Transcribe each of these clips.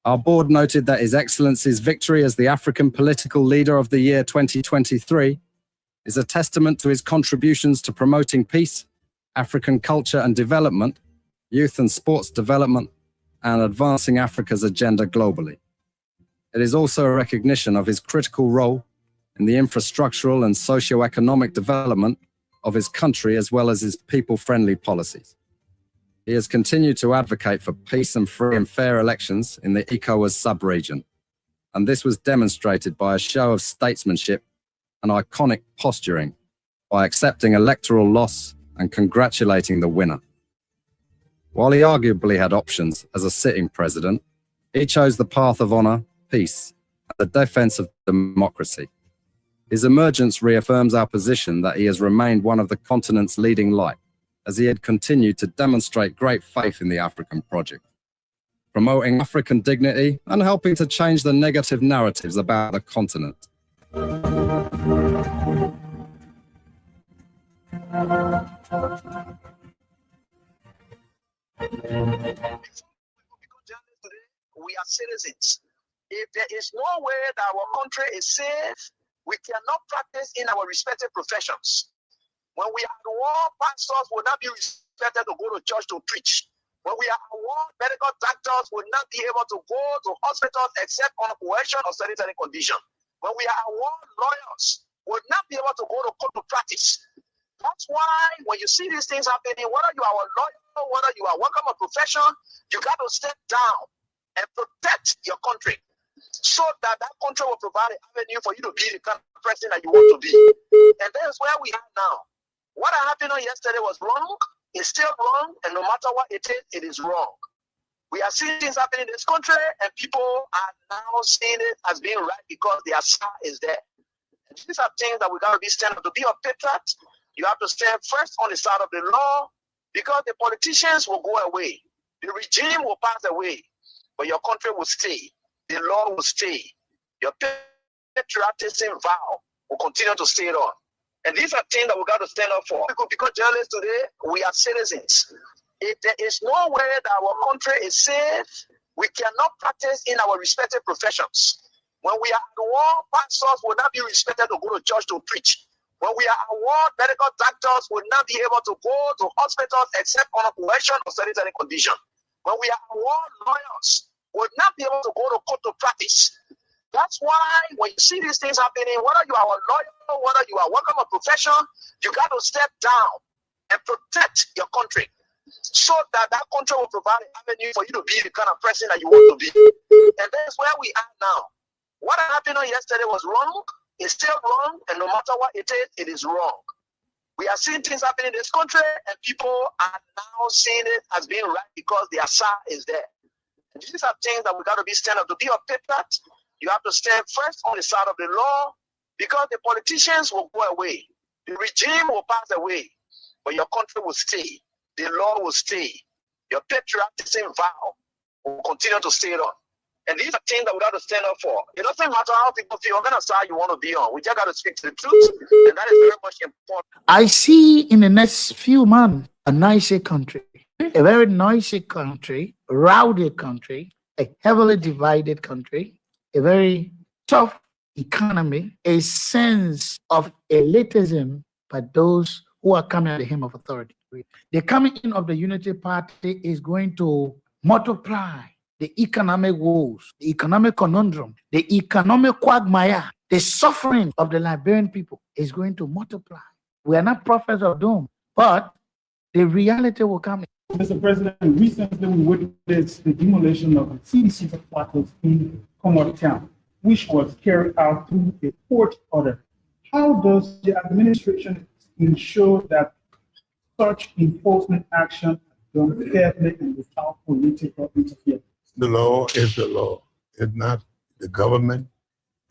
Our board noted that His Excellency's victory as the African Political Leader of the Year 2023 is a testament to his contributions to promoting peace, African culture and development, youth and sports development, and advancing Africa's agenda globally. It is also a recognition of his critical role in the infrastructural and socio-economic development of his country as well as his people-friendly policies. He has continued to advocate for peace and free and fair elections in the ECOWAS sub-region, and this was demonstrated by a show of statesmanship and iconic posturing by accepting electoral loss and congratulating the winner. While he arguably had options as a sitting president, he chose the path of honor, peace, and the defense of democracy. His emergence reaffirms our position that he has remained one of the continent's leading light, as he had continued to demonstrate great faith in the African project, promoting African dignity and helping to change the negative narratives about the continent. We are citizens. If there is no way that our country is safe, we cannot practice in our respective professions. When we are at war, pastors will not be respected to go to church to preach. When we are at war, medical doctors will not be able to go to hospitals except on coercion or sanitary condition. When we are at war, lawyers will not be able to go to court to practice. That's why when you see these things happening, whether you are a lawyer, whether you are working a profession, you got to step down and protect your country so that that country will provide an avenue for you to be the kind of president that you want to be. And that's where we are now. What happened on yesterday was wrong. It's still wrong. And no matter what it is wrong. We are seeing things happening in this country, and people are now seeing it as being right because their star is there. And these are things that we got to be standing up. To be a patriot, you have to stand first on the side of the law, because the politicians will go away. The regime will pass away, but your country will stay. The law will stay. Your patriotism vow will continue to stay on. And these are things that we got to stand up for. Because journalists today, we are citizens. If there is no way that our country is safe, we cannot practice in our respective professions. When we are at war, pastors will not be respected to go to church to preach. When we are at war, medical doctors will not be able to go to hospitals except on coercion or sanitary condition. When we are at war, lawyers will not be able to go to court to practice. That's why when you see these things happening, whether you are a lawyer, whether you are working a profession, you got to step down and protect your country so that that country will provide an avenue for you to be the kind of president that you want to be. And that's where we are now. What happened on yesterday was wrong. It's still wrong. And no matter what it is wrong. We are seeing things happening in this country, and people are now seeing it as being right because their star is there. And these are things that we got to be standing up. To be a patriot, you have to stand first on the side of the law, because the politicians will go away. The regime will pass away, but your country will stay. The law will stay. Your patriotism vow will continue to stay on. And these are things that we got to stand up for. It doesn't matter how people feel, what kind of side you want to be on. We just got to speak to the truth, and that is very much important. I see in the next few months a nicer country, a very noisy country, rowdy country, a heavily divided country, a very tough economy, a sense of elitism by those who are coming at the hem of authority. The coming in of the Unity Party is going to multiply the economic woes, the economic conundrum, the economic quagmire, the suffering of the Liberian people is going to multiply. We are not prophets of doom, but the reality will come. Mr. President, recently we witnessed the demolition of the CDC headquarters in Commonwealth Town, which was carried out through a court order. How does the administration ensure that such enforcement action is done fairly and without political interference? The law is the law. It's not the government.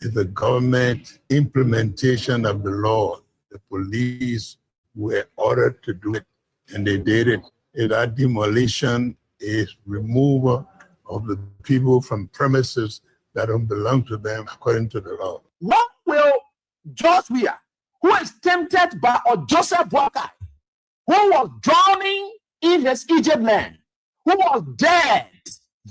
It's the government implementation of the law. The police were ordered to do it, and they did it. That demolition is removal of the people from premises that don't belong to them according to the law. What will Joshua, who is tempted by Joseph Boakai, who was drowning in his Egypt land, who was dead,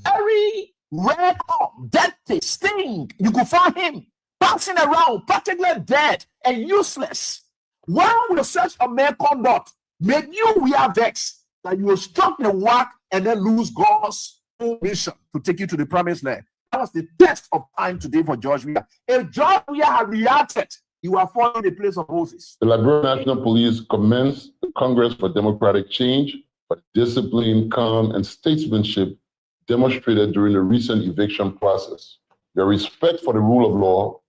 very Record, dirty, stink. You could find him passing around, practically dead and useless. Why will such a man conduct make you we are vexed that you will stop the work and then lose God's mission to take you to the promised land? That was the test of time today for George Weah. If George Weah had reacted, you are falling in the place of Moses. The Liberia National Police commends the Congress for Democratic Change for discipline, calm, and statesmanship demonstrated during the recent eviction process. Their respect for the rule of law,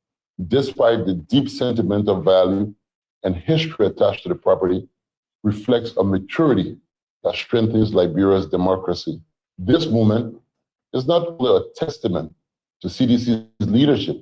despite the deep sentimental value and history attached to the property, reflects a maturity that strengthens Liberia's democracy. This movement is not only a testament to CDC's leadership,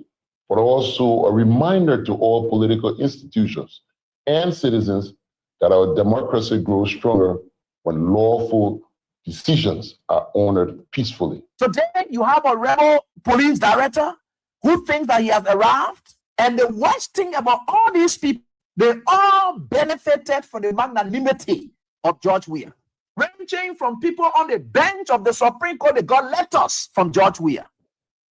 but also a reminder to all political institutions and citizens that our democracy grows stronger when lawful decisions are honored peacefully. Today, you have a rebel police director who thinks that he has arrived. And the worst thing about all these people, they all benefited from the magnanimity of George Weah. Ranging from people on the bench of the Supreme Court, they got letters from George Weah.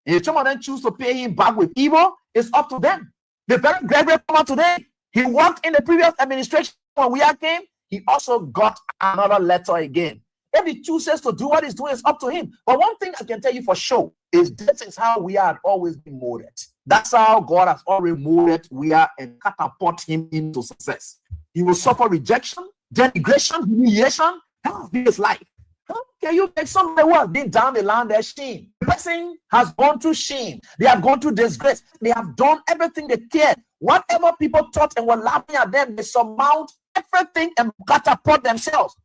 If some of them choose to pay him back with evil, it's up to them. The very Gregory Palmer today, he worked in the previous administration when Weah came, he also got another letter again. If he chooses to do what he's doing, it's up to him. But one thing I can tell you for sure is this is how we had always been molded. That's how God has already molded Weah and catapult him into success. He will suffer rejection, denigration, humiliation. That has been his life. How can you make somebody who has been down the line their shame? The person has gone through shame. They have gone through disgrace. They have done everything they cared. Whatever people thought and were laughing at them, they surmount everything and catapult themselves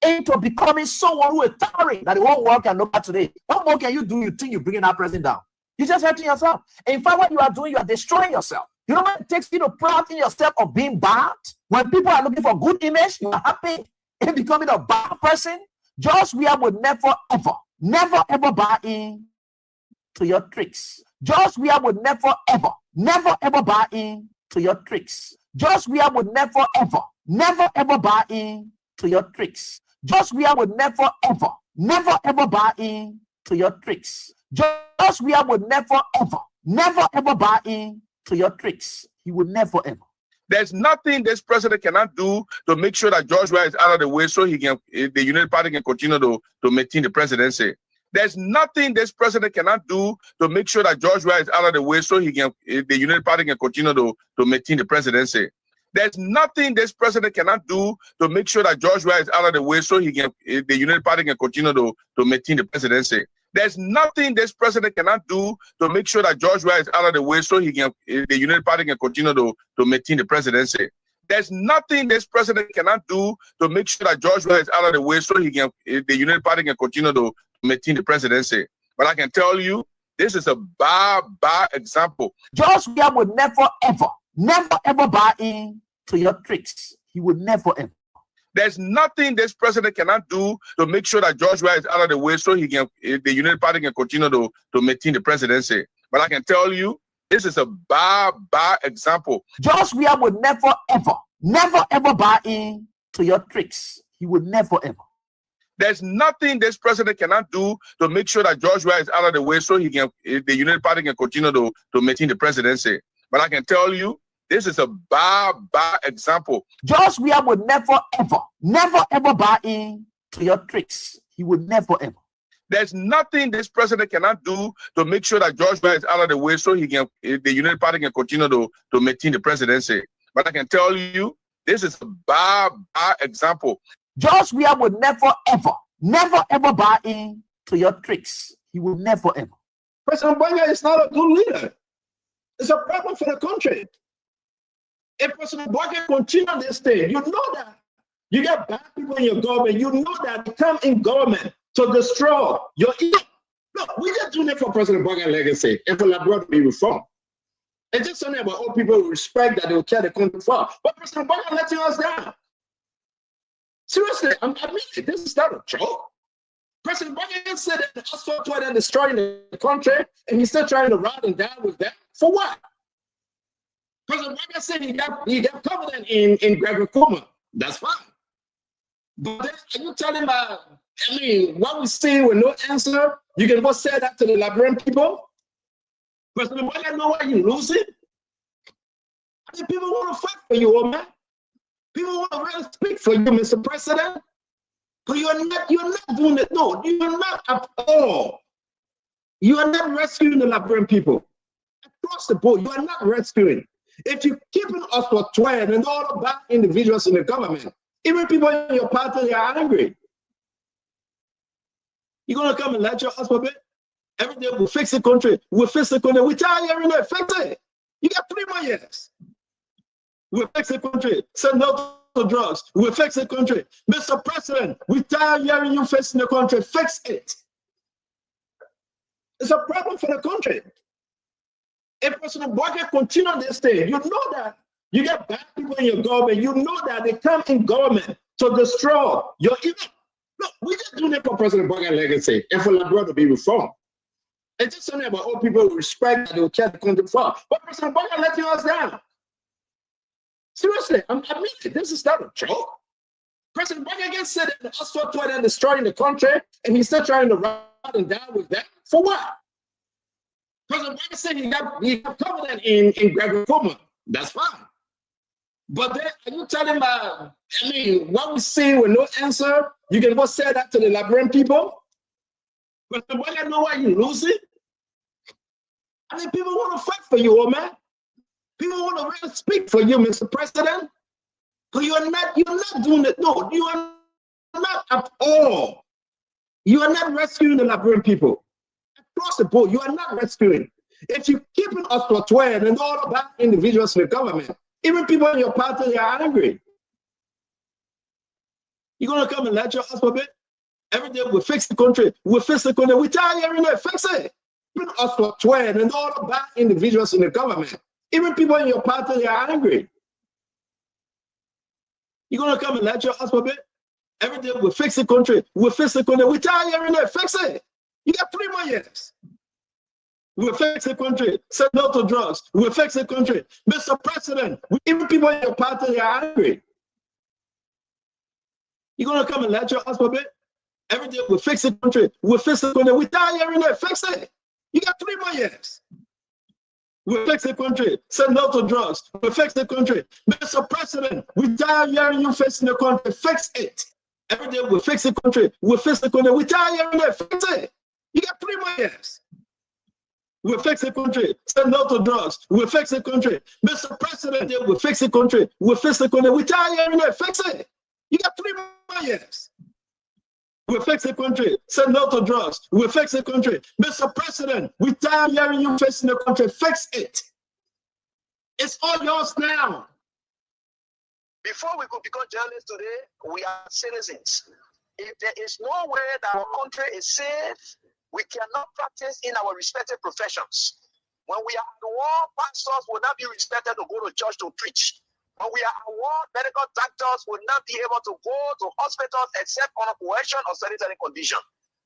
into becoming someone who is towering that the whole world can look at today. What more can you do? You think you're bringing that person down? You're just hurting yourself. In fact, what you are doing, you are destroying yourself. You know what it takes you to proud in your step of being bad? When people are looking for good image, you are happy in becoming a bad person. George Weah would never, ever buy in to your tricks. George Weah would never, ever buy in to your tricks. George Weah would never, ever buy in to your tricks. George Weah would never, ever buy in to your tricks. George Weah would never, ever buy in to your tricks. He would never, ever. There's nothing this president cannot do to make sure that George Weah is out of the way so he can, the United Party can continue to maintain the presidency. There's nothing this president cannot do to make sure that George Weah is out of the way so he can, the United Party can continue to maintain the presidency. There's nothing this president cannot do to make sure that George Weah is out of the way so he can, the United Party can continue to maintain the presidency. There's nothing this president cannot do to make sure that George Weah is out of the way so he can, the United Party can continue to maintain the presidency. There's nothing this president cannot do to make sure that George Weah is out of the way so he can, the United Party can continue to maintain the presidency. But I can tell you, this is a bad example. George Weah would never, ever buy in to your tricks. He would never, ever. There's nothing this president cannot do to make sure that George Weah is out of the way so he can, the United Party can continue to maintain the presidency. But I can tell you, this is a bad example. George Weah would never, ever buy in to your tricks. He would never, ever. There's nothing this president cannot do to make sure that George Weah is out of the way so he can, the United Party can continue to maintain the presidency. But I can tell you, this is a bad example. George Weah would never, ever buy in to your tricks. He would never, ever. There's nothing this president cannot do to make sure that George Weah is out of the way so he can, the United Party can continue to maintain the presidency. But I can tell you, this is a bad example. George Weah would never, ever buy in to your tricks. He would never, ever. President Boga is not a good leader. It's a problem for the country. If President Boga continue this thing, you know that you get bad people in your government. You know that they come in government to destroy your image. Look, we're just doing it for President Boga's legacy and for Liberia to be reformed. It's just something about all people who respect that they will carry the country for. But President Boga letting us down. Seriously, I mean, this is not a joke. President Boga said that the asphalt and destroying the country, and he's still trying to ride and die with that. For what? President Boga said he got covenant in Gregory Kuma. That's fine. But then, are you telling I mean, what we see with no answer, you can go say that to the Liberian people. President Boga know why you losing. I mean, people want to fight for you, old man. People want to really speak for you, Mr. President. But you're not doing it. No, you're not at all. You are not rescuing the Liberian people. Across the board, you are not rescuing. If you're keeping us for 12 and all the bad individuals in the government, even people in your party, they are angry. You're going to come and lecture us for a bit? Every day we'll fix the country. We'll fix the country. We tell you every day, fix it. You got 3 more years. We'll fix the country. Say no to drugs. We'll fix the country. Mr. President, we tired hearing you fixing the country. Fix it. It's a problem for the country. If President Boga continue this thing, you know that you get bad people in your government. You know that they come in government to destroy your image. Look, we just doing it for President Boga's legacy and for Liberia to be reformed. It's just something about all people respect that they will care the country for. But President Boga letting us down. Seriously, I mean, this is not a joke. President Boga gets said that us for Twitter destroying the country, and he's still trying to run and down with that. For what? President Boga said he got covenant in Gregory Kuma. That's fine. But then, are you telling me, I mean, what we see with no answer, you can go say that to the Liberian people? President Boga know why you losing? I mean, people want to fight for you, old man. People want to really speak for you, Mr. President. But you're not doing it. No, you are not at all. You are not rescuing the Liberian people. Across the board, you are not rescuing. If you're keeping us for 12 and all the bad individuals in the government, even people in your party, they are angry. You're going to come and lecture us for a bit? Every day we'll fix the country. We'll fix the country. We tell you every day, fix it. Keeping us for 12 and all the bad individuals in the government, even people in your party, they are angry. You're going to come and lecture us for a bit? Every day we'll fix the country. We'll fix the country. We tell you every day, fix it. You got 3 more years. We'll fix the country. Say no to drugs. We'll fix the country. Mr. President, even people in your party, they are angry. You're going to come and lecture us for a bit? Every day we'll fix the country. We'll fix the country. We tell you every day, fix it. You got 3 more years. We'll fix the country. Say no to drugs. We'll fix the country. Mr. President, we tired hearing you fixing the country. Fix it. Every day we'll fix the country. We'll fix the country. We tell you every day, fix it. You got 3 more years. We'll fix the country. Say no to drugs. We'll fix the country. Mr. President, we'll fix the country. We'll fix the country. We tell you every day, fix it. You got 3 more years. We'll fix the country. Say no to drugs. We'll fix the country. Mr. President, we tired hearing you fixing the country. Fix it. It's all yours now. Before we could become journalists today, we are citizens. If there is no way that our country is safe, we cannot practice in our respective professions. When we are at war, pastors will not be respected to go to church to preach. When we are at war, medical doctors will not be able to go to hospitals except on a coercion or sanitary condition.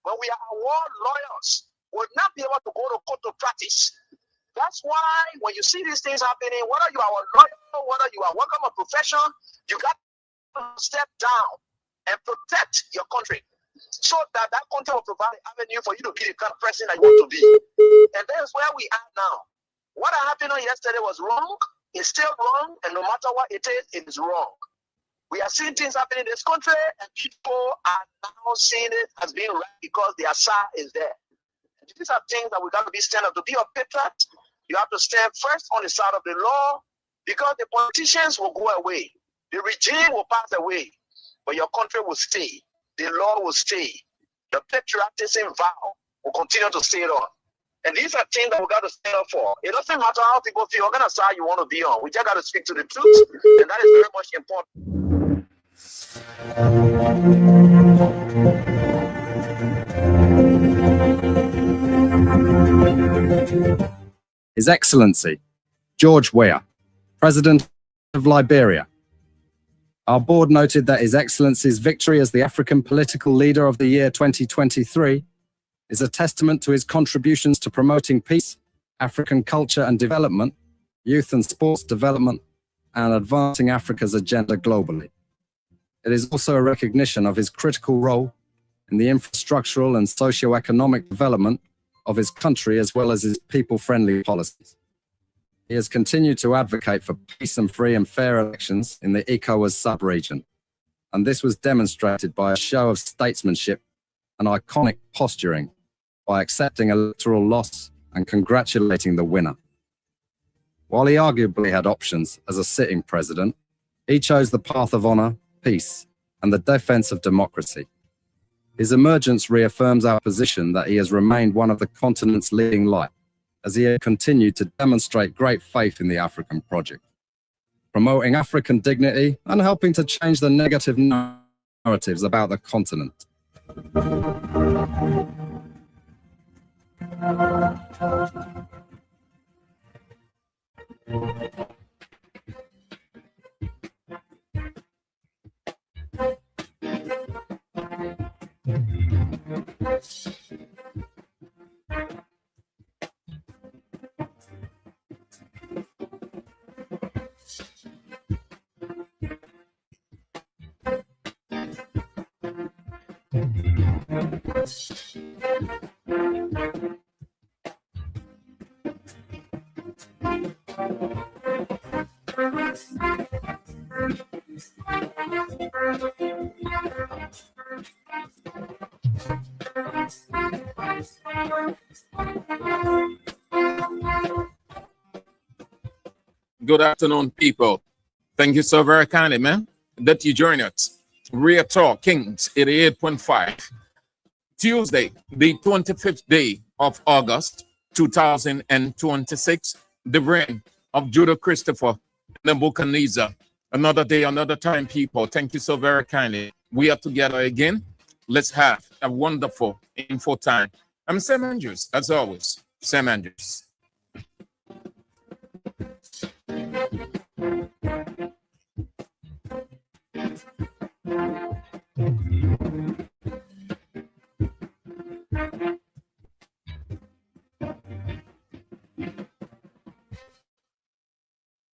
When we are at war, lawyers will not be able to go to court to practice. That's why when you see these things happening, whether you are a lawyer, whether you are working a profession, you got to step down and protect your country so that that country will provide an avenue for you to be the kind of person that you want to be. And that's where we are now. What happened yesterday was wrong. It's still wrong, and no matter what it is wrong. We are seeing things happening in this country, and people are now seeing it as being right because their side is there. And these are things that we got to be stand up. To be a patriot, you have to stand first on the side of the law, because the politicians will go away. The regime will pass away, but your country will stay. The law will stay. The patriotism vow will continue to stay on. And these are things that we got to stand up for. It doesn't matter how people feel, what kind of side you want to be on. We just got to speak to the truth, and that is very much important. His Excellency, George Weah, President of Liberia. Our board noted that His Excellency's victory as the African Political Leader of the Year 2023 is a testament to his contributions to promoting peace, African culture and development, youth and sports development, and advancing Africa's agenda globally. It is also a recognition of his critical role in the infrastructural and socio-economic development of his country as well as his people-friendly policies. He has continued to advocate for peace and free and fair elections in the ECOWAS sub-region, and this was demonstrated by a show of statesmanship and iconic posturing by accepting electoral loss and congratulating the winner. While he arguably had options as a sitting president, he chose the path of honor, peace, and the defense of democracy. His emergence reaffirms our position that he has remained one of the continent's leading light, as he has continued to demonstrate great faith in the African project, promoting African dignity and helping to change the negative narratives about the continent. Good afternoon, people. Thank you so very kindly, man, that you join us. Real Talk Kings 88.5. Tuesday, the 25th day of August, 2026, the reign of Judah Christopher Nebuchadnezzar. Another day, another time, people. Thank you so very kindly. We are together again. Let's have a wonderful info time. I'm Sam Andrews, as always. Sam Andrews.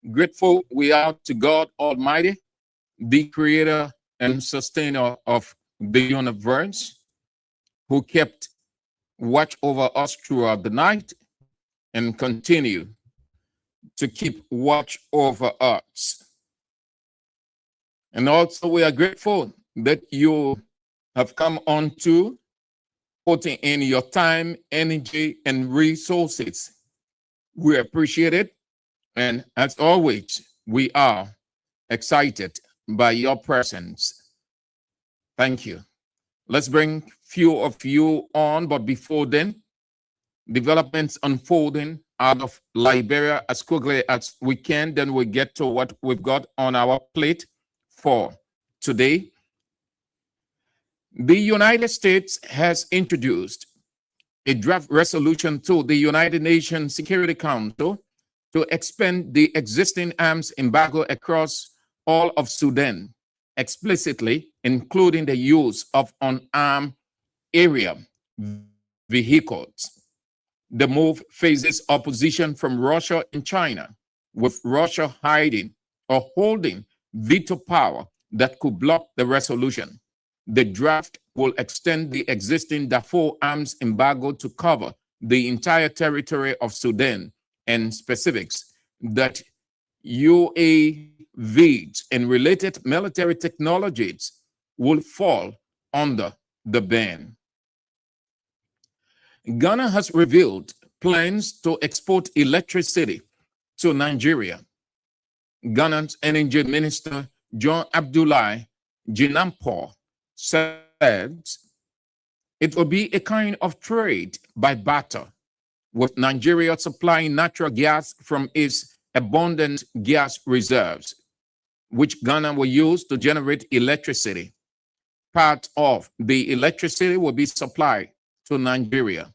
Grateful we are to God Almighty, the creator and sustainer of the universe, who kept watch over us throughout the night and continue to keep watch over us. And also we are grateful that you have come on to putting in your time, energy, and resources. We appreciate it. And as always, we are excited by your presence. Thank you. Let's bring few of you on, but before then, developments unfolding out of Liberia as quickly as we can, then we get to what we've got on our plate for today. The United States has introduced a draft resolution to the United Nations Security Council to expand the existing arms embargo across all of Sudan, explicitly including the use of unarmed area vehicles. The move faces opposition from Russia and China, with Russia hiding or holding veto power that could block the resolution. The draft will extend the existing Darfur arms embargo to cover the entire territory of Sudan, and specifics that UAVs and related military technologies will fall under the ban. Ghana has revealed plans to export electricity to Nigeria. Ghana's Energy Minister John Abdullahi Jinampo said it will be a kind of trade by barter, with Nigeria supplying natural gas from its abundant gas reserves, which Ghana will use to generate electricity. Part of the electricity will be supplied to Nigeria.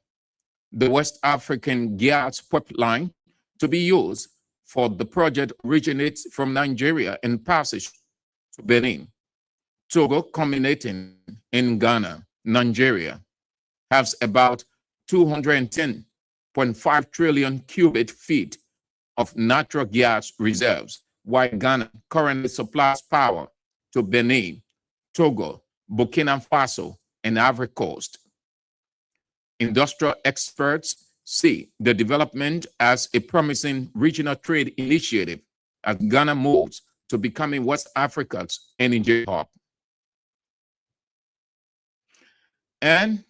The West African gas pipeline to be used for the project originates from Nigeria and passes to Benin. Togo, culminating in Ghana, Nigeria, has about 210.5 trillion cubic feet of natural gas reserves, while Ghana currently supplies power to Benin, Togo, Burkina Faso, and Ivory Coast. Industrial experts see the development as a promising regional trade initiative as Ghana moves to becoming West Africa's energy hub. And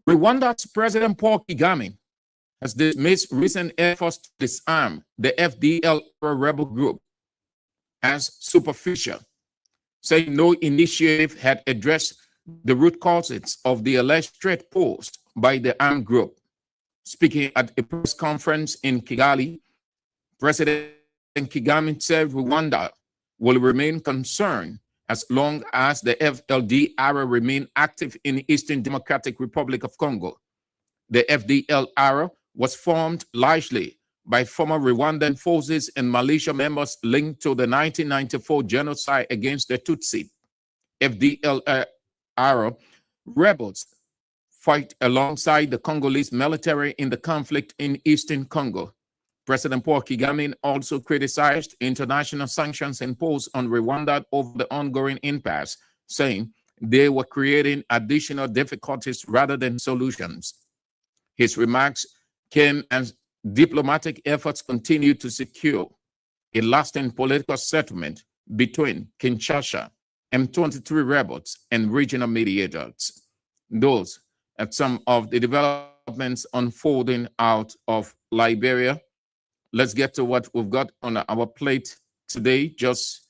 Rwanda's President Paul Kagame has dismissed recent efforts to disarm the FDLR rebel group as superficial, saying no initiative had addressed the root causes of the alleged threat posed by the armed group. Speaking at a press conference in Kigali, President Kagame said Rwanda will remain concerned as long as the FDLR remain active in the Eastern Democratic Republic of Congo. The FDLR was formed largely by former Rwandan forces and militia members linked to the 1994 genocide against the Tutsi. FDLR rebels fight alongside the Congolese military in the conflict in Eastern Congo. President Paul Kagame also criticized international sanctions imposed on Rwanda over the ongoing impasse, saying they were creating additional difficulties rather than solutions. His remarks came as diplomatic efforts continue to secure a lasting political settlement between Kinshasa, M23 rebels, and regional mediators. Those are some of the developments unfolding out of Liberia. Let's get to what we've got on our plate today. Just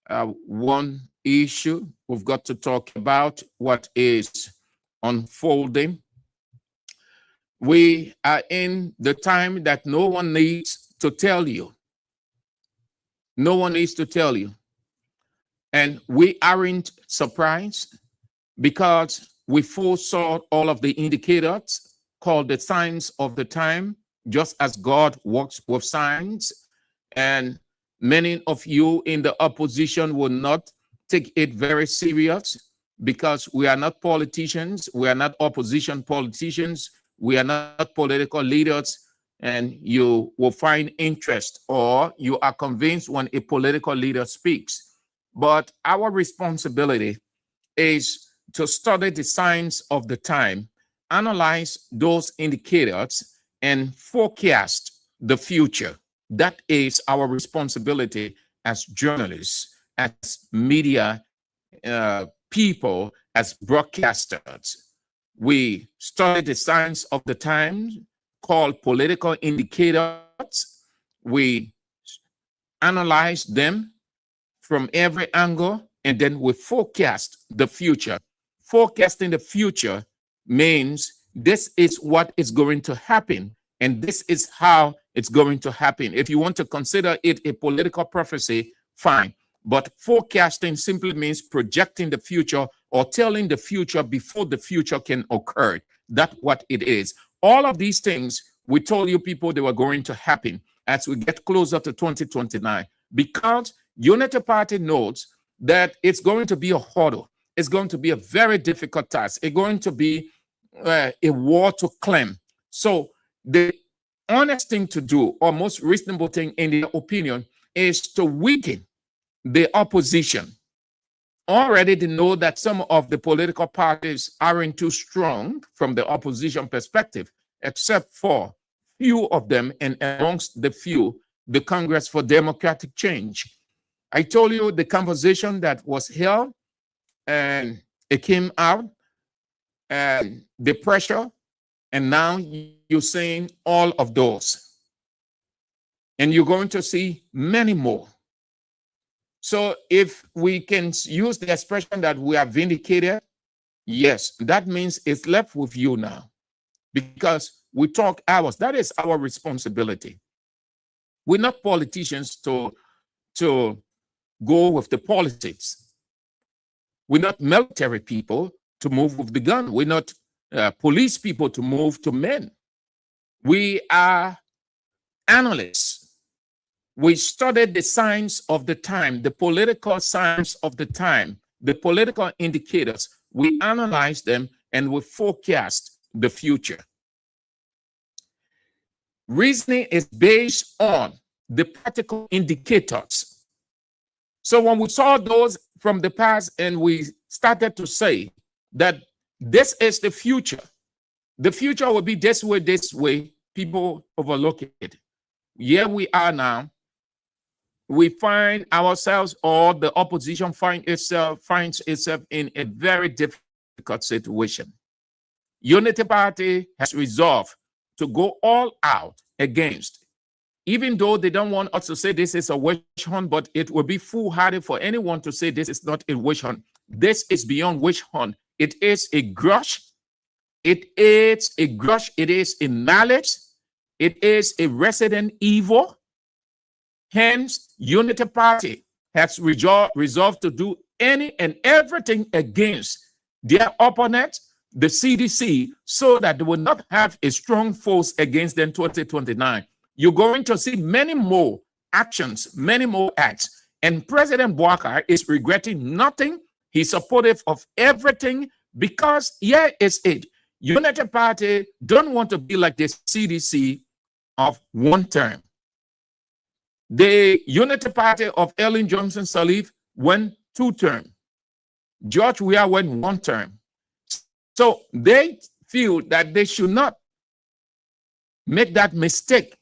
one issue we've got to talk about, what is unfolding. We are in the time that no one needs to tell you. No one needs to tell you. And we aren't surprised because we foresaw all of the indicators called the signs of the time, just as God works with signs. And many of you in the opposition will not take it very serious because we are not politicians. We are not opposition politicians. We are not political leaders. And you will find interest or you are convinced when a political leader speaks. But our responsibility is to study the signs of the time, analyze those indicators, and forecast the future. That is our responsibility as journalists, as media people, as broadcasters. We study the signs of the times called political indicators. We analyze them from every angle, and then we forecast the future. Forecasting the future means this is what is going to happen, and this is how it's going to happen. If you want to consider it a political prophecy, fine. But forecasting simply means projecting the future or telling the future before the future can occur. That's what it is. All of these things, we told you people they were going to happen as we get closer to 2029, because Unity Party knows that it's going to be a hurdle. It's going to be a very difficult task. It's going to be a war to claim. So the honest thing to do, or most reasonable thing in their opinion, is to weaken the opposition. Already they know that some of the political parties aren't too strong from the opposition perspective, except for few of them, and amongst the few, the Congress for Democratic Change. I told you the conversation that was held, and it came out, and the pressure, and now you're seeing all of those. And you're going to see many more. So if we can use the expression that we are vindicated, yes, that means it's left with you now. Because we talk hours. That is our responsibility. We're not politicians to go with the politics. We're not military people to move with the gun. We're not police people to move to men. We are analysts. We studied the signs of the time, the political signs of the time, the political indicators. We analyze them and we forecast the future. Reasoning is based on the practical indicators. So when we saw those from the past and we started to say that this is the future. The future will be this way, people overlook it. Here we are now. We find ourselves, or the opposition finds itself in a very difficult situation. Unity Party has resolved to go all out against, even though they don't want us to say this is a witch hunt, but it will be foolhardy for anyone to say this is not a witch hunt. This is beyond witch hunt. It is a grudge. It is a grudge. It is a malice. It is a resident evil. Hence, Unity Party has resolved to do any and everything against their opponent, the CDC, so that they will not have a strong force against them 2029. You're going to see many more actions, many more acts. And President Bouakai is regretting nothing. He's supportive of everything because here is it. Unity Party don't want to be like the CDC of one term. The Unity Party of Ellen Johnson Sirleaf went 2 terms. George Weah went 1 term. So they feel that they should not make that mistake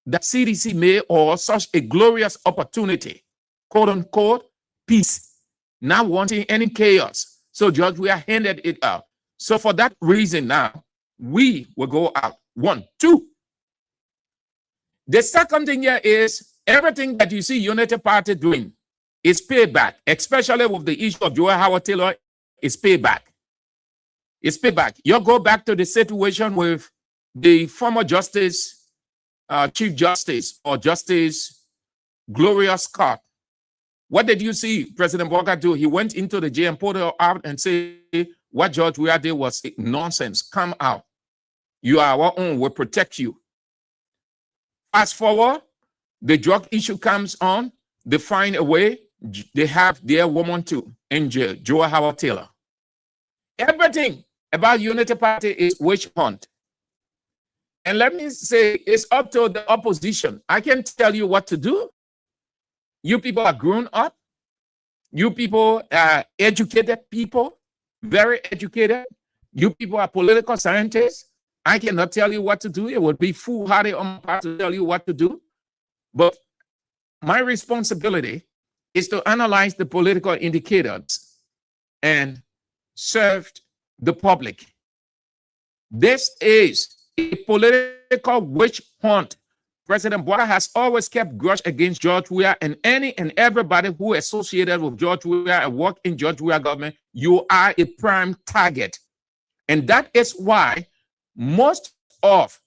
that CDC made, or such a glorious opportunity, quote unquote, peace, not wanting any chaos. So George Weah handed it out. So for that reason now, we will go out. 1, 2. The second thing here is everything that you see Unity Party doing is payback, especially with the issue of Joel Howard Taylor, is payback. It's payback. You go back to the situation with the former Justice, Chief Justice, or Justice Gloria Scott. What did you see President Bouakai do? He went into the jail and pulled her out and said, what George Weah did was nonsense. Come out. You are our own. We'll protect you. Fast forward, the drug issue comes on. They find a way. They have their woman too in jail, Joel Howard Taylor. Everything about Unity Party is witch hunt. And let me say, it's up to the opposition. I can tell you what to do. You people are grown up. You people are educated people, very educated. You people are political scientists. I cannot tell you what to do. It would be foolhardy on my part to tell you what to do. But my responsibility is to analyze the political indicators and serve the public. This is a political witch hunt. President Bouakai has always kept grudge against George Weah and any and everybody who associated with George Weah and work in George Weah government. You are a prime target. And that is why most of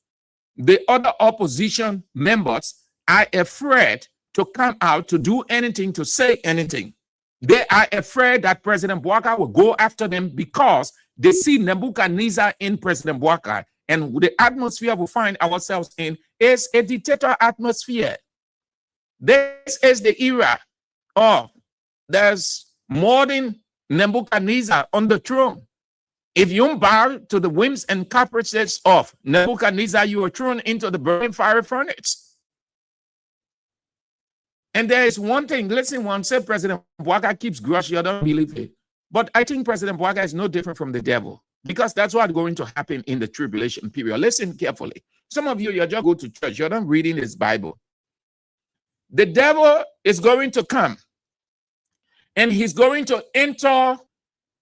the other opposition members are afraid to come out to do anything, to say anything. They are afraid that President Bouakai will go after them because they see Nebuchadnezzar in President Bouakai. And the atmosphere we find ourselves in is a dictator atmosphere. This is the era of there's modern Nebuchadnezzar on the throne. If you bow to the whims and caprices of Nebuchadnezzar, you are thrown into the burning fiery furnace. And there is one thing, listen, one said President Bouakai keeps grudge, you don't believe it. But I think President Bouakai is no different from the devil, because that's what's going to happen in the tribulation period. Listen carefully. Some of you, you just go to church, you're not reading his Bible. The devil is going to come and he's going to enter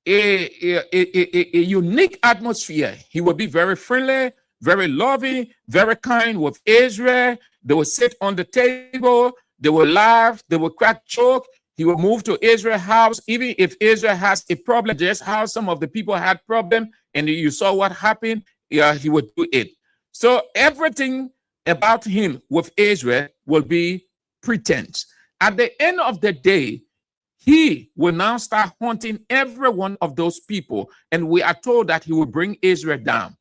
a unique atmosphere. He will be very friendly, very loving, very kind with Israel. They will sit on the table, they will laugh, they will crack joke. He will move to Israel's house, even if Israel has a problem, just how some of the people had problem, and you saw what happened, he would do it. So everything about him with Israel will be pretense. At the end of the day, he will now start hunting every one of those people, and we are told that he will bring Israel down.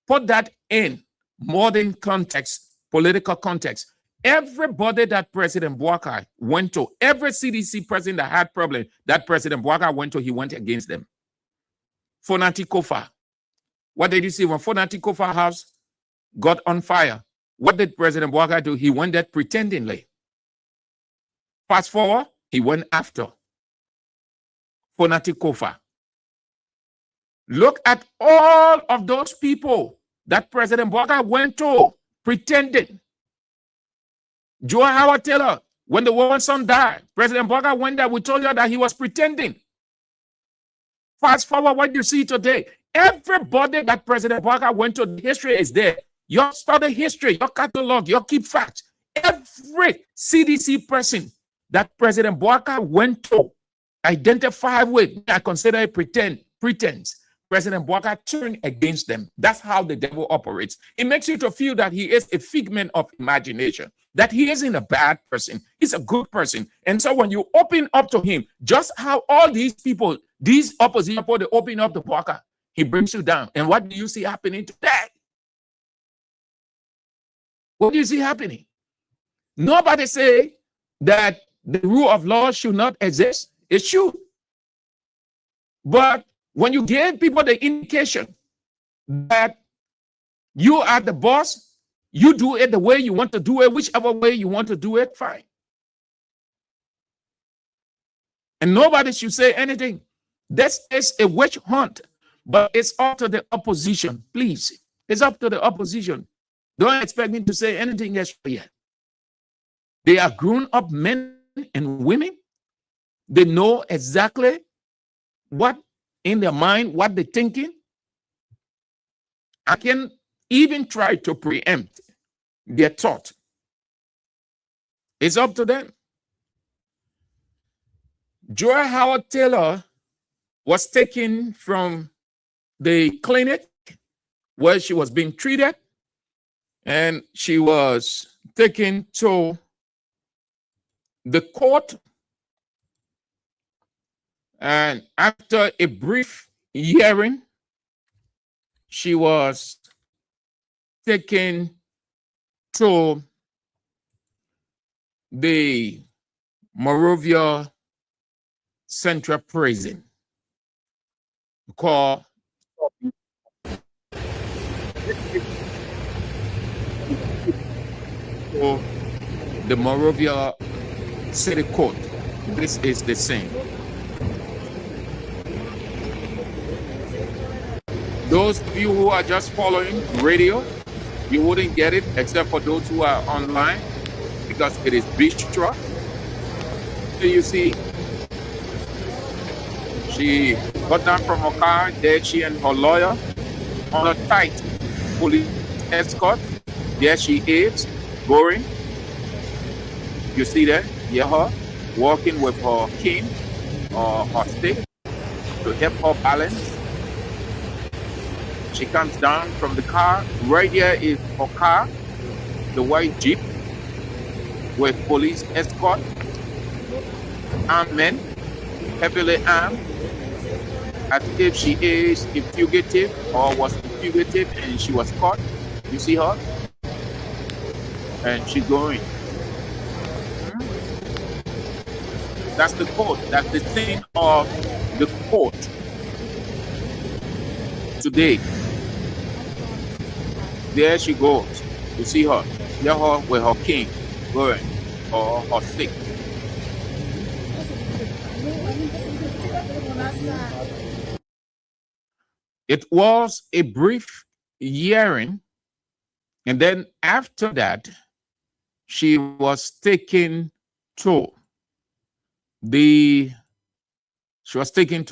Put that in modern context, political context. Everybody that President Bouakai went to, every CDC president that had problem that President Bouakai went to, he went against them. Fonati Kofa. What did you see when Fonati Kofa house got on fire? What did President Bouakai do? He went there pretendingly. Fast forward, he went after Fonati Kofa. Look at all of those people that President Walker went to pretending. Joe Howard Taylor, when the woman's son died, President Walker went there. We told you that he was pretending. Fast forward, what you see today, everybody that President Walker went to, the history is there. Your study history, your catalog, your keep facts. Every CDC person that President Walker went to, identify with, I consider it pretense. President Walker turned against them. That's how the devil operates. It makes you to feel that he is a figment of imagination, that he isn't a bad person. He's a good person. And so when you open up to him, just how all these people, these opposition people, they open up to Walker, he brings you down. And what do you see happening today? What do you see happening? Nobody say that the rule of law should not exist. It should. But when you give people the indication that you are the boss, you do it the way you want to do it, whichever way you want to do it, fine. And nobody should say anything. This is a witch hunt, but it's up to the opposition, please. It's up to the opposition. Don't expect me to say anything else yet. They are grown-up men and women. They know exactly what in their mind, what they're thinking. I can even try to preempt their thought. It's up to them. Joy Howard Taylor was taken from the clinic where she was being treated, and she was taken to the court. And after a brief hearing, she was taken to the Morovia Central Prison called the Morovia City Court. This is the same. Those of you who are just following radio, you wouldn't get it except for those who are online because it is bistro. So you see, she got down from her car. There she and her lawyer on a tight police escort. There she is, going. You see that? Yeah, her walking with her cane or her stick to help her balance. She comes down from the car. Right here is her car, the white Jeep with police escort, armed men, heavily armed, as if she is a fugitive or was a fugitive and she was caught. You see her? And she's going. That's the court. That's the scene of the court today. There she goes. You see her. There her with her cane going, or her stick. It was a brief hearing, and then after that, she was taken to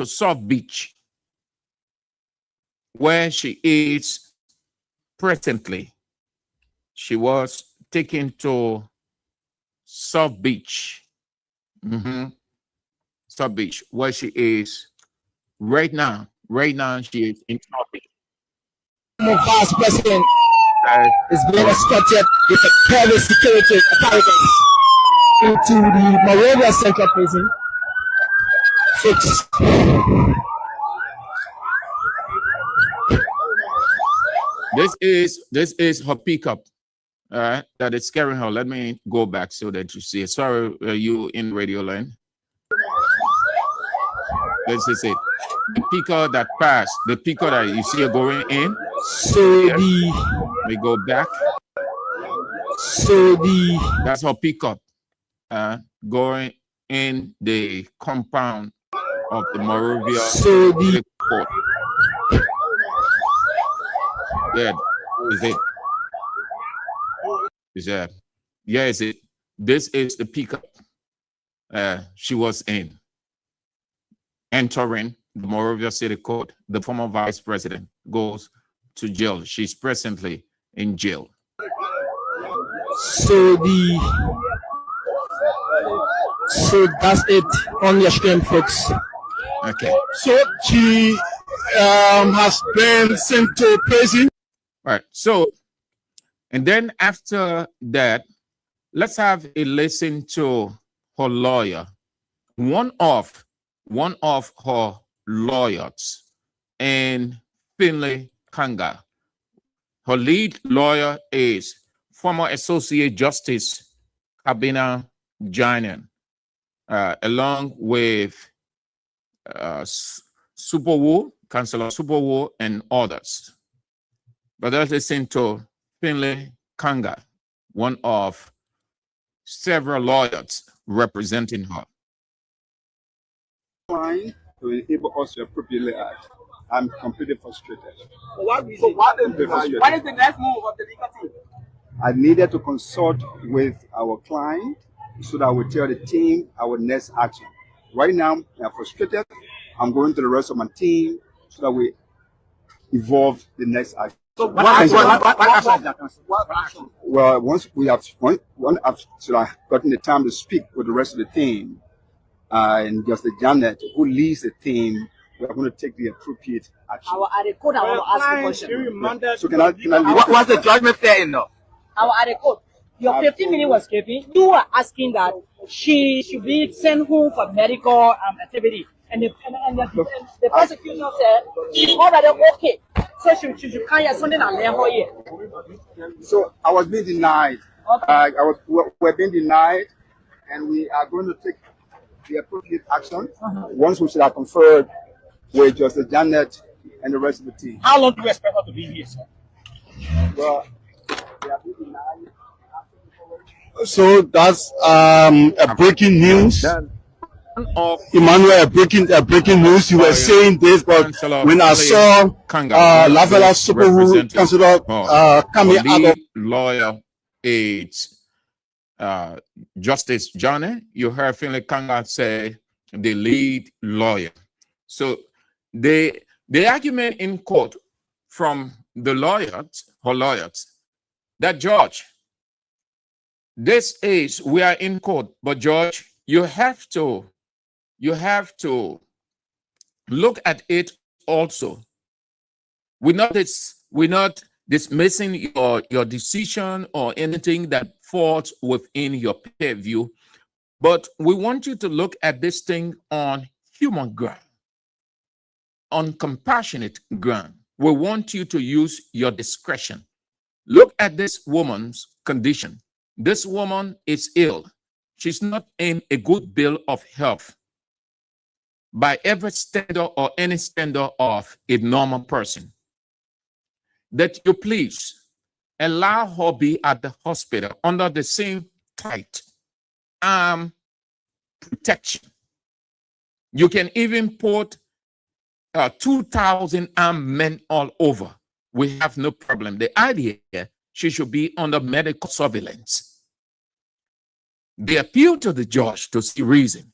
South Beach, where she is presently. She was taken to South Beach. South Beach, where she is right now. Right now, she is in South Beach. The Vice President is being escorted with a private security apparatus into the Morovia Central Prison. This is her pickup that is carrying her. Let me go back so that you see it. Sorry, you in radio line. This is it. The pickup that passed, the pickup that you see her going in. We go back. That's her pickup going in the compound of the Morovia Court. Good. Is it? Is that? Yeah, is it? This is the pickup she was in. Entering the Monrovia City Court, the former vice president goes to jail. She's presently in jail. So that's it on your stream, folks. Okay. So she has been sent to prison. Right. So, and then after that, let's have a listen to her lawyer, one of her lawyers in Finley Kanga. Her lead lawyer is former Associate Justice Kabina Janan, along with Superwo, Councillor Superwo, and others. But let's listen to Finley Kanga, one of several lawyers representing her. Trying to enable us to appropriately act. I'm completely frustrated. Why is the next move of the legal team? I needed to consult with our client so that we tell the team our next action. Right now, I'm frustrated. I'm going to the rest of my team so that we evolve the next action. So what action? Well, once we have gotten the time to speak with the rest of the team, and Justice Janet, who leads the team, we are going to take the appropriate action. Our code, I want to ask a question. So can I was the judgment fair enough? Our code. Your 15 minutes was given. You were asking that she should be sent home for medical activity. And the prosecution said she's already okay. So she should carry something and let her here. So I was being denied. Okay. We're being denied, and we are going to take the appropriate action once we should have conferred with Justice Janet and the rest of the team. How long do you expect her to be here, sir? Well, they are being denied. So that's a breaking news. Emmanuel, a breaking news. You were saying this, but when I saw Lavela Superwood Councillor coming out of lawyer aides. Justice Johnny, you heard Finley Kanga say the lead lawyer. So the argument in court from the lawyers, her lawyers, that George, this is, we are in court, but George, you have to look at it also. We're not dismissing your decision or anything that falls within your purview, but we want you to look at this thing on human ground, on compassionate ground. We want you to use your discretion. Look at this woman's condition. This woman is ill. She's not in a good bill of health by every standard or any standard of a normal person. That you please allow her be at the hospital under the same tight protection. You can even put 2,000 armed men all over. We have no problem. The idea, she should be under medical surveillance. They appeal to the judge to see reason.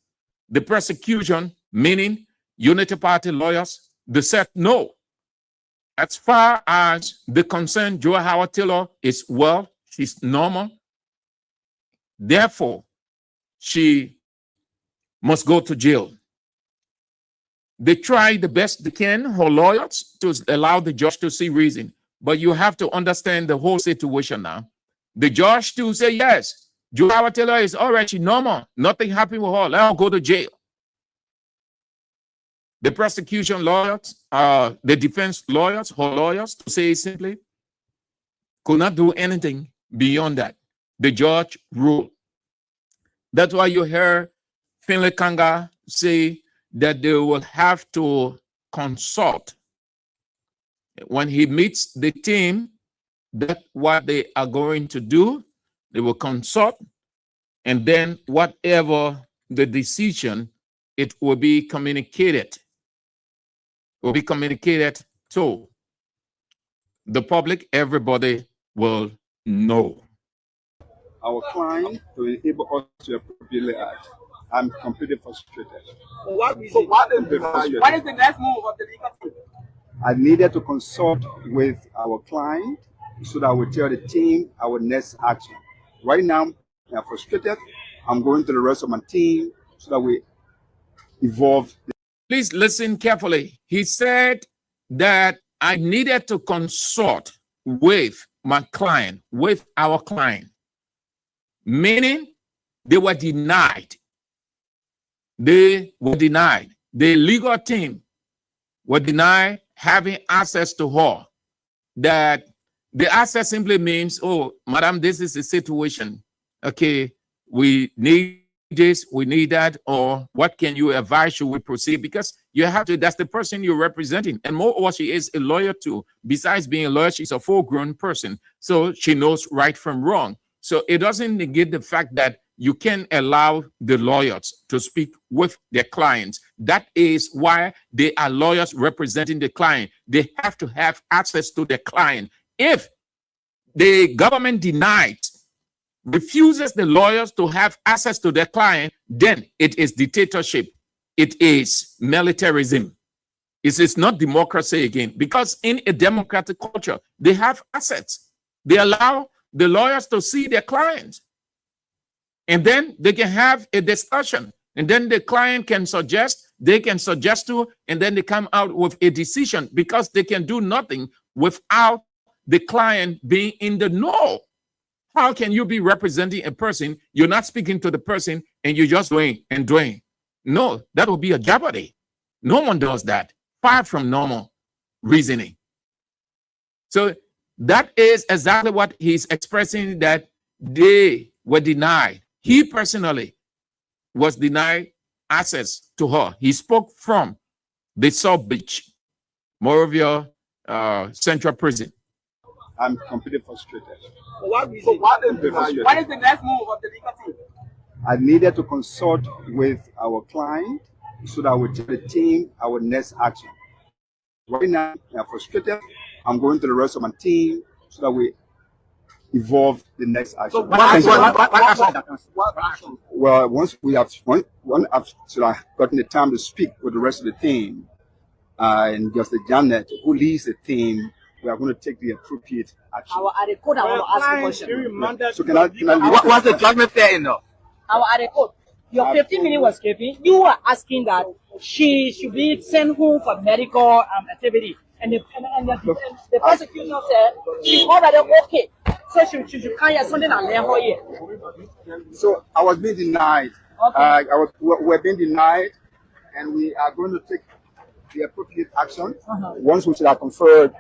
The prosecution, meaning Unity Party lawyers, they said no. As far as the concerned Joe Howard Taylor is well, she's normal. Therefore, she must go to jail. They try the best they can, her lawyers, to allow the judge to see reason. But you have to understand the whole situation now. The judge to say, yes, Joe Howard Taylor is already normal. Nothing happened with her. Let her go to jail. The prosecution lawyers, the defense lawyers, her lawyers, to say simply, could not do anything beyond that. The judge ruled. That's why you hear Finley Kanga say that they will have to consult. When he meets the team, that's what they are going to do. They will consult, and then whatever the decision, it will be communicated. Will be communicated to the public, everybody will know. Our client to enable us to appropriately act. I'm completely frustrated. What is the next move of the legal team? I needed to consult with our client so that we tell the team our next action. Right now, I'm frustrated. I'm going to the rest of my team so that we evolve. Please listen carefully. He said that I needed to consult with my client, with our client, meaning they were denied. They were denied. The legal team were denied having access to her. That the access simply means, oh, madam, this is the situation. Okay, we need this, we need that, or what can you advise? Should we proceed? Because you have to, that's the person you're representing. And moreover, she is a lawyer too. Besides being a lawyer, she's a full-grown person. So she knows right from wrong. So it doesn't negate the fact that you can allow the lawyers to speak with their clients. That is why they are lawyers representing the client. They have to have access to the client. If the government refuses the lawyers to have access to their client, then it is dictatorship. It is militarism. It is not democracy again, because in a democratic culture, they have assets. They allow the lawyers to see their clients. And then they can have a discussion. And then the client can suggest, they can suggest to, and then they come out with a decision, because they can do nothing without the client being in the know. How can you be representing a person, you're not speaking to the person, and you're just doing and doing? No, that will be a jeopardy. No one does that, far from normal reasoning. So that is exactly what he's expressing, that they were denied. He personally was denied access to her. He spoke from the South Beach, Morovia Central Prison. I'm completely frustrated. What is the next move of the legal team? I needed to consult with our client so that we tell the team our next action. Right now, I'm frustrated. I'm going to the rest of my team so that we evolve the next action. So what action? Well, once we have gotten the time to speak with the rest of the team, and Justice Janet, who leads the team, we are going to take the appropriate action. Our code, I want to ask a question. So can I was the judgment fair enough? Our code. Your 15 minutes was escaping. You were asking that she should be sent home for medical activity. And the prosecutor said she's already okay. So she should carry something and let her here. So I was being denied. Okay. We're being denied, and we are going to take the appropriate action once we have conferred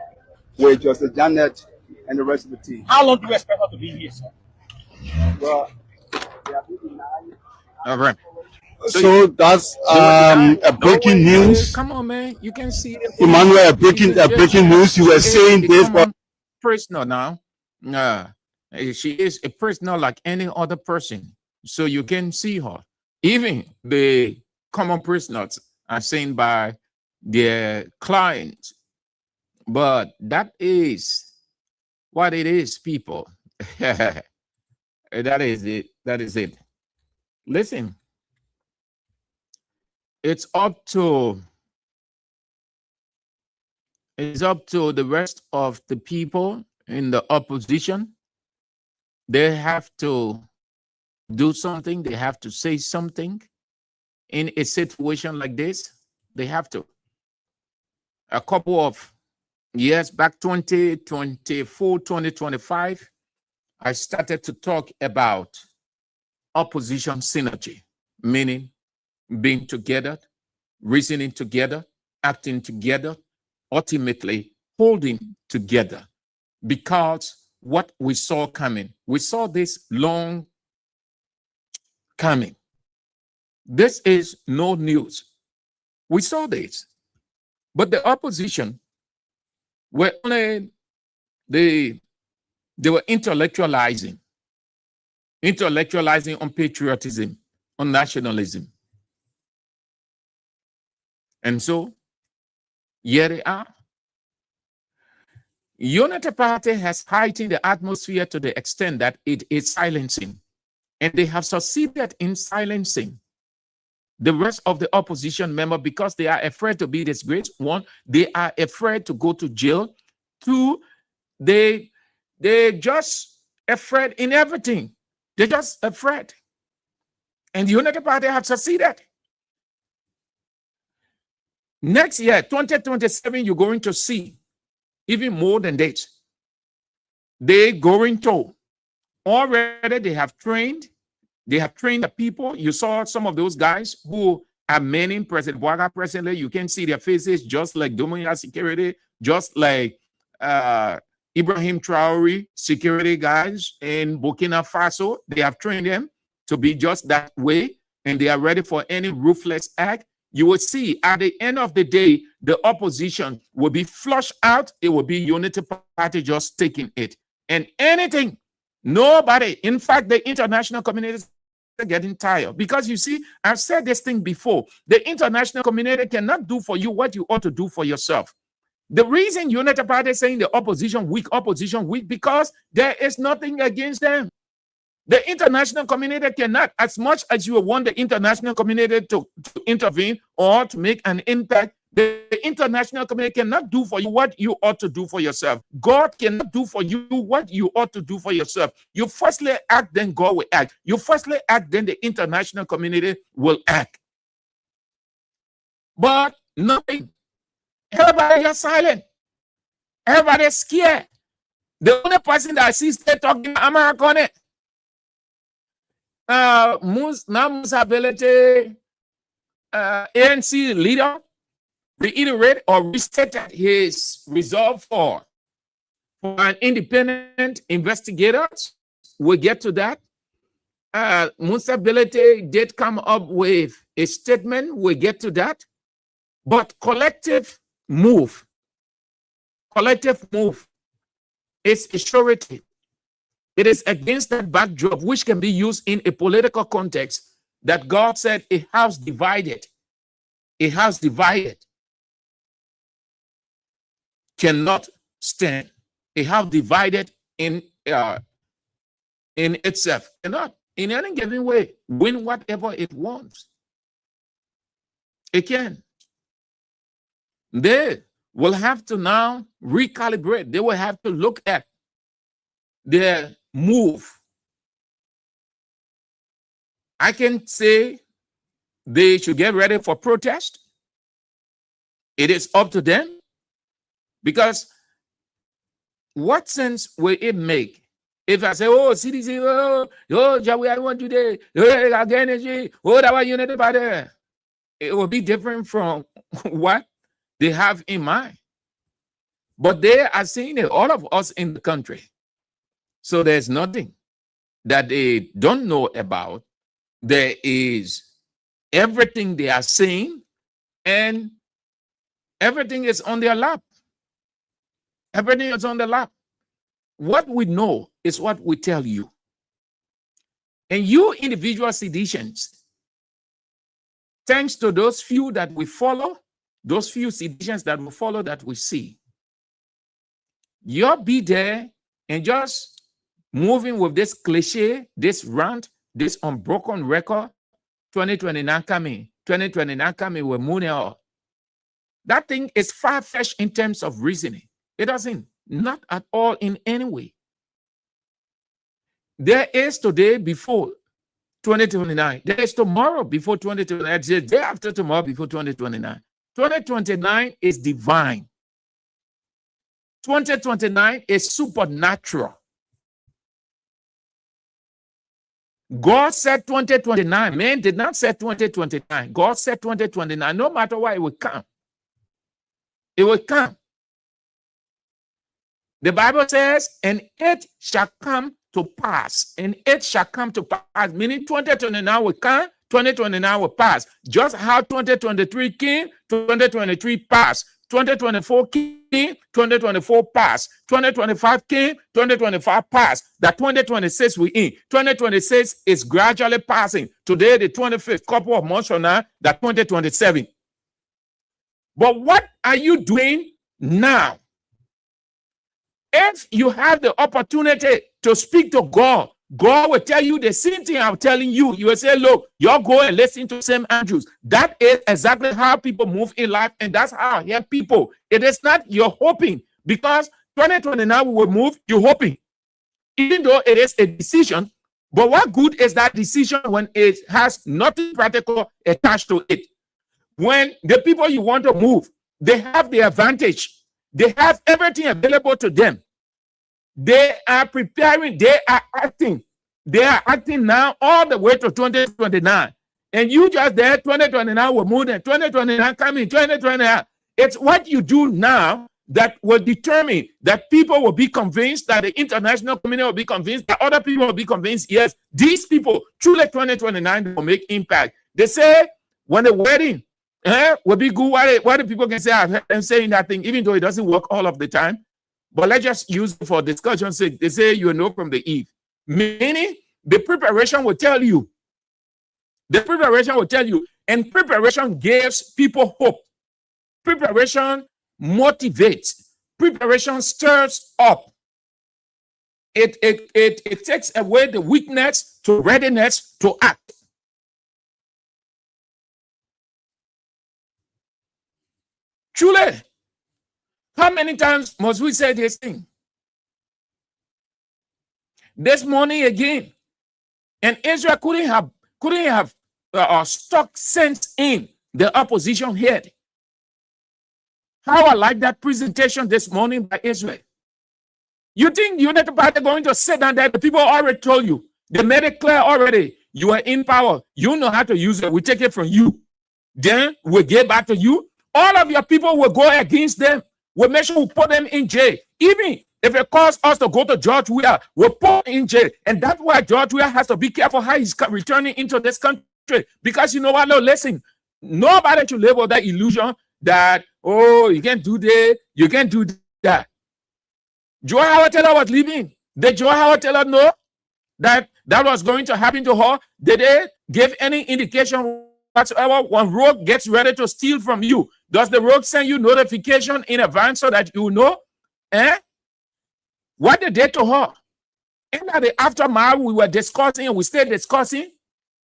with Justice Janet and the rest of the team. How long do you expect her to be here, sir? Well, we are being denied. All right. So that's a breaking news. Come on, man. You can see it. Emmanuel, a breaking news. You were saying this, but prisoner now. She is a prisoner like any other person. So you can see her. Even the common prisoners are seen by their clients. But that is what it is, people. That is it. That is it. Listen, it's up to the rest of the people in the opposition. They have to do something. They have to say something in a situation like this. They have to. A couple of years back, 2024, 2025, I started to talk about opposition synergy, meaning being together, reasoning together, acting together, ultimately holding together. Because what we saw coming, we saw this long coming. This is no news. We saw this. But the opposition were only, they were intellectualizing on patriotism, on nationalism. And so, here they are. Unity Party has heightened the atmosphere to the extent that it is silencing. And they have succeeded in silencing the rest of the opposition member because they are afraid to be disgraced. One, they are afraid to go to jail. Two, they just afraid in everything. They're just afraid. And the Unity Party have succeeded. Next year, 2027, you're going to see even more than that. They're going to already, they have trained the people. You saw some of those guys who are manning President Bouaga presently. You can see their faces just like Dominion security, just like Ibrahim Traore security guys in Burkina Faso. They have trained them to be just that way, and they are ready for any ruthless act. You will see at the end of the day, the opposition will be flushed out. It will be Unity Party just taking it. And anything, nobody, in fact, the international community are getting tired. Because you see, I've said this thing before. The international community cannot do for you what you ought to do for yourself. The reason Unity Party is saying the opposition weak, because there is nothing against them. The international community cannot, as much as you want the international community to intervene or to make an impact, the international community cannot do for you what you ought to do for yourself. God cannot do for you what you ought to do for yourself. You firstly act, then God will act. You firstly act, then the international community will act. But nothing. Everybody is silent. Everybody is scared. The only person that I see still talking, I'm not on it. Musa Belete, ANC leader, reiterated or restated his resolve for an independent investigator. We'll get to that. Musa Belete did come up with a statement. We'll get to that. But collective move is a surety. It is against that backdrop, which can be used in a political context, that God said a house divided cannot stand. A house divided in itself cannot, in any given way, win whatever it wants. It can. They will have to now recalibrate. They will have to look at their move. I can say they should get ready for protest. It is up to them, because what sense will it make if I say, oh, CDC, I want today, energy, that was Unity Party? It will be different from what they have in mind. But they are seeing it, all of us in the country. So there's nothing that they don't know about. There is everything they are saying, and everything is on their lap. Everything is on the lap. What we know is what we tell you. And you individual seditionists, thanks to those few that we follow, those few seditionists that we follow, that we see, you'll be there and just moving with this cliche, this rant, this unbroken record. 2029 coming, 2029 coming with money. That thing is far-fetched in terms of reasoning. It doesn't, not at all in any way. There is today before 2029. There is tomorrow before 2029. There's the day after tomorrow before 2029. 2029 is divine. 2029 is supernatural. God said 2029. Man did not say 2029. God said 2029. No matter what, it will come. It will come. The Bible says, and it shall come to pass. And it shall come to pass. Meaning 2029 will come, 2029 will pass. Just how 2023 came, 2023 passed. 2024 came, 2024 passed. 2025 came, 2025 passed. That 2026 we in. 2026 is gradually passing. Today, the 25th, couple of months from now, that 2027. But what are you doing now? If you have the opportunity to speak to God, God will tell you the same thing I'm telling you. You will say, look, you go and listen to St. Andrews. That is exactly how people move in life, and that's how I hear people. It is not you're hoping, because 2029 we will move, you're hoping. Even though it is a decision, but what good is that decision when it has nothing practical attached to it? When the people you want to move, they have the advantage. They have everything available to them. They are preparing. They are acting. They are acting now all the way to 2029. And you just there, 2029 will move, and 2029 coming, 2029. It's what you do now that will determine that people will be convinced, that the international community will be convinced, that other people will be convinced, yes, these people, truly 2029 will make impact. They say when the wedding will be good, why the people can say, I'm saying that thing, even though it doesn't work all of the time. But let's just use it for discussion's sake. They say you know from the eve. Meaning the preparation will tell you. The preparation will tell you. And preparation gives people hope. Preparation motivates. Preparation stirs up. It takes away the weakness to readiness to act. Truly. How many times must we say this thing? This morning again, and Israel couldn't have stuck sense in the opposition head. How I like that presentation this morning by Israel. You think you're not about to going to sit down there? The people already told you. They made it clear already. You are in power. You know how to use it. We take it from you. Then we get back to you. All of your people will go against them. We'll make sure we put them in jail. Even if it costs us to go to George Weah, we'll put in jail. And that's why George Weah has to be careful how he's returning into this country. Because you know what? No, listen, nobody should live with that illusion that, oh, you can't do this, you can't do that. Joy Howard Taylor was leaving. Did Joy Howard Taylor know that was going to happen to her? Did they give any indication whatsoever when rogue gets ready to steal from you? Does the rogue send you notification in advance so that you know? What they did to her? And at the aftermath, we were discussing, and we stayed discussing,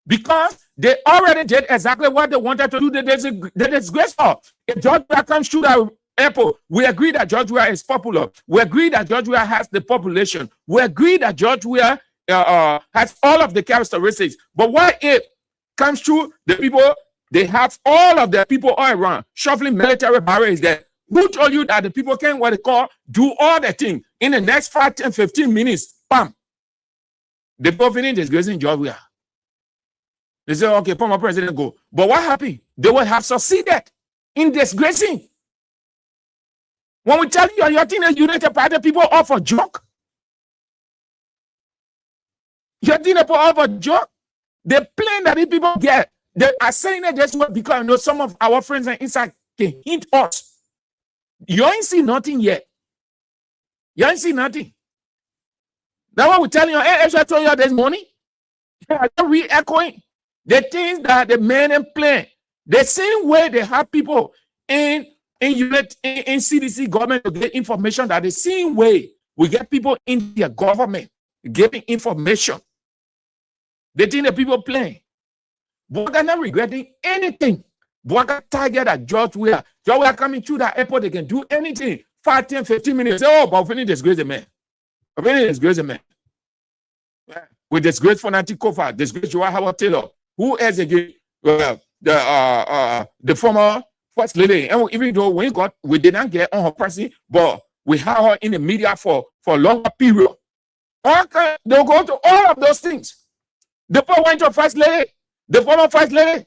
because they already did exactly what they wanted to do. They disgrace her. If George Weah comes through that airport, we agree that George Weah is popular. We agree that George Weah has the population. We agree that George Weah has all of the characteristics. But what if comes through the people? They have all of their people all around, shuffling military barriers there. Who told you that the people can, what they call, do all the things in the next 5, 10, 15 minutes? Bam! The people finish disgracing George Weah. They say, okay, former president go. But what happened? They would have succeeded in disgracing. When we tell you, you're thinking United Party people all for joke. You're thinking people all for joke. The plane that these people get, they are saying that that's what, because I know some of our friends are inside can hint us. You ain't seen nothing yet. You ain't seen nothing. That's what we're telling you. Hey, I told you this morning. I'm re-echoing the things that the men and plan. The same way they have people in CDC government to get information, that the same way we get people in their government giving information. They think the people playing. But they're not regretting anything. But I target at George Weah. George Weah coming through that airport, they can do anything. 5, 10, 15 minutes. Say, oh, but we finish disgrace the man. We finish disgrace the man. We disgrace Fanatic Kofa, disgrace Joy Howard Taylor. Who else again? The former first lady. And even though we did not get on her person, but we had her in the media for a longer period. They'll go to all of those things. The poor went to first lady, the former first lady.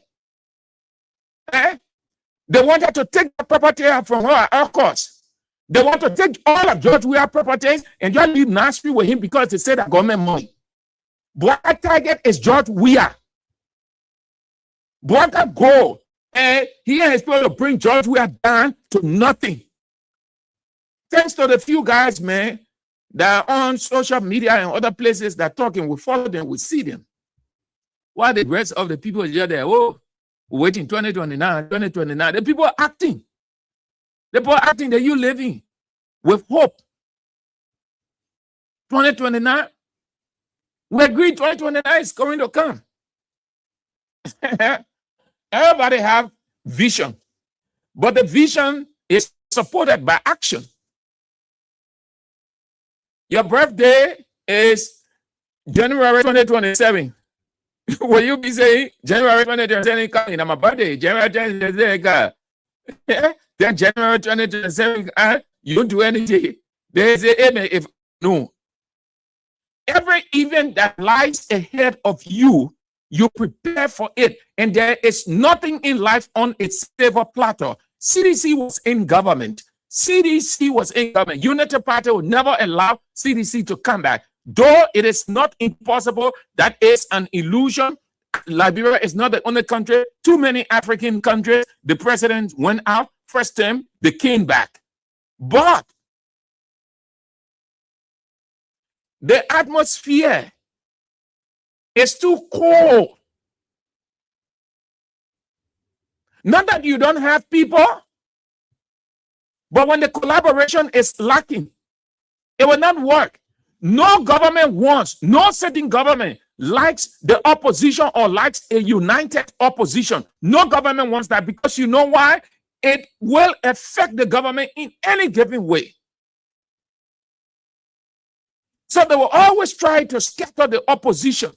They wanted to take the property from her, of course. They want to take all of George Weah properties and just leave Nashville with him because they say that government money. But our target is George Weah. But go, and he and his people to bring George Weah down to nothing. Thanks to the few guys, man, that are on social media and other places that talking, we follow them, we see them. While the rest of the people are just there, oh, waiting 2029, 2029. The people are acting. The people are acting that you living with hope. 2029. We agree 2029 is going to come. Everybody have vision, but the vision is supported by action. Your birthday is January 2027. Will you be saying January 2027 coming? My birthday, January 2027. Then January 2027, you don't do anything. They say, if no. Every event that lies ahead of you, you prepare for it. And there is nothing in life on its silver platter. CDC was in government. CDC was in government. Unity Party will never allow CDC to come back. Though it is not impossible, that is an illusion. Liberia is not the only country. Too many African countries, the president went out, first term, they came back. But the atmosphere is too cold. Not that you don't have people, but when the collaboration is lacking, it will not work. No government wants, no sitting government likes the opposition or likes a united opposition. No government wants that, because you know why? It will affect the government in any given way. So they will always try to scatter the opposition.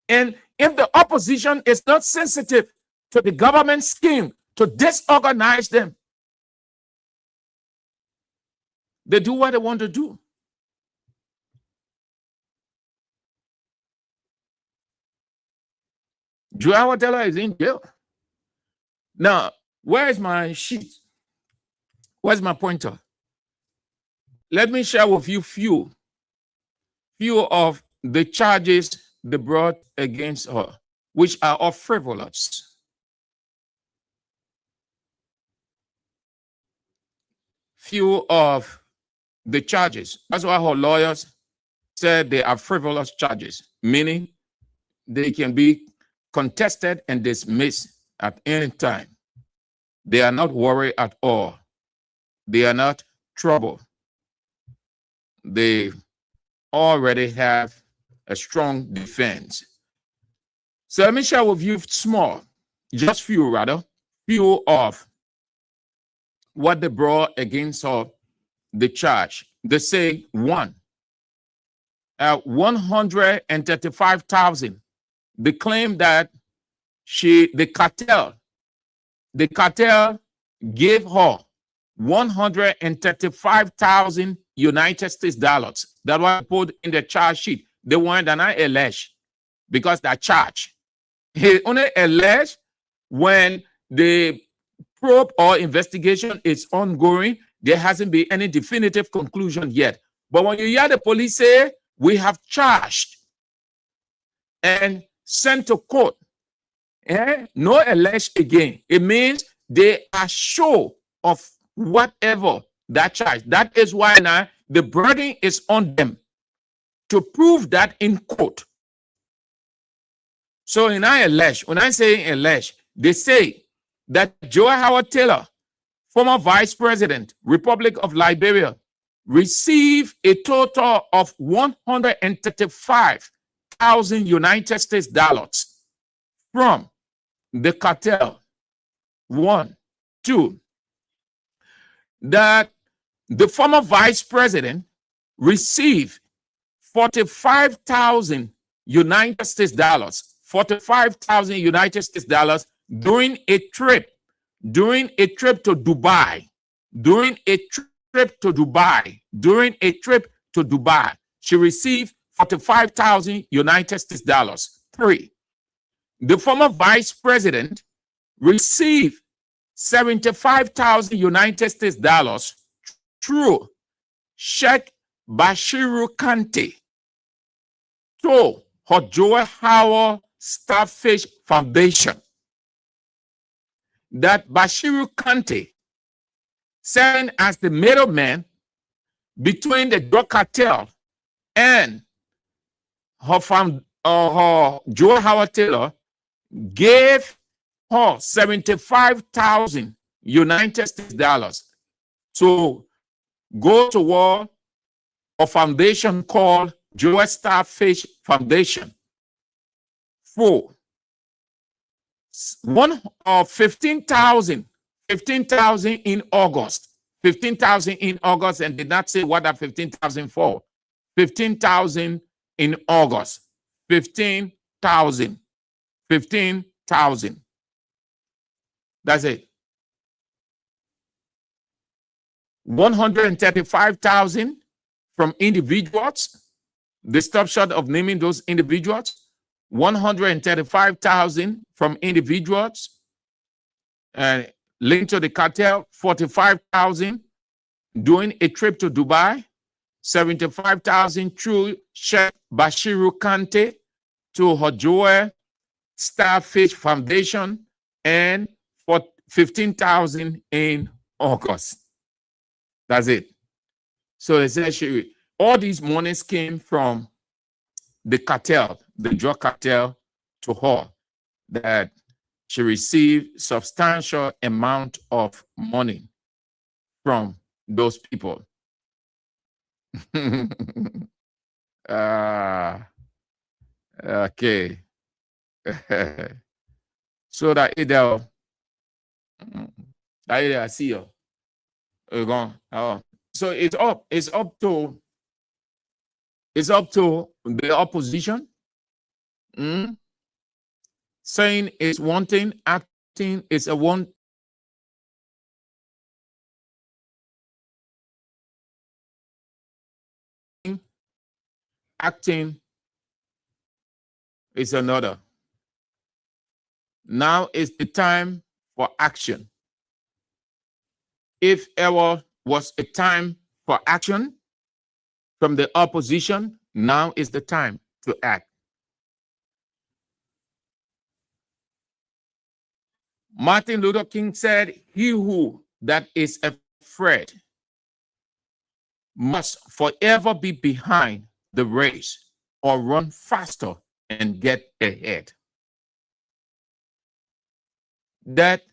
And if the opposition is not sensitive to the government scheme to disorganize them, they do what they want to do. Joao Della is in jail. Now, where is my sheet? Where's my pointer? Let me share with you few of the charges they brought against her, which are all frivolous. Few of the charges. That's why her lawyers said they are frivolous charges, meaning they can be contested and dismissed at any time. They are not worried at all. They are not troubled. They already have a strong defense. So let me share with you few of what they brought against her, the charge. They say 135,000. They claim that the cartel gave her 135,000 United States dollars. That was put in the charge sheet. They weren't alleged because that charge. He only alleged when the probe or investigation is ongoing. There hasn't been any definitive conclusion yet. But when you hear the police say, we have charged and sent to court, no alleged again, it means they are sure of whatever that charge. That is why now the burden is on them to prove that in court. So when I say alleged, they say that Joe Howard Taylor, former vice president, Republic of Liberia, received a total of 135,000 United States dollars from the cartel. 1, 2, that the former vice president received 45,000 United States dollars, 45,000 United States dollars during a trip to Dubai, she received 45,000 United States dollars. 3, the former vice president received 75,000 United States dollars through Sheikh Bashiru Kante to her Joe Howard Starfish Foundation. That Bashiru Kante, serving as the middleman between the drug cartel and her Joe Howard Taylor, gave her 75,000 United States dollars to go to war a foundation called Joel Starfish Foundation. 4. 15,000 in August. 15,000 in August, and did not say what that 15,000 for. 15,000 in August. 15,000. 15,000. That's it. 135,000 from individuals. They stop short of naming those individuals. 135,000 from individuals linked to the cartel. 45,000 doing a trip to Dubai. 75,000 through Sheikh Bashiru Kante to her Joel Starfish Foundation, and for 15,000 in August. That's it. So essentially, all these monies came from the cartel, the drug cartel, to her, that she received substantial amount of money from those people. Okay. So that either I see you. So it's up to the opposition. Saying it's one thing, acting is a one. Acting is another. Now is the time for action. If ever was a time for action from the opposition, now is the time to act. Martin Luther King said, "He who that is afraid must forever be behind the race or run faster and get ahead." That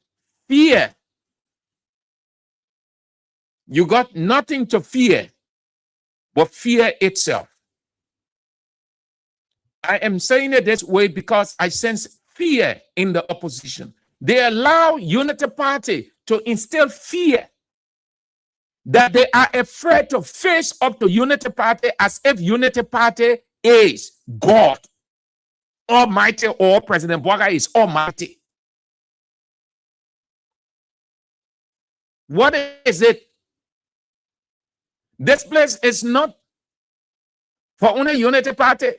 fear, you got nothing to fear but fear itself. I am saying it this way because I sense fear in the opposition. They allow Unity Party to instill fear, that they are afraid to face up to Unity Party as if Unity Party is God Almighty, or President Boaga is Almighty. What is it? This place is not for only Unity Party.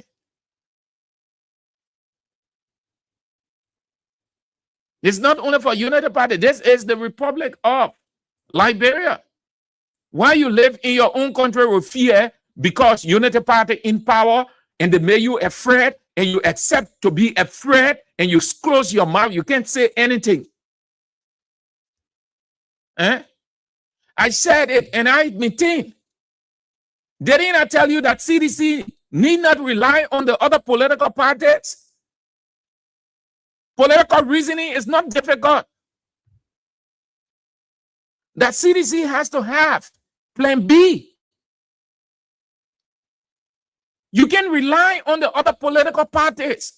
It's not only for Unity Party. This is the Republic of Liberia. Why you live in your own country with fear because Unity Party in power and they make you afraid and you accept to be afraid and you close your mouth. You can't say anything. I said it and I maintain. Didn't I tell you that CDC need not rely on the other political parties? Political reasoning is not difficult. That CDC has to have plan B. You can rely on the other political parties.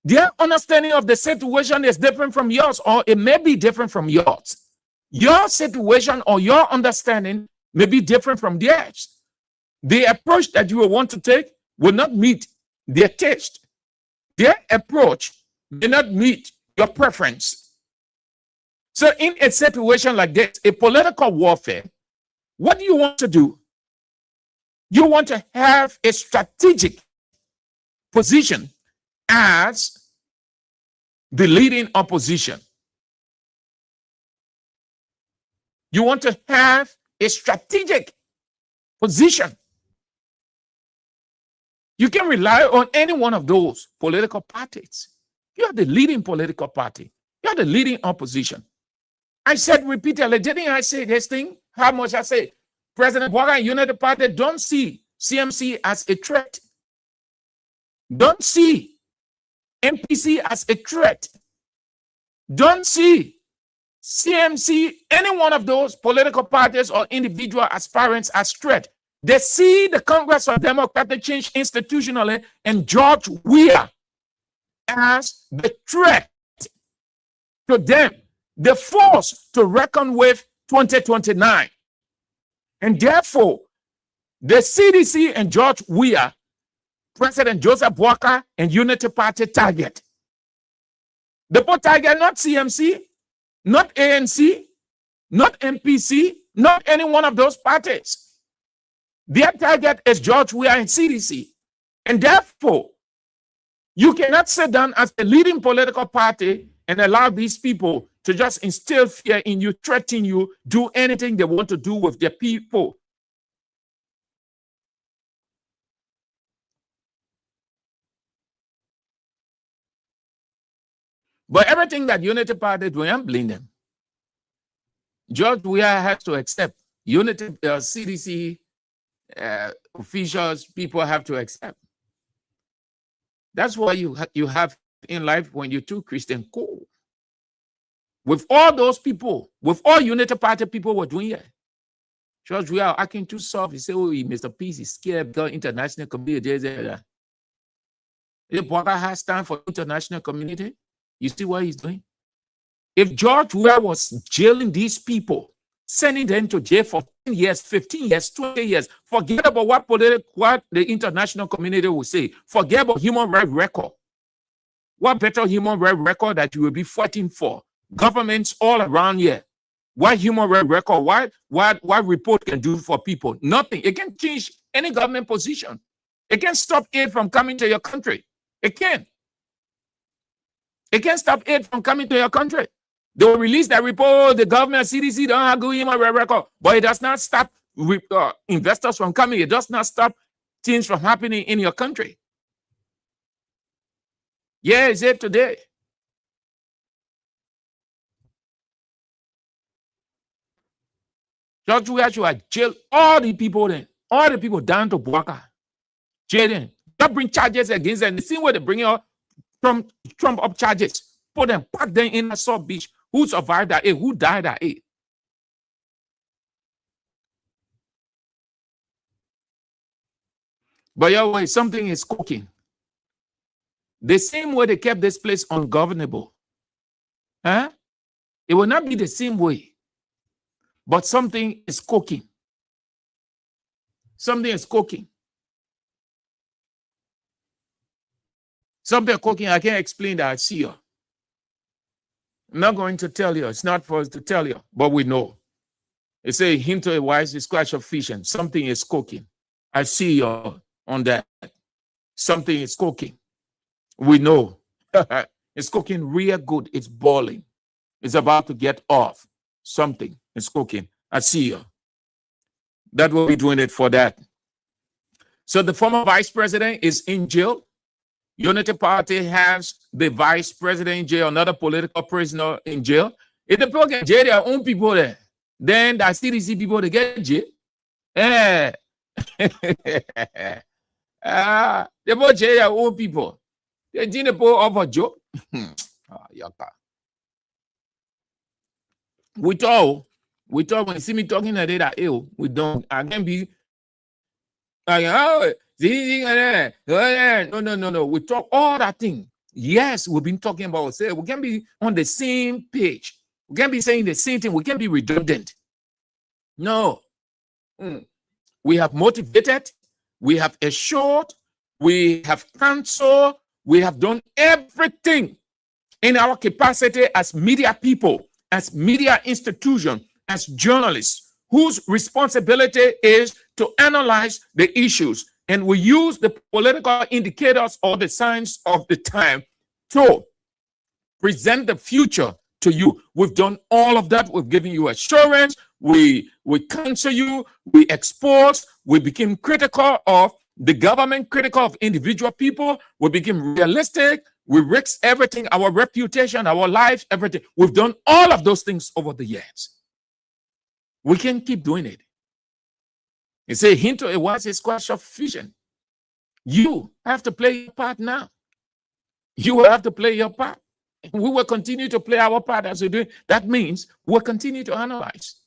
Their understanding of the situation is different from yours, or it may be different from yours. Your situation or your understanding may be different from theirs. The approach that you will want to take will not meet their taste. Their approach may not meet your preference. So in a situation like this, a political warfare, what do you want to do? You want to have a strategic position as the leading opposition. You want to have a strategic position. You can rely on any one of those political parties. You are the leading political party. You are the leading opposition. I said repeatedly, didn't I say this thing? How much I say? President Boaga and Unity Party don't see CMC as a threat. Don't see MPC as a threat. Don't see CMC, any one of those political parties or individual aspirants as threat. They see the Congress for Democratic Change institutionally and George Weah as the threat to them, the force to reckon with 2029. And therefore, the CDC and George Weah, President Joseph Walker and Unity Party target. The both target not CMC, not ANC, not MPC, not any one of those parties. Their target is George Weah and CDC. And therefore, you cannot sit down as a leading political party and allow these people to just instill fear in you, threaten you, do anything they want to do with their people. But everything that Unity Party doing, I'm blaming them. George Weah has to accept. Unity, CDC officials, people have to accept. That's why you have in life when you're too Christian cool. With all those people, with all Unity Party people were doing it. George Weah acting too soft. He said, oh, Mr. Peace is scared because international community. If Walker has time for international community, you see what he's doing? If George Weah was jailing these people, sending them to jail for 10 years, 15 years, 20 years, forget about what the international community will say. Forget about human rights record. What better human rights record that you will be fighting for? Governments all around here. What human rights record? What report can do for people? Nothing. It can change any government position. It can stop aid from coming to your country. It can. It can't stop aid from coming to your country. They will release that report. The government, CDC, don't have good human rights record, but it does not stop investors from coming. It does not stop things from happening in your country. Yeah, it's it today. George Weah should jail all the people then, all the people down to Buaka. Jail them. Don't bring charges against them. The same way they bring out Trump up charges. Put them, pack them in Assault Beach. Who survived that? Who died at it? But your way, something is cooking. The same way they kept this place ungovernable. Huh? It will not be the same way. But something is cooking. Something is cooking. Something cooking, I can't explain that. I see you. I'm not going to tell you. It's not for us to tell you, but we know. It's a hint to a wise scratch of fish, and something is cooking. I see you on that. Something is cooking. We know. It's cooking real good. It's boiling. It's about to get off. Something is cooking. I see you. That will be doing it for that. So the former vice president is in jail. Unity Party has the vice president in jail, another political prisoner in jail. If the people get jail, their own people there. Then the CDC people, they get jail. They both jail their own people. They didn't put up a joke. We talk when you see me talking today that we don't. I can be like, oh, no. We talk all that thing. Yes, we've been talking about. Say we can be on the same page. We can be saying the same thing. We can be redundant. No. We have motivated. We have assured. We have counseled. We have done everything in our capacity as media people, as media institution, as journalists, whose responsibility is to analyze the issues. And we use the political indicators or the signs of the time to present the future to you. We've done all of that. We've given you assurance. We counsel you. We expose. We became critical of the government, critical of individual people. We became realistic. We risk everything, our reputation, our lives, everything. We've done all of those things over the years. We can keep doing it. It's a hint to a wise squash of vision. You have to play your part now. You will have to play your part. We will continue to play our part as we do. That means we'll continue to analyze.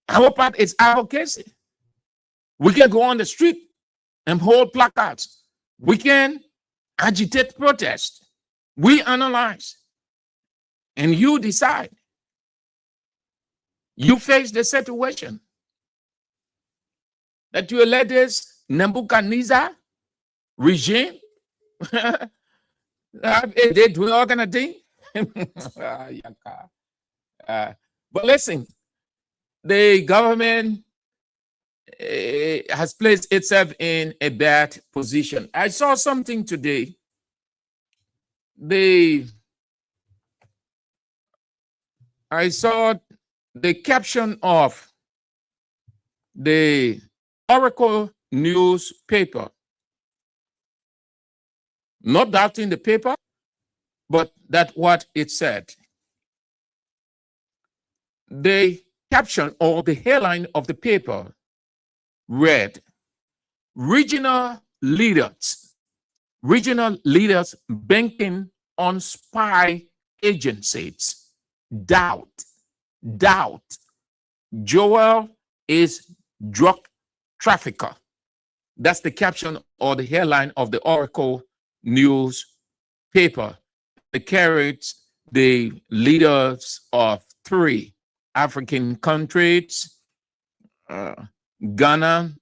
Our part is advocacy. We can go on the street and hold placards. We can agitate protest. We analyze. And you decide. You face the situation. That you let this Nebuchadnezzar regime, they do all kind of thing. But listen, the government has placed itself in a bad position. I saw something today. I saw the caption of the Oracle newspaper. Not doubting the paper, but that's what it said. The caption or the headline of the paper read, regional leaders banking on spy agencies. Doubt. Joel is drug trafficker. That's the caption or the headline of the Oracle newspaper. It carries the leaders of 3 African countries, Ghana,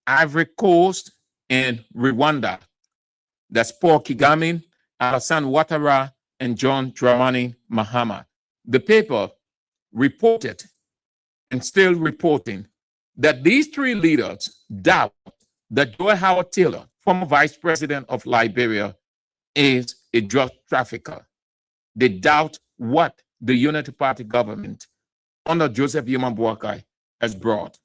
Ivory Coast, and Rwanda. That's Paul Kagame, Alassane Ouattara, and John Dramani Mahama. The paper reported, and still reporting, that these 3 leaders doubt that Joy Howard Taylor, former vice president of Liberia, is a drug trafficker. They doubt what the Unity Party government under Joseph Yuma Boakai has brought.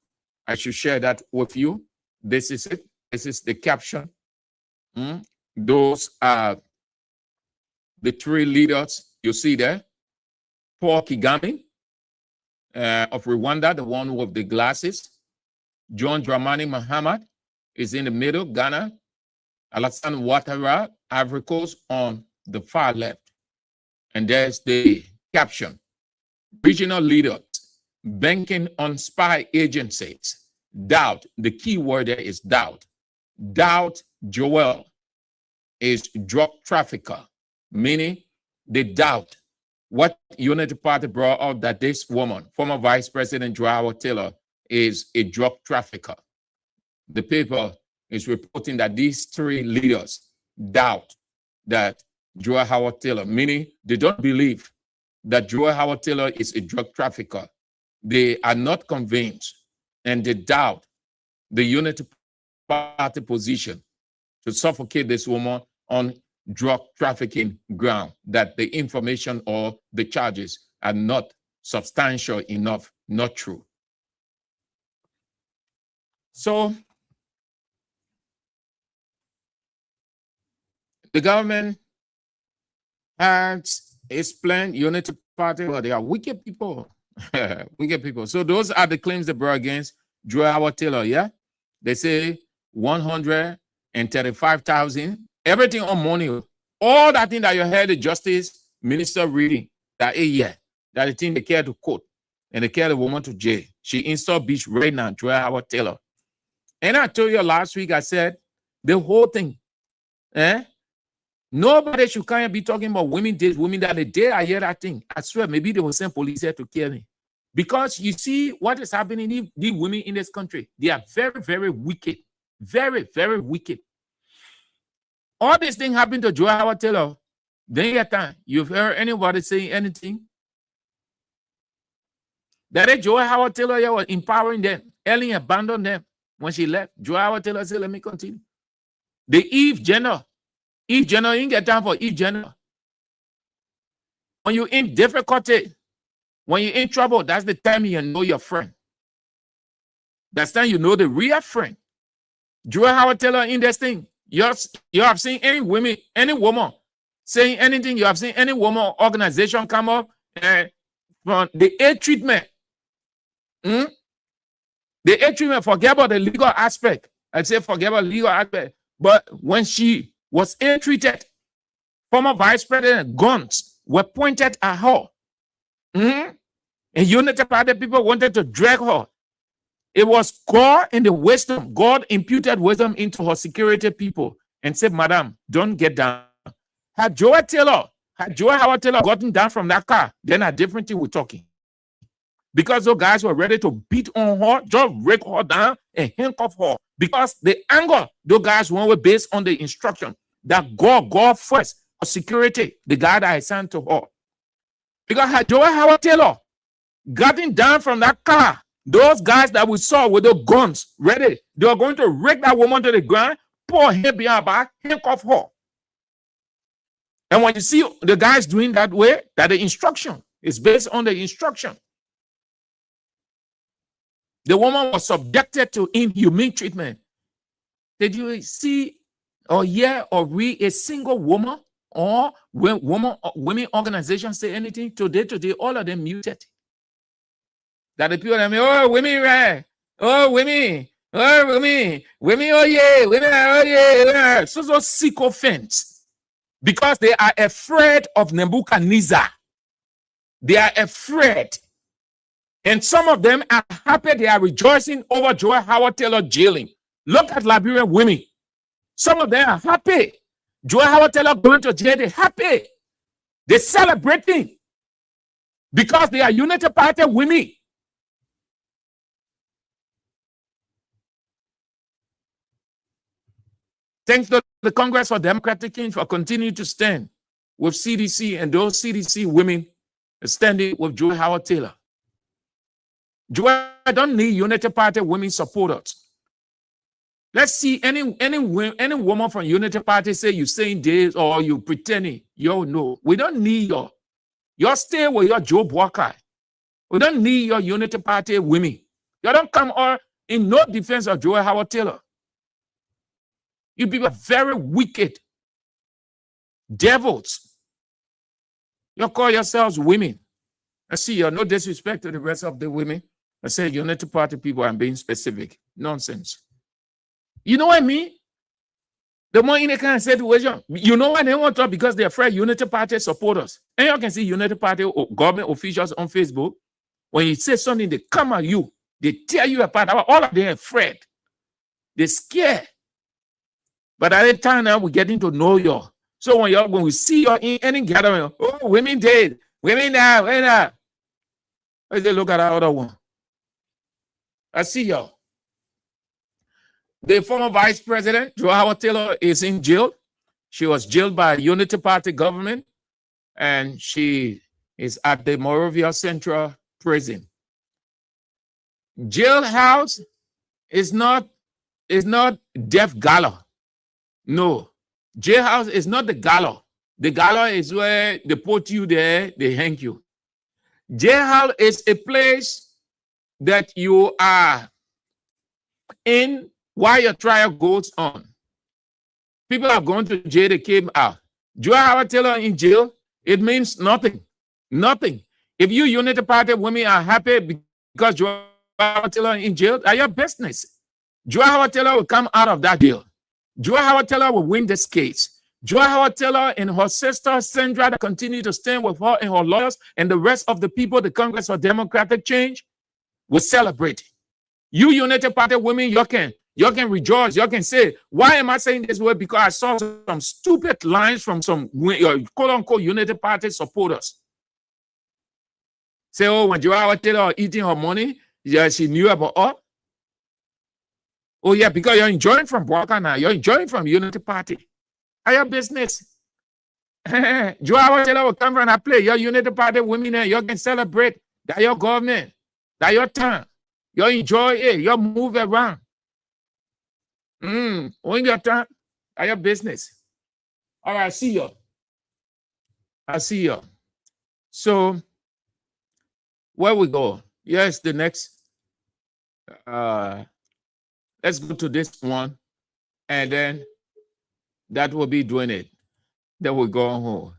I should share that with you. This is it. This is the caption. Those are the 3 leaders you see there. Paul Kagame of Rwanda, the one with the glasses. John Dramani Mahama is in the middle, Ghana. Alassane Ouattara, Ivory Coast, on the far left. And there's the caption. Regional leaders banking on spy agencies. Doubt. The key word there is doubt. Doubt Joel is drug trafficker, meaning they doubt what Unity Party brought out, that this woman, former Vice President Joy Howard Taylor, is a drug trafficker. The paper is reporting that these 3 leaders doubt that Joy Howard Taylor, meaning they don't believe that Joy Howard Taylor is a drug trafficker. They are not convinced, and they doubt the Unity Party position to suffocate this woman on drug trafficking ground, that the information or the charges are not substantial enough, not true. So the government has explained Unity Party, well, they are wicked people. Wicked people. So those are the claims they brought against Joy Howard Taylor, yeah? They say 135,000, everything on money. All that thing that you heard the justice minister reading, that that the thing they care to quote, and they care the woman to jail. She installed beach right now, Joy Howard Taylor. And I told you last week, I said, the whole thing, nobody should kind of be talking about women this, women that. The day I hear that thing, I swear, maybe they will send police here to kill me. Because you see what is happening, the women in this country, they are very, very wicked. Very, very wicked. All this thing happened to Joy Howard Taylor. Then your time, you've heard anybody saying anything? That Joy Howard Taylor was empowering them. Ellen abandoned them when she left. Joy Howard Taylor said, let me continue. The Eve Jenner, you ain't get time for Eve Jenner. When you're in difficulty, when you're in trouble, that's the time you know your friend. That's the time you know the real friend. Joy Howard Taylor in this thing. You have seen any woman saying anything. You have seen any woman organization come up from the AIDS treatment. The AIDS treatment, forget about the legal aspect. I say forget about the legal aspect. But when she was AIDS treated, former Vice President guns were pointed at her. And Unity Party people wanted to drag her. It was God in the wisdom. God imputed wisdom into her security people and said, Madam, don't get down. Had Joe Howard Taylor gotten down from that car, then a different thing we're talking. Because those guys were ready to beat on her, just break her down and handcuff her. Because the anger, those guys were based on the instruction that God first, for security, the guy that I sent to her. Because had Joe Howard Taylor gotten down from that car, those guys that we saw with the guns ready, they were going to rake that woman to the ground, pour her behind her back, handcuff her. And when you see the guys doing that way, that the instruction is based on the instruction. The woman was subjected to inhumane treatment. Did you see or hear or read a single woman or women organizations say anything? Today, all of them muted. That the people that mean, oh, women, right? Oh, women, oh, yeah, women, oh, yeah. So sycophants. Because they are afraid of Nebuchadnezzar. They are afraid. And some of them are happy. They are rejoicing over Joy Howard Taylor jailing. Look at Liberian women. Some of them are happy. Joy Howard Taylor going to jail, they're happy. They're celebrating. Because they are United Party women. Thanks to the Congress for Democratic Change for continuing to stand with CDC and those CDC women standing with Joy Howard Taylor. Joy don't need United Party women supporters. Let's see any woman from United Party say you saying this or you pretending. Yo, no, we don't need your stay with your Joe Walker. We don't need your United Party women. You don't come or in no defense of Joy Howard Taylor. You people are very wicked devils. You call yourselves women. I see you're no disrespect to the rest of the women. I say United Party people are being specific. Nonsense. You know what I mean? The more in a kind of situation, you know why they want to talk? Because they're afraid United Party supporters. And you can see United Party or government officials on Facebook. When you say something, they come at you. They tear you apart. All of them are afraid. They're scared. But at the time now, we're getting to know you. So when we see you in any gathering, oh, women dead, women now, women now. Let's look at that other one. I see you. The former Vice President, Joy Howard Taylor, is in jail. She was jailed by Unity Party government, and she is at the Morovia Central Prison. Jailhouse is not death gala. No. Jailhouse is not the gala. The gala is where they put you there, they hang you. Jailhouse is a place that you are in while your trial goes on. People have gone to jail, they came out. Joy Howard Taylor in jail, it means nothing. Nothing. If you Unity Party women are happy because Joy Howard Taylor in jail, that's your business. Joy Howard Taylor will come out of that jail. Joy Howard Taylor will win this case. Joy Howard Taylor and her sister Sandra that continue to stand with her and her lawyers and the rest of the people, the Congress for Democratic Change, will celebrate. You United Party women, you can rejoice. You can say, why am I saying this word? Because I saw some stupid lines from some quote-unquote United Party supporters. Say, oh, when Joy Howard Taylor eating her money, yeah, she knew about her. Oh, yeah, because you're enjoying from Walker now. You're enjoying from Unity Party. Are your business? Joy Howard Taylor will come from that place. Your Unity Party women there, you can celebrate. That your government. That your turn. You enjoy it. You move around. When your turn, are your business. All right, I see you. I see you. So, where we go? Yes, the next. Let's go to this one, and then that will be doing it. Then we'll go home.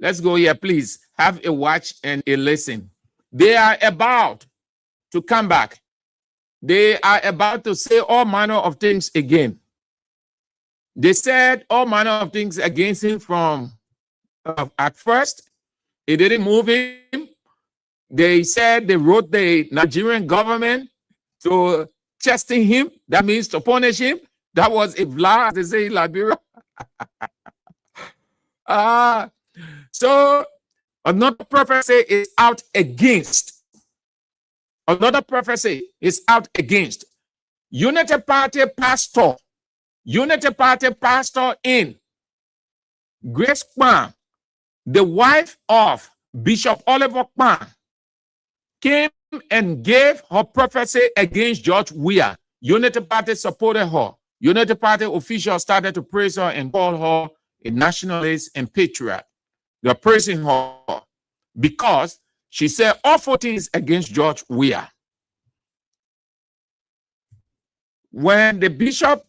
Let's go here, please. Have a watch and a listen. They are about to come back. They are about to say all manner of things again. They said all manner of things against him from at first. It didn't move him. They said they wrote the Nigerian government to chasten him. That means to punish him. That was Ibla, as they say in Liberia. So another prophecy is out against. Another prophecy is out against. Unity Party pastor in Grace Kwan, the wife of Bishop Oliver Kwan, came and gave her prophecy against George Weah. Unity Party supported her. Unity Party officials started to praise her and call her a nationalist and patriot. They're praising her because she said awful things against George Weah. When the bishop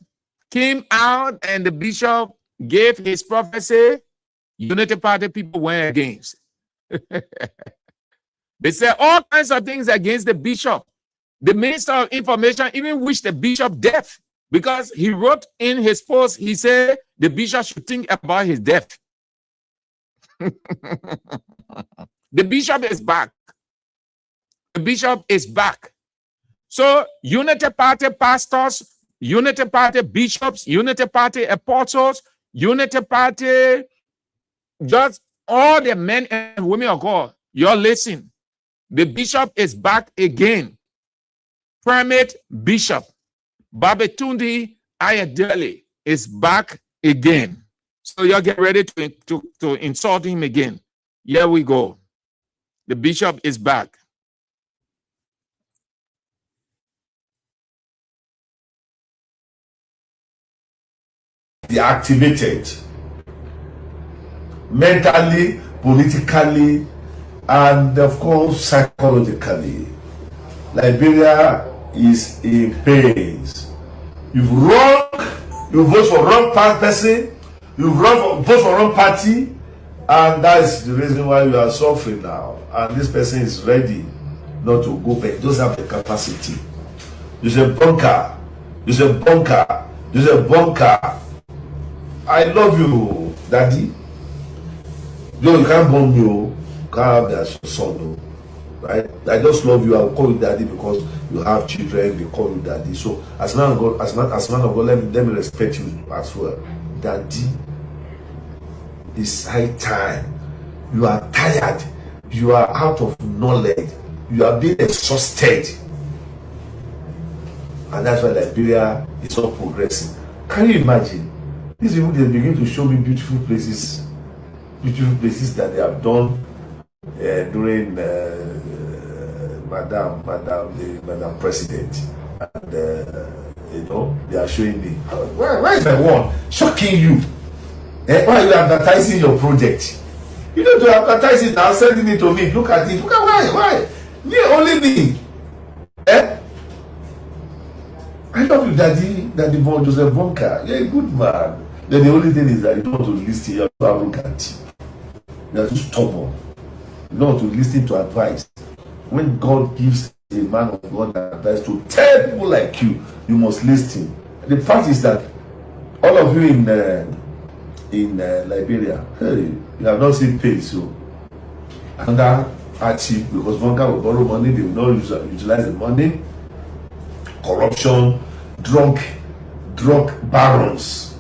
came out and the bishop gave his prophecy, Unity Party people went against. They said all kinds of things against the bishop. The Minister of Information even wished the bishop death because he wrote in his post, he said the bishop should think about his death. The bishop is back. The bishop is back. So Unity Party pastors, Unity Party bishops, Unity Party apostles, Unity Party, just all the men and women of God, you're listening. The bishop is back again. Primate Bishop Babatunde Ayodele is back again. So y'all get ready to insult him again. Here we go. The bishop is back. Deactivated mentally, politically, and of course psychologically. Liberia is in pains. You've wrong, you vote for wrong person, you vote for wrong party, and that is the reason why you are suffering now. And this person is ready not to go back. Doesn't have the capacity. You say bunker, you say bunker, you say bunker. I love you, Daddy. No, you can't bomb me. You can't have that son. Right? I just love you. I'll call you Daddy because you have children. They call you Daddy. So as man of God, as man of God, let me respect you as well, Daddy. It's high time. You are tired. You are out of knowledge. You are being exhausted, and that's why Liberia is not progressing. Can you imagine? These people, they begin to show me beautiful places that they have done during Madam President, and you know, they are showing me. Where is my one? Shocking you. Why are you advertising your project? You don't to advertise it now, sending it to me. Look at it. Look at why? Me, only me. I love you, Daddy Von Joseph Bonka. You're a good man. Then the only thing is that you don't want to listen, you're too arrogant. You're too stubborn. You don't want to listen to advice. When God gives a man of God advice to tell people like you, you must listen. The fact is that all of you in Liberia, hey, you have not seen pay, so under hardship because Bonka will borrow money, they will not utilize the money. Corruption, drug barons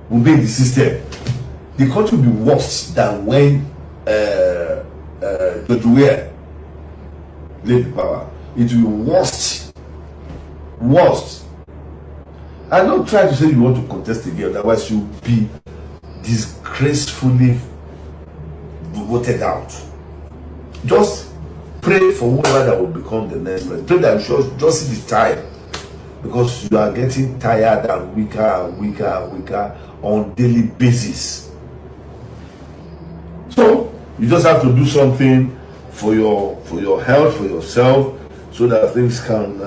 will be in the system. The country will be worse than when George Weah left the power. It will be worse. And don't try to say you want to contest again, otherwise you'll be disgracefully voted out. Just pray for whoever that will become the next president. Pray that you just see the time, because you are getting tired and weaker on daily basis. So you just have to do something for your health, for yourself, so that things can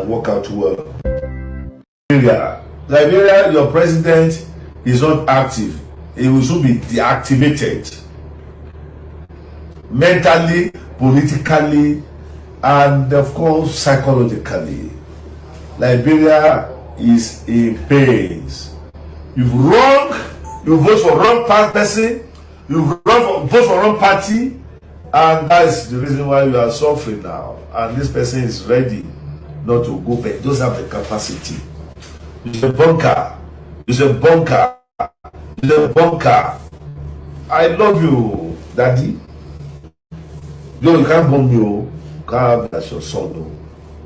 work out well. Liberia, your president is not active. He will soon be deactivated. Mentally, politically, and of course psychologically. Liberia is in pains. You've wrong, you vote for wrong person, you vote for wrong party, And that's the reason why you are suffering now. And this person is ready not to go back. Doesn't have the capacity. It's a bunker. It's a bunker. It's a bunker. I love you, Daddy. No, you can't bomb me. You can't have that's your son, no.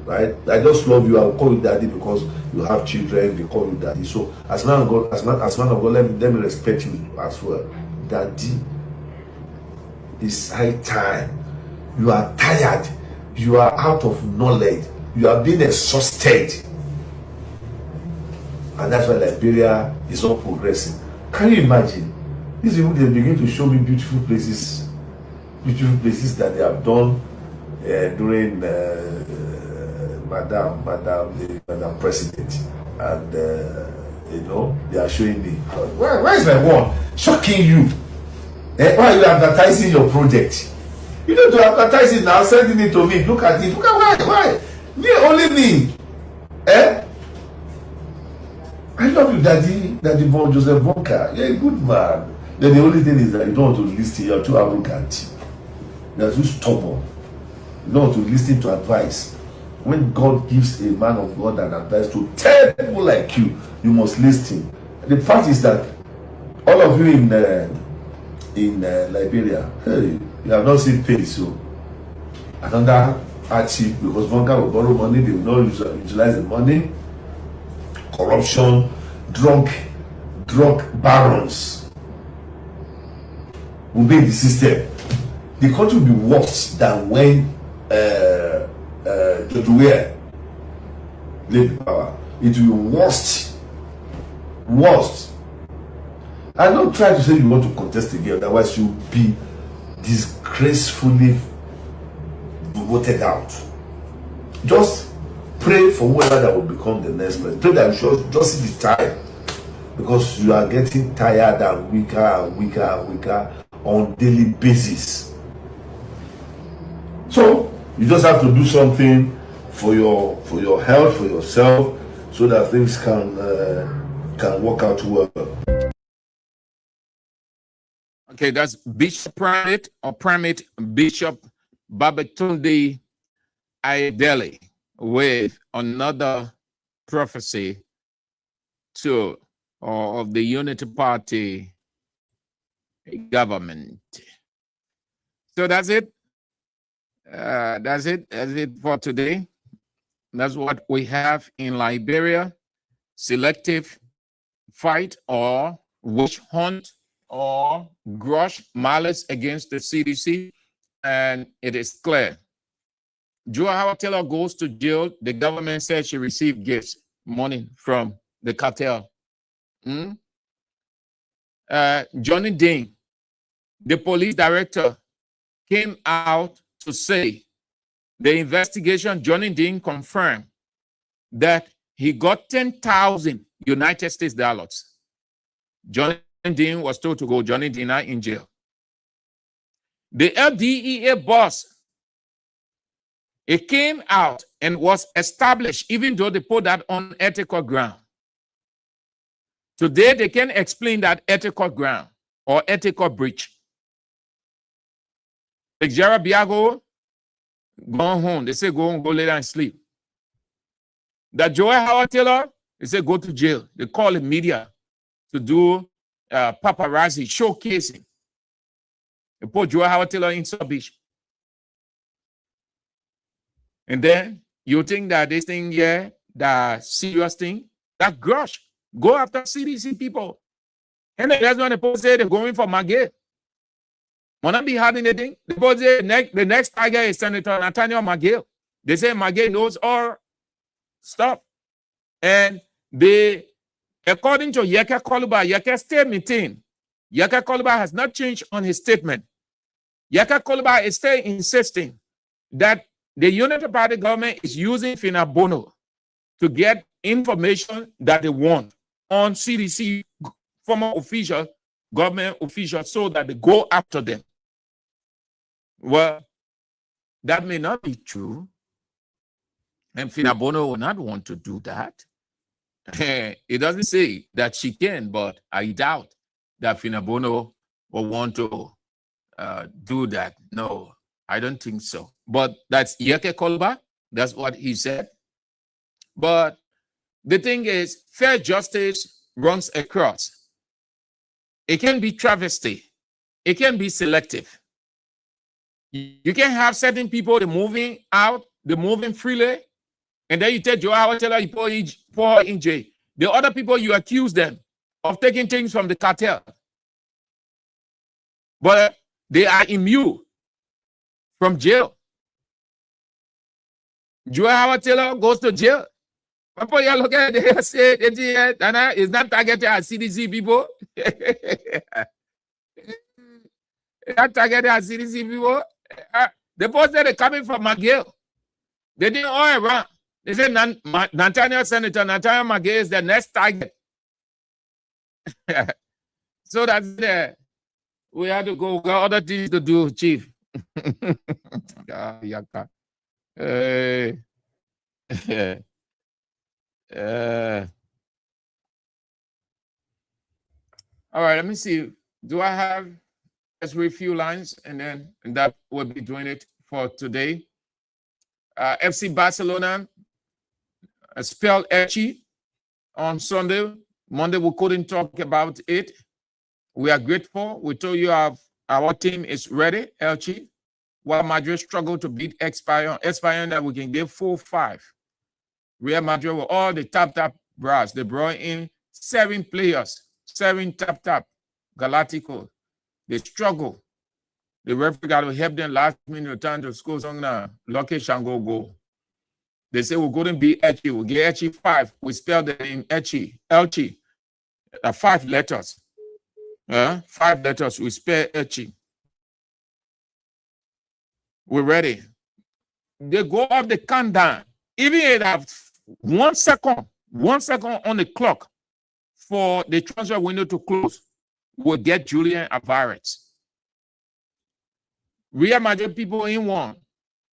Right? I just love you. I'll call you Daddy because you have children. They call you Daddy. So as man of God, as man of God, let me respect you as well, Daddy. It's high time. You are tired. You are out of knowledge. You are being exhausted. And that's why Liberia is not progressing. Can you imagine? These people, they begin to show me beautiful places that they have done during Madam President. And, you know, they are showing me. Where is my one? Shocking you. Why are you advertising your project? You don't have to advertise it now, sending it to me. Look at it. Look at why? Me, only me. I love you, Daddy Bon Joseph Bonka. You're a good man. Then the only thing is that you don't want to listen. You're too arrogant. You're too stubborn. You don't want to listen to advice. When God gives a man of God an advice to 10 people like you, you must listen. The fact is that all of you in Liberia, hey, you have not seen pay. So another hardship, because Bonka will borrow money, they will not utilize the money. Corruption, drug barons will be in the system. The country will be worse than when George Weah laid the power. It will be worst. I don't try to say you want to contest again, otherwise you'll be disgracefully voted out. Just pray for whoever that will become the next president. Pray that you just see the time, because you are getting tired and weaker on daily basis. So you just have to do something for your health, for yourself, so that things can work out well. Okay, that's Bishop Primate Bishop Babatunde Ayodele with another prophecy of the Unity Party government. So that's it. That's it for today. That's what we have in Liberia. Selective fight or witch hunt or gross malice against the CDC, and it is clear. Joe Howard Taylor goes to jail. The government said she received gifts, money from the cartel. Johnny Dean, the police director, came out to say the investigation. Johnny Dean confirmed that he got 10,000 United States dollars. Johnny Dean was told to go. Johnny Dean now in jail. The LDEA boss, it came out and was established, even though they put that on ethical ground. Today, they can explain that ethical ground or ethical breach. Like Gerard Biago, gone home. They say go lay down and sleep. That Joel Howard Taylor, they say go to jail. They call the media to do paparazzi showcasing. They put Joel Howard Taylor in submission. And then you think that this thing here, the serious thing, that gosh, go after CDC people. And that's when the post say they're going for Magay. When I be having anything, the post say the next tiger is Senator Nathaniel Magay. They say Magay knows all stuff. And they, according to Yeke Koluba, Yeke statement, Yeke Koluba has not changed on his statement. Yeke Koluba is still insisting that the Unity Party government is using Finabono to get information that they want on CDC former officials, government officials, so that they go after them. Well, that may not be true. And Finabono will not want to do that. It doesn't say that she can, but I doubt that Finabono will want to do that. No, I don't think so. But that's Yeke Kolba. That's what he said. But the thing is, fair justice runs across. It can be travesty. It can be selective. You can have certain people, they're moving out, they're moving freely, and then you tell Joe Howard, tell her you pour in jail. The other people, you accuse them of taking things from the cartel. But they are immune from jail. Joe Howard Taylor goes to jail. Papa, you look at it, say, it's not targeted at CDC people. Not targeted at CDC people. The boys that are coming from McGill, they didn't all around. They said Nathaniel Senator Nathaniel McGill is the next target. So that's we had to go, got other things to do, Chief. All right, let me see. Do I have just read a few lines and then that will be doing it for today. FC Barcelona spelled Elche on Sunday. Monday we couldn't talk about it. We are grateful. We told you our team is ready, Elche. While Madrid struggled to beat Espanyol that we can give 4-5. Real Madrid with all the tap brass. They brought in 7 players, 7 tap Galactico. They struggle. The referee got to help them last minute time to score something now. Lucky Shango goal. They say we're going to be Elche. We'll get Elche 5. We spelled the name Elche. 5 letters. 5 letters. We spell Elche. We're ready. They go up the countdown. Even if they have 1 second on the clock for the transfer window to close, we'll get Julian Alvarez. Real Madrid people in one.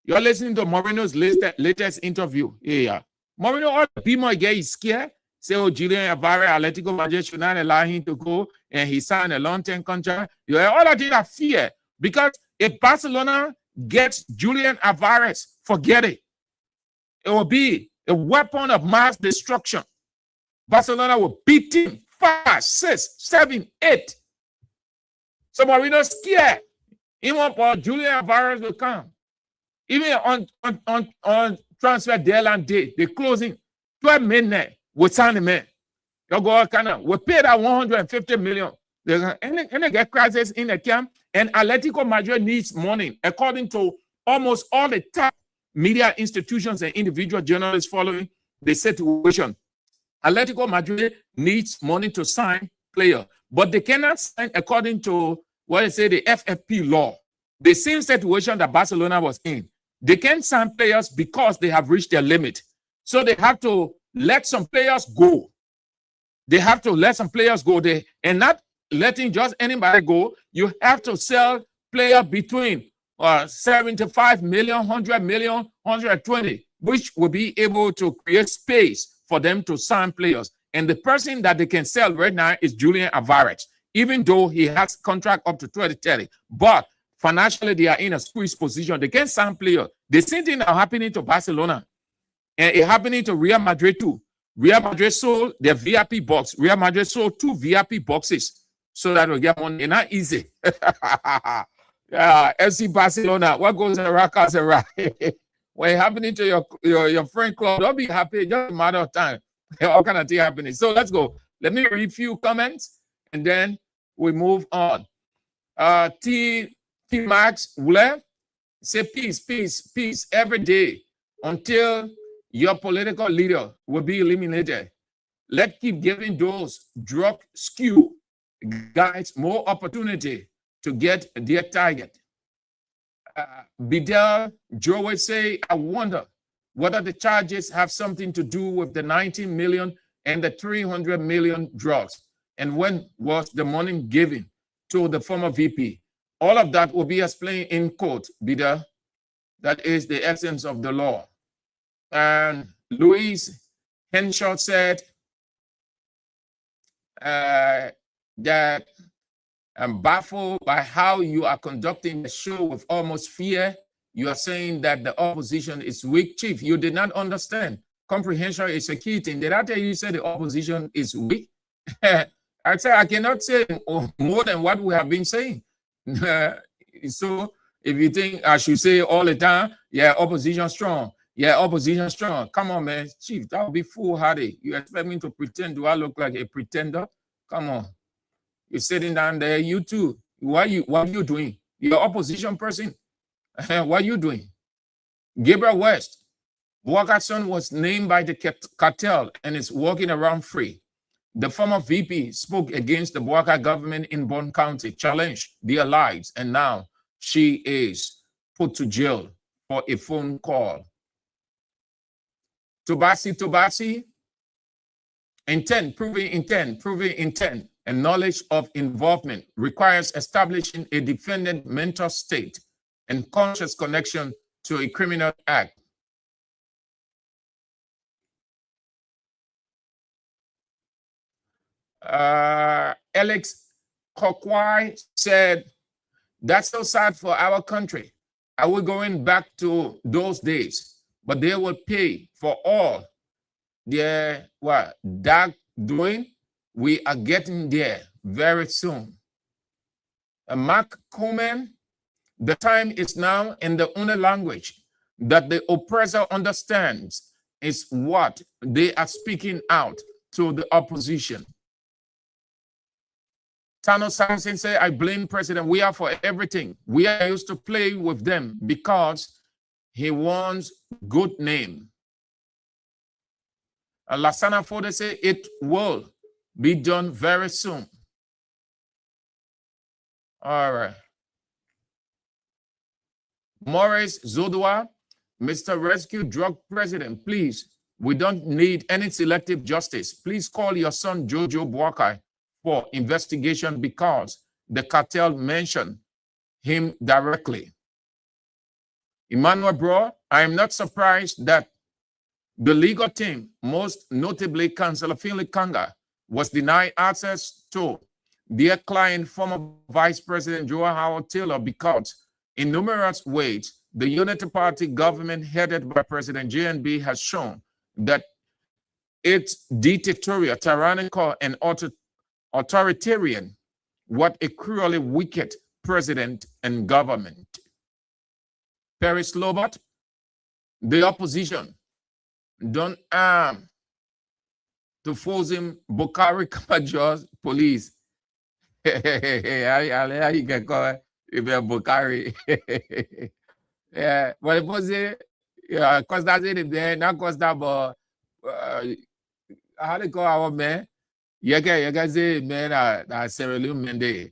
You're listening to Moreno's latest interview. Yeah. Moreno, all the people get is scared. Say, oh, Julian Alvarez, Atletico Madrid should not allow him to go, and he signed a long-term contract. All of them are fear. Because if Barcelona gets Julian Alvarez, forget it. It will be a weapon of mass destruction. Barcelona will beat him 5, 6, 7, 8. So Marino's scared. Even for Julian Alvarez will come. Even on transfer deadline day, they're closing 12 midnight. We sign the man. You go kind of we paid that 150 million. And they get crisis in the camp. And Atletico Madrid needs money, according to almost all the top media institutions and individual journalists following the situation. Atletico Madrid needs money to sign players, but they cannot sign according to what they say the FFP law. The same situation that Barcelona was in. They can't sign players because they have reached their limit. So they have to let some players go. They have to let some players go. And not letting just anybody go. You have to sell players between 75 million, 100 million, 120, which will be able to create space for them to sign players. And the person that they can sell right now is Julian Alvarez, even though he has contract up to 2030. But financially, they are in a squeeze position. They can't sign players. The same thing are happening to Barcelona. And it's happening to Real Madrid too. Real Madrid sold their VIP box. Real Madrid sold 2 VIP boxes so that we get money. It's not easy. FC Barcelona, what goes around comes around. When it's happening to your friend club, don't be happy. Just a matter of time. All kind of thing happening. So let's go. Let me read a few comments and then we move on. T Max Wule say peace every day until your political leader will be eliminated. Let's keep giving those drug skew guys more opportunity to get their target. Bidel Joe would say, I wonder whether the charges have something to do with the 19 million and the 300 million drugs. And when was the money given to the former VP? All of that will be explained in court, Bidel. That is the essence of the law. And Louise Henshaw said that I'm baffled by how you are conducting the show with almost fear. You are saying that the opposition is weak. Chief, you did not understand. Comprehension is a key thing. Did I tell you said the opposition is weak? I say I cannot say more than what we have been saying. So if you think I should say all the time, yeah, opposition strong. Yeah, opposition strong. Come on, man. Chief, that would be foolhardy. You expect me to pretend? Do I look like a pretender? Come on. You're sitting down there, you too. What are you doing? You're opposition person. What are you doing? Gabriel West, Walker's son, was named by the cartel and is walking around free. The former VP spoke against the Walker government in Bond County, challenged their lives, and now she is put to jail for a phone call. Tobasi, proving intent, and knowledge of involvement requires establishing a defendant mental state and conscious connection to a criminal act. Alex Kokwai said, that's so sad for our country. Are we going back to those days? But they will pay for all their dark doing. We are getting there very soon. Mark Coleman, the time is now in the only language that the oppressor understands is what they are speaking out to the opposition. Tano Samson said, I blame President Weah for everything. We are used to play with them because he wants good name. Lasana Fode said, it will be done very soon. All right. Morris Zodua, Mr. Rescue Drug President, please, we don't need any selective justice. Please call your son Jojo Boakai for investigation because the cartel mentioned him directly. Emmanuel Bro, I am not surprised that the legal team, most notably Councillor Finley Kanga, was denied access to their client, former Vice President Joe Howard Taylor, because in numerous ways, the Unity Party government headed by President JNB has shown that it's dictatorial, tyrannical, and authoritarian. What a cruelly wicked president and government. Paris Lobot, the opposition don't to force him Bokari Kamajos police. How you can call it if you're Bokari. Yeah, but it was it, yeah, cause that's it there, not cause that, but how they call our man? You can say man that Sarah Lou Mende.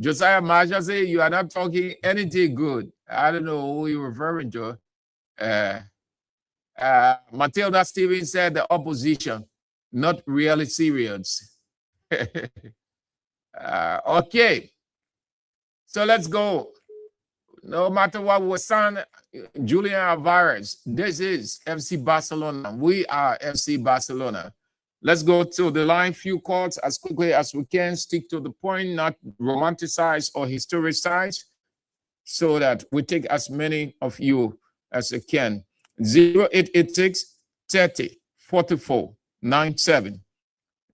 Josiah Marshall say you are not talking anything good. I don't know who you're referring to. Matilda Stevens said the opposition, not really serious. Okay, so let's go. No matter what was on, Julian Alvarez, this is FC Barcelona. We are FC Barcelona. Let's go to the line, few calls as quickly as we can. Stick to the point, not romanticize or historicize, so that we take as many of you as we can. 0886 30 44 97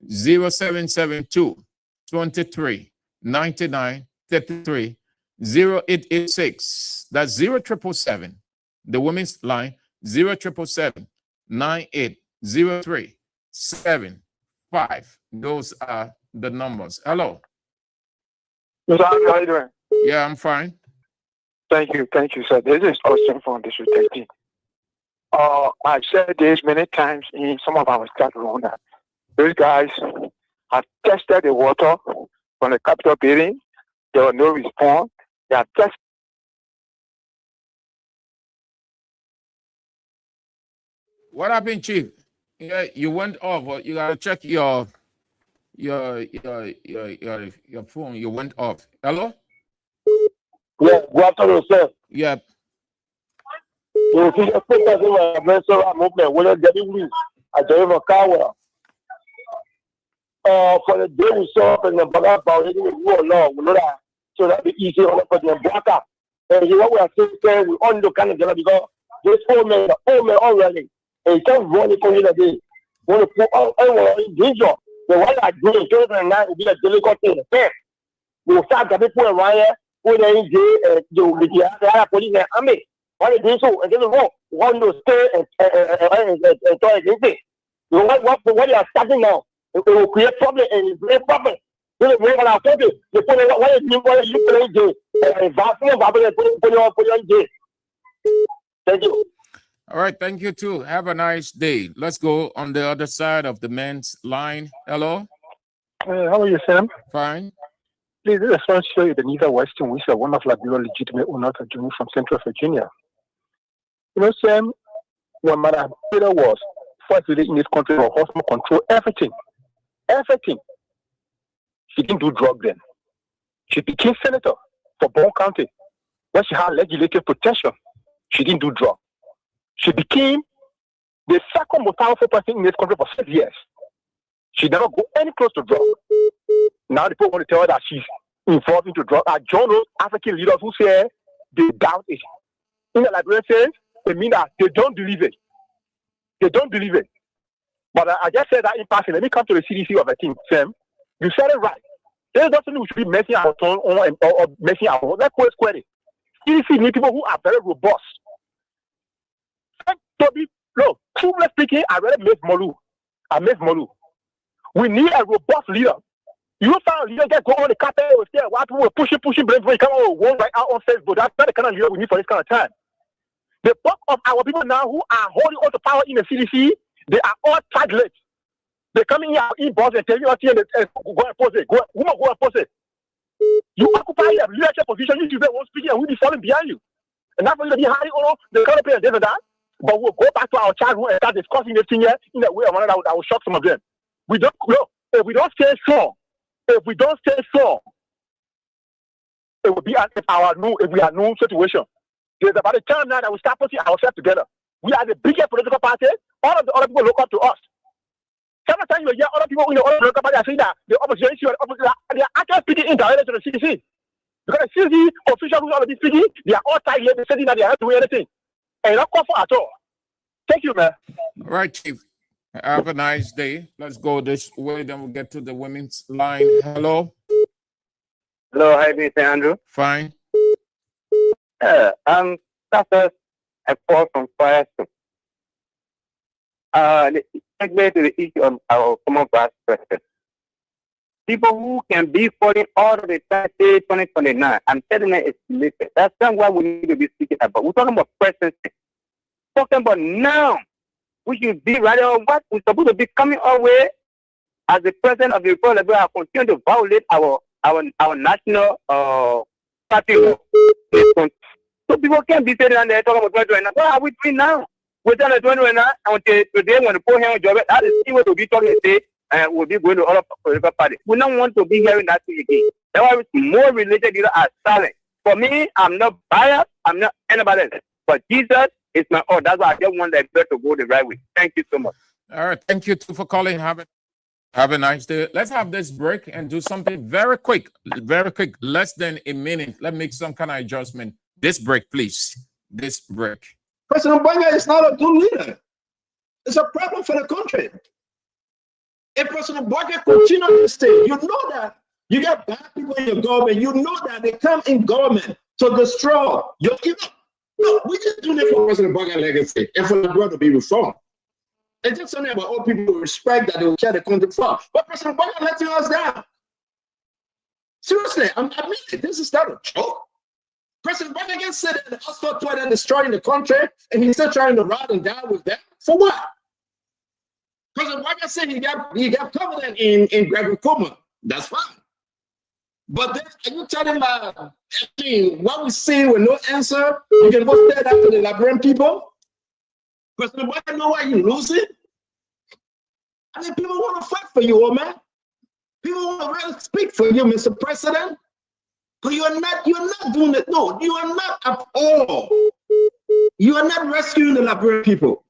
0772 23 99 33 0886. That's 0777. The women's line 0777 9803 75. Those are the numbers. Hello. Mr. How are you doing? Yeah, I'm fine. Thank you, sir. This is Austin from District 13. I've said this many times in some of our chat room that those guys have tested the water from the Capitol building. There was no response. They have tested. What happened, Chief? Yeah, you went off. You gotta check your phone. You went off. Hello? Yeah, good afternoon, sir. Yeah. You see, movement. We're not getting I tell you, for the day we saw President Boga violating the rule of law, we know that so that be easy on President Boga. And what we are saying, we all know kind of because this old man already, and he can't run it for you today. Want to put everyone in danger. The one that doing 2009 will be a difficult thing. We'll start the people around here who they in jail, the police and army. Why they do so? And then one to stay and try against it. What they are starting now, it will create problem and it's very problem. We're going to put it. They put it. Why you play jail? Put in jail. Thank you. All right, thank you too. Have a nice day. Let's go on the other side of the men's line. Hello. How are you, Sam? Fine. Please, this is to show you the Neva Weston, which is one of Liberia legitimate owner journey from Central Virginia. You know, Sam, when Madam Peter was first lady in this country, her husband control everything. Everything. She didn't do drug then. She became senator for Bond County, where she had legislative protection. She didn't do drug. She became the second most powerful person in this country for 6 years. She never go any close to drug. Now the people want to tell her that she's involved into drug. I join those African leaders who say they doubt it. In the Liberian sense, they mean that they don't believe it. They don't believe it. But I just said that in passing. Let me come to the CDC of the thing, Sam. You said it right. There's nothing we should be messing our tongue on or messing our own. Let's go square it. CDC need people who are very robust. Look, truthfully speaking, I really miss Molu. We need a robust leader. You find a leader that go on the carpet or stay while people were pushing, brain before you come on one right out on Facebook. That's not the kind of leader we need for this kind of time. The bulk of our people now who are holding on to power in the CDC, they are all targeted. They come in here in boss and tell you and go and post it. Go and post it. You occupy a leadership position, you do one speaking and we'll be falling behind you. And that's why you be hiding on the current players and that. But we'll go back to our childhood and start discussing this thing here in a way or another that will shock some of them. If we don't stay strong, it will be if we are new situation. There's about a time now that we start putting ourselves together. We are the biggest political party. All of the other people look up to us. Sometimes you hear other people in the other political party are saying that the opposition, they are actually speaking indirectly to the CDC. Because the CDC officials who are speaking, they are all tied here, saying that they are not doing anything. And not comfort at all. Thank you, man. All right, Chief. Have a nice day. Let's go this way, then we'll get to the women's line. Hello. Hello, how are you doing, Andrew? Fine. That's a call from Fire. Take me to the issue of our common vice president. People who can be falling all the time, say 2029, I'm telling you it's limited. That's not what we need to be speaking about. We're talking about presidency. Talking about now. We should be right on what we're supposed to be coming our way as the president of the Republic. We are continuing to violate our national party law. So people can't be sitting there talking about 2029. What are we doing now? We're telling 2029 until today when the poor hand job, that is the way to be talking today. And we'll be going to other political parties. We don't want to be hearing that thing again. That's why more religious leaders are silent. For me, I'm not biased. I'm not anybody else. But Jesus is my own. That's why I just want that to go the right way. Thank you so much. All right. Thank you too for calling. Have a nice day. Let's have this break and do something very quick. Very quick. Less than a minute. Let's make some kind of adjustment. This break, please. This break. President Banga is not a good leader. It's a problem for the country. If President Banga continues to stay, you know that you got bad people in your government. You know that they come in government to destroy your people. No, we just do it for President Banga legacy and for the world to be reformed. It's just something about all people respect that they will carry the country for. But President Banga letting us down. Seriously, I mean, this is not a joke. President Banga can sit in the hospital toilet destroying the country, and he's still trying to ride and die with them. For what? President Banga said he got covenant in Gregory Coma. That's fine. But then, are you telling me what we see with no answer? You can go say that to the Liberian people? President Banga know why you losing? I mean, people want to fight for you, old man. People want to really speak for you, Mr. President. But you're not doing it. No, you are not at all. You are not rescuing the Liberian people.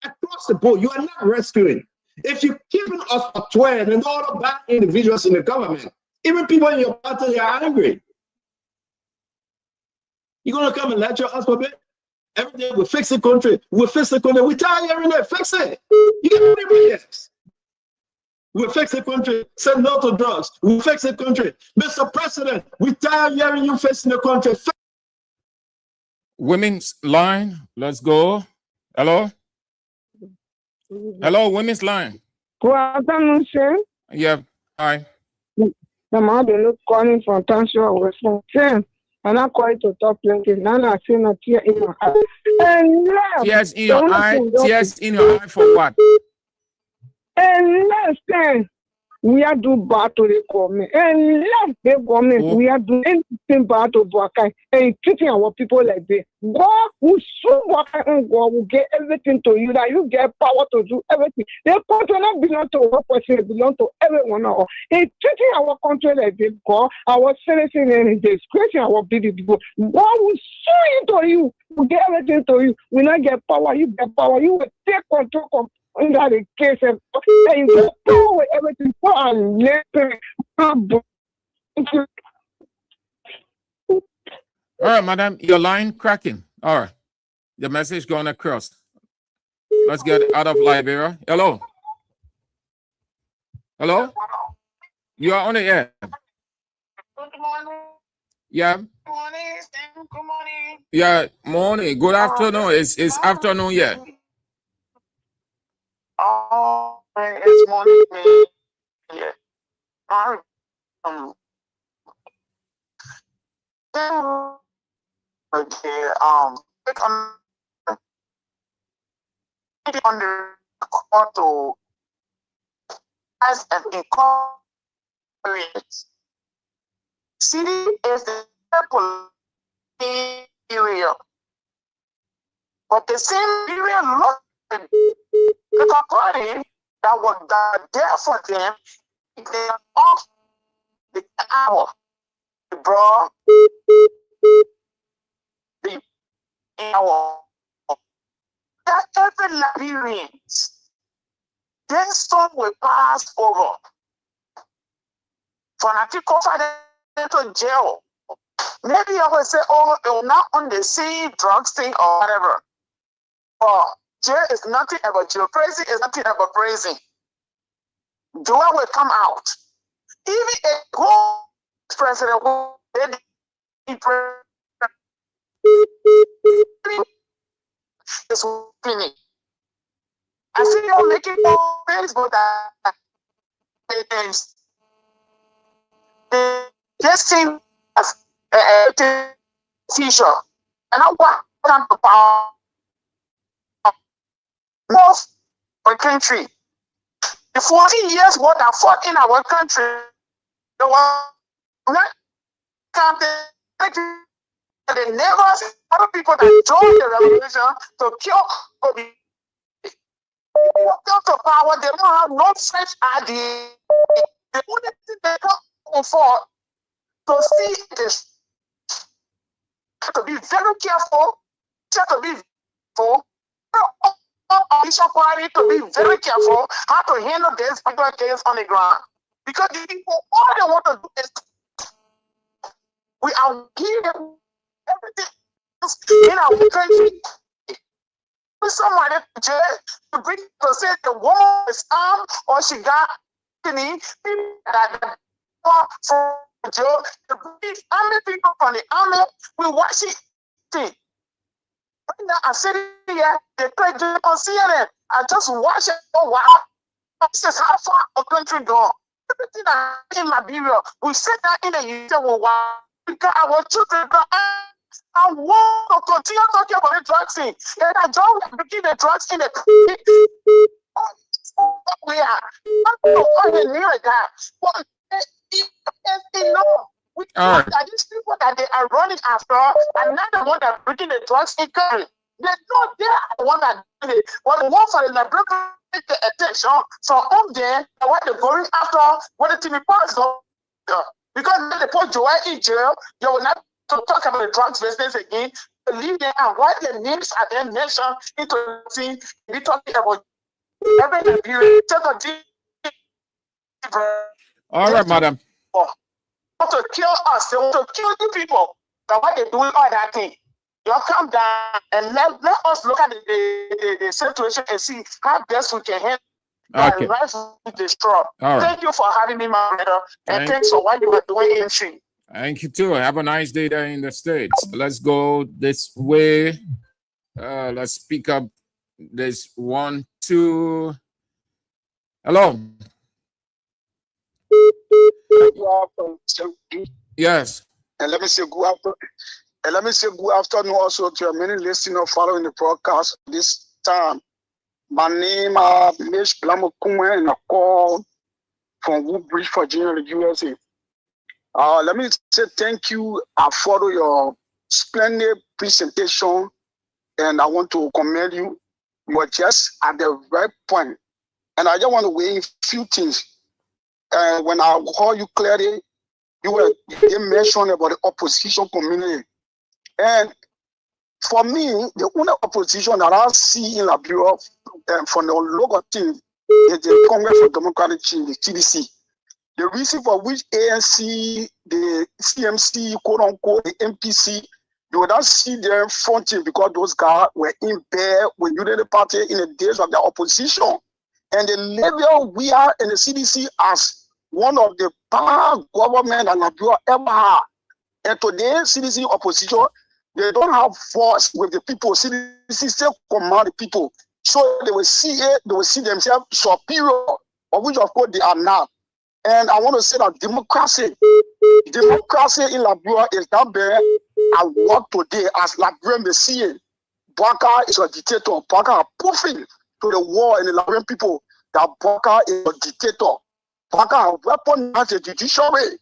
Across the board, you are not rescuing. If you're keeping us for 12 and all the bad individuals in the government, even people in your party are angry. You're going to come and lecture us for a bit? Every day we fix the country. We fix the country. We tell you every day, fix it. You got any ideas? We fix the country. Say no to drugs. We fix the country. Mr. President, we tell you hearing you fixing the country. Women's line, let's go. Hello? Hello, women's line. Good afternoon, sir. Yeah, hi. I'm out to calling from Tanshua West. Sir, I'm not calling to talk plenty. Now I see no tear in my eye. Tears in your eye? Tears in your eye for what? And listen, we are doing bad to the government. And left the government, we are doing anything bad to Boakai and treating our people like this. God will soon Boakai and God will get everything to you, that you get power to do everything. The country not belong to one person, it belongs to everyone else. In treating our country like this, God, our citizens and disgracing our people, God will soon into you, will get everything to you. We not get power, you get power, you will take control under the case of and you go with everything for a letter. All right, madam, your line cracking. All right, the message going across. Let's get out of Liberia. Hello. Hello. You are on the air. Good morning. Yeah. Good morning. Good morning. Yeah. Morning. Good afternoon. It's afternoon yet. Oh, it's morning. Yeah. Okay. On the call to as an incorporate. City is the area, but the same area look the party that was there for them. They are off the hour. The bro, the hour. That every Liberians, then some will pass over. Fanatical to jail. Maybe I will say, oh, you're not on the same drugs thing or whatever. But jail is nothing about jail. Praising is nothing about praising. Joy will come out. Even a good president will be is finished. I see you making more Facebook that this thing as a feature. And I want to power most our country. The 40 years what I fought in our country, there was not counted. They never other people that joined the revolution to kill Kobe. People come to power, they don't have no fresh idea. The only thing they come for to see this. To be very careful, to be careful. Bishop Party to be very careful how to handle this particular case on the ground. Because the people, all they want to do is we are giving everything in our country. Somebody to jail to bring to say the woman is armed or she got any that from jail to bring army people from the army. We watch it. Right now, I'm sitting here, they play on CNN. I just watch it. Oh, wow. This is how far our country gone. Everything that in Liberia, we sit down in the UK, well, wow. Because our children, I want to continue talking about the drugs thing. And I don't begin the drugs in the we are. I'm not near that. But it's enough. These people that they are running after are not the one that are bringing the drugs in country. They're not the one that did it. But the one for the Liberia take the attention. So up there, what they're going after, what the TV parts go. Because when they put Joy in jail, they will not talk about the drugs business again. Leave them and write their names and their nation into the thing. We're talking about every Nigerian take a deep breath. All right, madam. They want to kill us. They want to kill you people. That's why they're doing all that thing. You come down and let us look at the situation and see how best we can handle Okay. life will destroy. All right. Thank you for having me, my brother, and thanks for what you are doing in stream. Thank you too. Have a nice day there in the States. Let's go this way. Let's pick up this 1, 2. Hello. Yes. And let me say good afternoon. And let me say good afternoon also to your many listeners following the broadcast this time. My name is Mish Blamukume and I call from Woodbridge, Virginia, the USA. Let me say thank you. I follow your splendid presentation and I want to commend you. You are just at the right point. And I just want to weigh a few things. When I heard you clearly, you mentioned about the opposition community. And for me, the only opposition that I see in Liberia from the local team is the Congress for Democratic Change, the CDC. The reason for which ANC, the CMC, quote unquote, the MPC, you would not see them fronting because those guys were in bed with Unity Party in the days of the opposition. And the level we are in the CDC as one of the power government that Liberia ever had. And today, CDC opposition, they don't have force with the people. CDC still command the people. So they will see it, they will see themselves superior, of which of course they are not. And I want to say that democracy in Liberia is not there at work today as Liberian may see it. Baka is a dictator. Baka are proving to the world and the Liberian people that Baka is a dictator. Baka has weaponized the judiciary.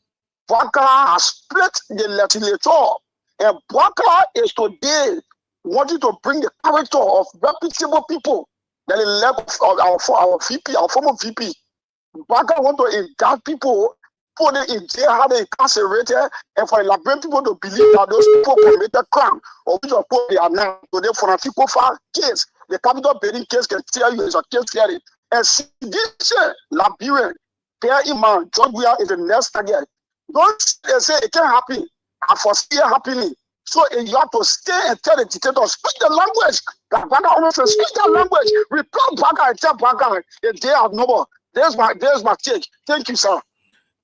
Baka has split the legislature. And Baka is today wanting to bring the character of reputable people that the level of our VP, our former VP. Baka want to indict people, put them in jail, have them incarcerated, and for the Liberian people to believe that those people committed crime, or which of course they are now. Today, for a people file case, the capital building case can tell you it's a case theory. And see this Liberian, bear in mind, George Weah is the next target. Don't say it can't happen. I foresee it happening. So you have to stay and tell the dictator, speak the language. Like Baka almost says, speak the language. Reply Baka and tell Baka the day of number. There's my take. Thank you, sir.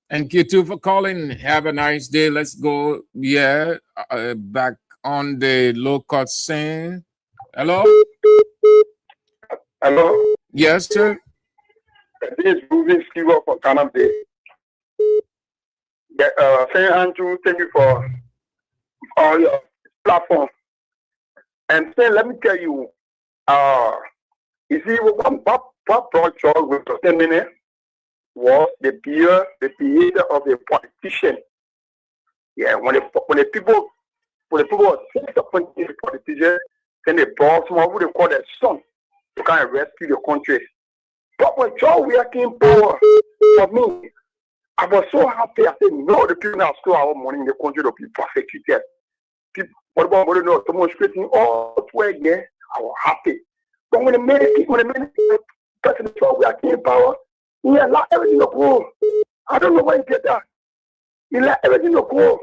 Thank you too for calling. Have a nice day. Let's go. Back on the local scene. Hello. Hello. Yes, sir. This is Ruben Stewart for Canada. Saint Andrew, thank you for all your platform. And say, let me tell you, you see, what brought joy with the 10 minutes was the behavior of the politician. Yeah, when the people were disappointed in the politician, then they brought someone who they call their son to kind of rescue the country. But when Joe Weah came power, for me, I was so happy. I said, no, the people that stole our money in the country will be persecuted. People, what about someone scraping all the again? I was happy. But when the President Joe Weah came power, he allowed everything to go. I don't know where he did that. He let everything to go.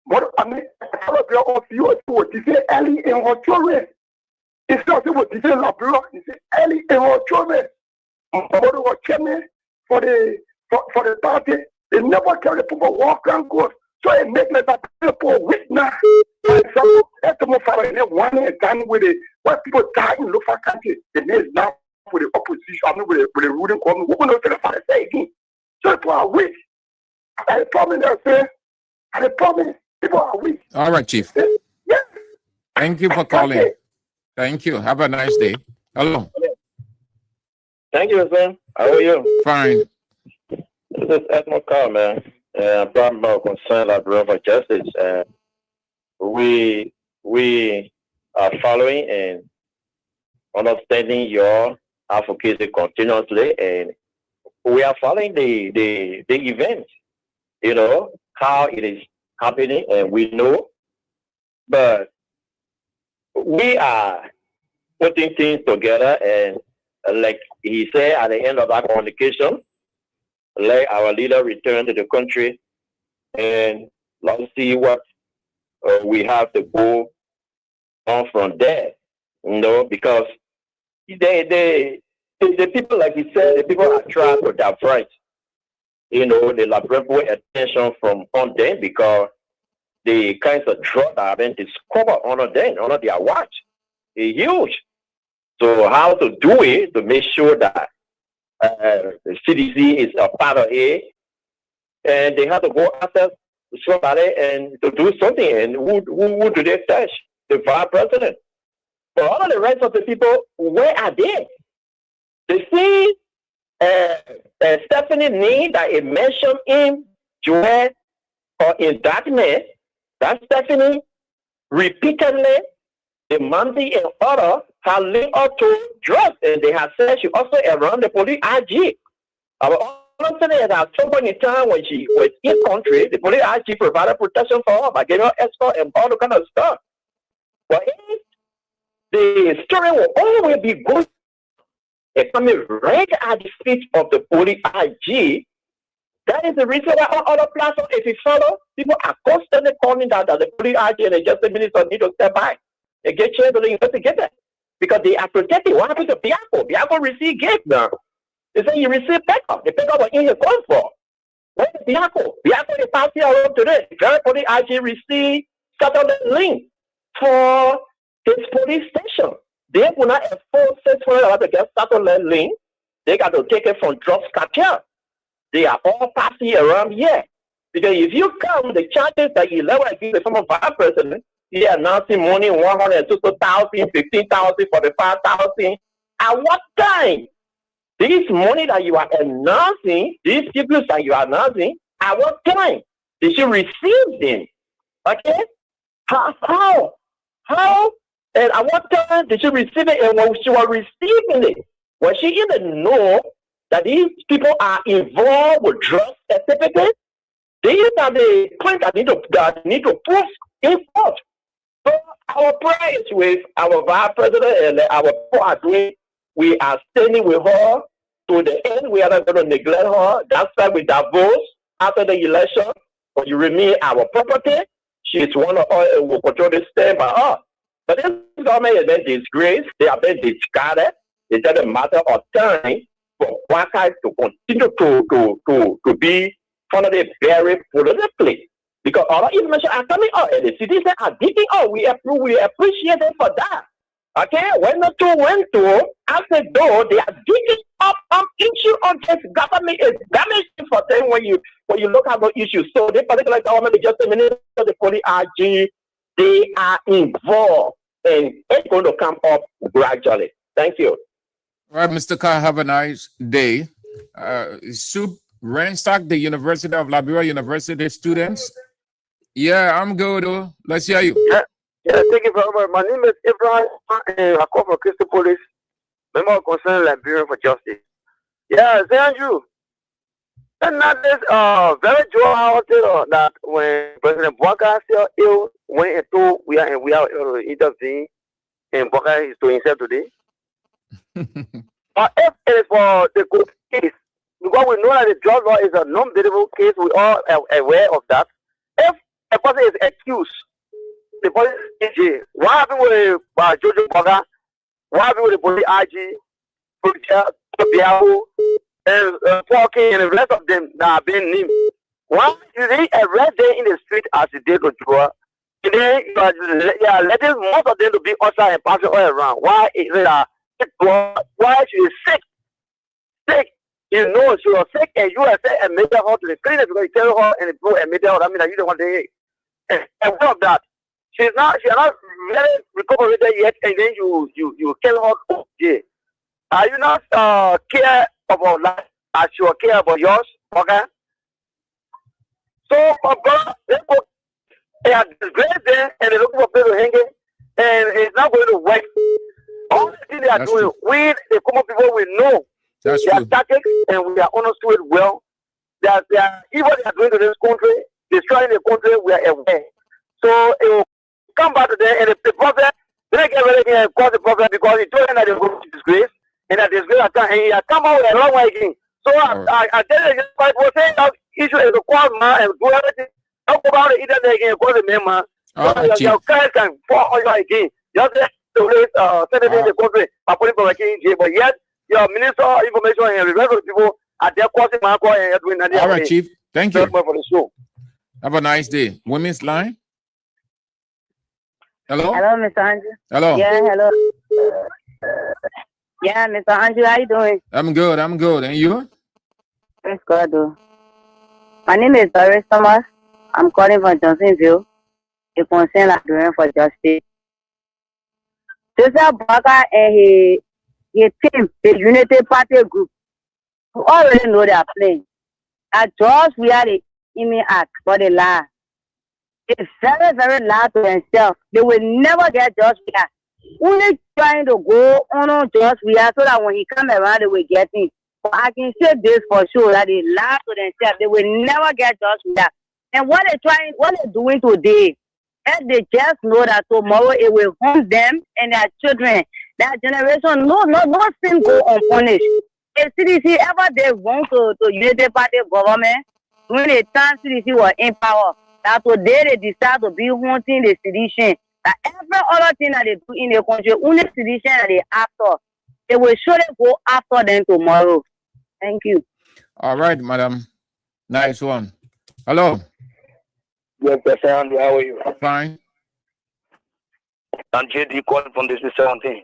But I mean, I thought of you to say early in our children. It's not what he said, he said early in our children. But was chairman for the party. They never carry the people walk and go. So it makes that people weak now. So that's the most far in one and done with it. When people die in local country, the name is now with the opposition, I mean with the ruling government. We're going to say again. So people are weak. I the problem there, sir. And the problem people are weak. All right, Chief. Yeah. Thank you for calling. Thank you. Have a nice day. Hello. Thank you, sir. How are you? Fine. This is Edmund Carr, man. I'm talking about concern Liberia for justice. We are following and understanding your advocacy continuously, and we are following the event. You know how it is happening, and we know, but we are putting things together, and like he said at the end of that communication, let our leader return to the country and let's see what we have to go on from there. Because the people, like he said, the people are trying to divert, they lack attention from on them because the kinds of drugs that have been discovered under their watch is huge. So how to do it to make sure that the CDC is a part of it, and they have to go after somebody and to do something. And who do they touch? The vice president. But all of the rest of the people, where are they? They see Stephanie name that is mentioned in Joel or in document. That Stephanie repeatedly demanding an order has linked up to drugs, and they have said she also around the police IG. Our understanding is at some point in time when she was in country, the police IG provided protection for her by giving her escort and all the kind of stuff. But if the story will always be good, it's coming right at the feet of the police IG. That is the reason why on other platforms, if you follow, people are constantly calling that the police IG and the justice minister need to step back and get chance to investigate that. Because they are protected. What happened to Bianco? Bianco received gift now. They say he received backup. The backup was in his phone for. Where is Bianco? Bianco is passing around today. The very police IG received satellite link for his police station. They will not enforce $600 to get satellite link. They got to take it from drugs cartel. They are all passing around here. Because if you count the charges that you level against the former vice president, he announcing money 160,000, 15,000, 45,000. At what time? This money that you are announcing, these people that you are announcing, at what time did you receive them? Okay? How? And at what time did she receive it? And when she was receiving it, was she even know that these people are involved with drugs specifically? These are the points that need to prove in court. So our prayer is with our vice president and our people are doing. We are standing with her to the end. We are not going to neglect her. That's why we divorce after the election. But you remain our property. She is one of us and will control the stand by us. But this government has been disgraced. They have been discarded. It's just a matter of time for Waka to continue to be one of the very politically. Because all the information are coming out and the citizens are digging out. We appreciate them for that. Okay? When the two went to, after door, they are digging up issue on this government is damaging for them when you look at the issues. So the particular government, the justice minister, the police RG, they are involved and it's going to come up gradually. Thank you. All right, Mr. Carr, have a nice day. Soup Renstock, the University of Liberia University students. Yeah, I'm good. Let's hear you. Yeah, thank you very much. My name is Ibrahim and I come from Crystal Police, member of Concern Liberia for Justice. Yeah, thank you. And not this very joyful that when President Bwaka still ill, when it told we are intervening and Bwaka is to himself today. But if it is for the good case, because we know that the drug law is a non-biddable case, we are aware of that. If a person is accused, the police AG, what happened with Jojo Bwaka? What happened with the police IG, Biahu, and Porky and the rest of them that have been named? Why did they arrest them in the street as they did with Joa? And then you are letting most of them to be outside and passing all around. Why is it why she is sick? Sick. You know she was sick and you are sick and made her to the clinic because you tell her and go and made her that means that you don't want to hear. And one of that, she is not really recovered yet, and then you kill her. Yeah. Are you not care about life as you care about yours? Okay. So my brother, they are disgraced there and they're looking for people hanging, and it's not going to work. All the things they are doing, we the common people we know their tactics and we are honest to it well. That they are even they are doing to this country, destroying the country, we are aware. So it will come back to them and if the prophet they get ready and cause the problem because he told them that they will go to disgrace. in a disgrace account, and he had come out with a long way again. So I tell you, I was saying that issue is a quad man and do everything. Talk about it either they again, call the name man. Your guys can fall on your again. Just to raise Senate in the country, putting for a but yet your minister of information and the rest of the people are there causing Marco and Edwin. All right, Chief. Thank you. For the show. Have a nice day. Women's line. Hello? Hello, Mr. Andrew. Hello. Yeah, hello. Yeah, Mr. Andrew, how you doing? I'm good. And you? Praise God, though. My name is Doris Thomas. I'm calling from Johnsonville. A concern Liberian for justice. Joseph Baga and his team, the Unity Party group, who already know they are playing. At George, we are the Imi Act for the law. It's very, very loud to themselves. They will never get George Weah. Only trying to go on George Weah so that when he come around, they will get him. But I can say this for sure that they lie to themselves. They will never get George Weah. And what they're doing today, and they just know that tomorrow it will harm them and their children. That generation, no sin go unpunished. If CDC ever they wrong to Unity Party government, when the time CDC was in power, that today they decide to be hunting the sedition. That every other thing that they do in the country, only sedition that they after. They will surely go after them tomorrow. Thank you. All right, madam. Nice one. Hello. Yes, Mr. Andrew, how are you? Fine. I'm JD calling from this 17.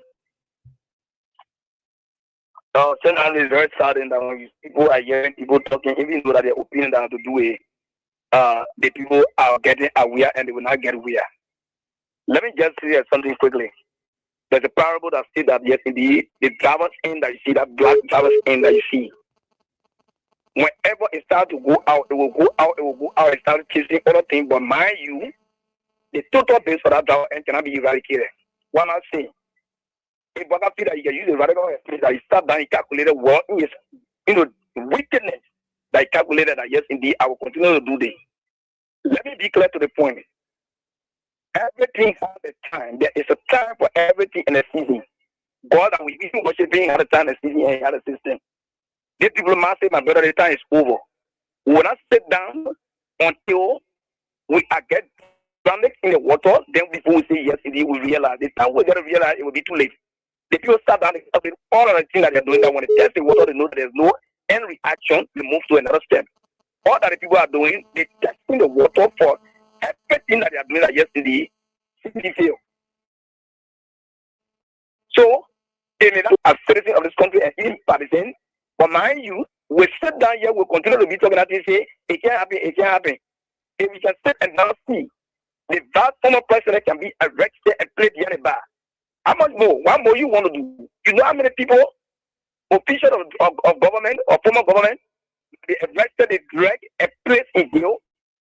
St. Andrew is very saddened that when people are hearing people talking, even though that their opinion that to do it, the people are getting aware and they will not get aware. Let me just say something quickly. There's a parable that says that yes, indeed, the driver's end that you see, that black driver's end that you see, whenever it starts to go out, it will go out and start chasing other things. But mind you, the total base for that driver end cannot be eradicated. One last thing. If one feel that you can use a radical experience that you start down, you calculated what is, wickedness that you calculated that yes, indeed, I will continue to do this. Let me be clear to the point. Everything has a time. There is a time for everything in a season. God and we even worshiping at a time, a season, and at a system. These people must say, my brother, the time is over. We will not sit down until we are get grounded in the water. Then people will say, yes, indeed, we realize. The time we're going to realize it will be too late. The people start down with all of the things that they're doing, that when they test the water, they know that there's no end reaction, they move to another step. All that the people are doing, they're testing the water for everything that they are doing that yesterday, simply fail. So, they may not as citizens of this country and even partisan, but mind you, we sit down here, we'll continue to be talking about this, say, it can't happen, it can't happen. If we can sit and now see, the vast former president can be arrested and played behind a bar. How much more? What more you want to do? You know how many people, officials of government or former government, they arrested, they dragged and placed in jail,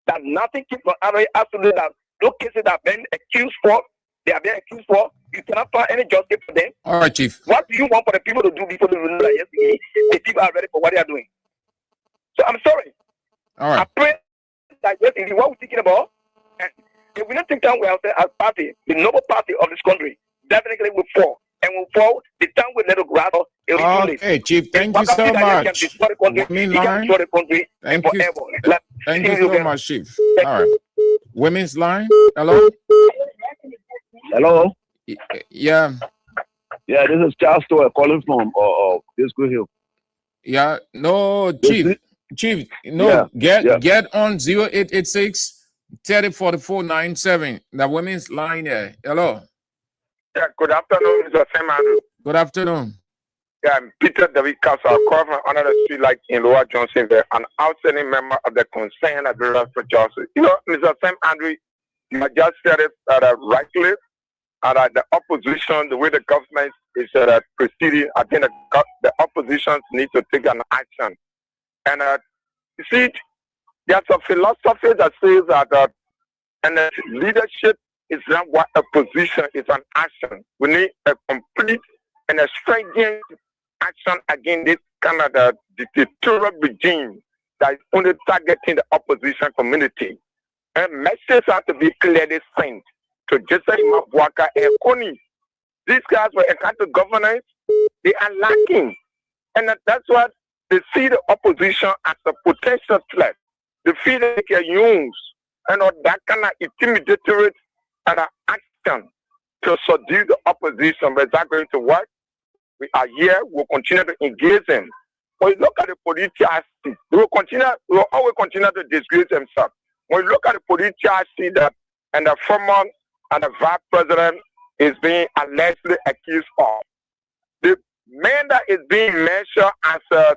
that nothing keeps on absolutely that those cases that have been accused for, they are being accused for, you cannot find any justice for them. All right, Chief. What do you want for the people to do before they know that yesterday the people are ready for what they are doing? So I'm sorry. All right. I pray that yesterday what we're thinking about, and if we don't take time with ourselves as party, the noble party of this country, definitely will fall. And will fall, the time will let it grab us. Okay, Chief, thank you so much. Women line. Thank you. Thank you so much, Chief. All right. Women's line. Hello. Hello. Yeah. Yeah, this is Charles Stoyer calling from Disco Hill. Yeah. No, Chief. Chief. No. Get on 0886 304497. The women's line here. Hello. Yeah, good afternoon, Mr. Sam Andrew. Good afternoon. Yeah, I'm Peter David Castle. I call from another street like in Lower Johnsonville, an outstanding member of the Concern Liberians for Justice. You know, Mr. Sam Andrew, you have just said it rightly, and the opposition, the way the government is proceeding, I think the opposition needs to take an action. And you see, there's a philosophy that says that and leadership is not what a position, it's an action. We need a complete and a stringent action against this kind of dictatorial regime that is only targeting the opposition community. And messages have to be clearly sent to Jesse Mabuaka and Kony. These guys were a kind of governance They are lacking. And that's what they see the opposition as a potential threat. They feel they can use that kind of intimidatory action to subdue the opposition. But is that going to work? We are here. We'll continue to engage them. When you look at the political scene, we will always continue to disgrace themselves. When you look at the political scene that and the former and the vice president is being allegedly accused of, the man that is being mentioned as a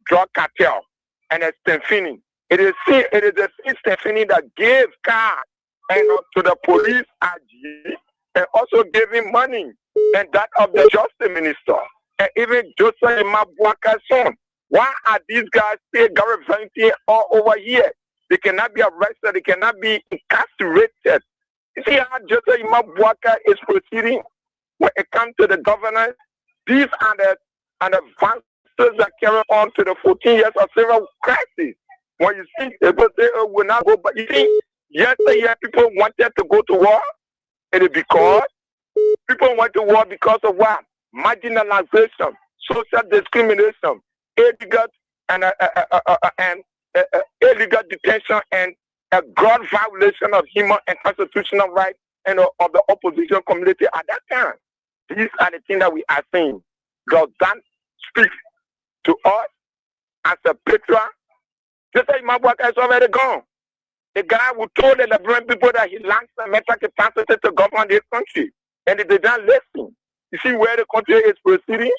drug cartel and a Stefani, it is the Stefani that gave cars to the police IG and also gave him money, and that of the justice minister and even Joseph Imabwaka's son. Why are these guys still gallivanting all over here? They cannot be arrested. They cannot be incarcerated. You see how Joseph Imabwaka is proceeding when it comes to the governance? These are the advances that carry on to the 14 years of civil crisis. When you see people say, oh, we'll not go, but you see, yesterday people wanted to go to war. It is because people went to war because of what? Marginalization, social discrimination, illegal illegal detention, and a gross violation of human and constitutional rights and of the opposition community at that time. These are the things that we are saying. Does that speak to us as a patriot? Just like Imabwaka is already gone. The guy who told the Liberian people that he lacks the mental capacity to govern this country, and they did not listen. You see where the country is proceeding?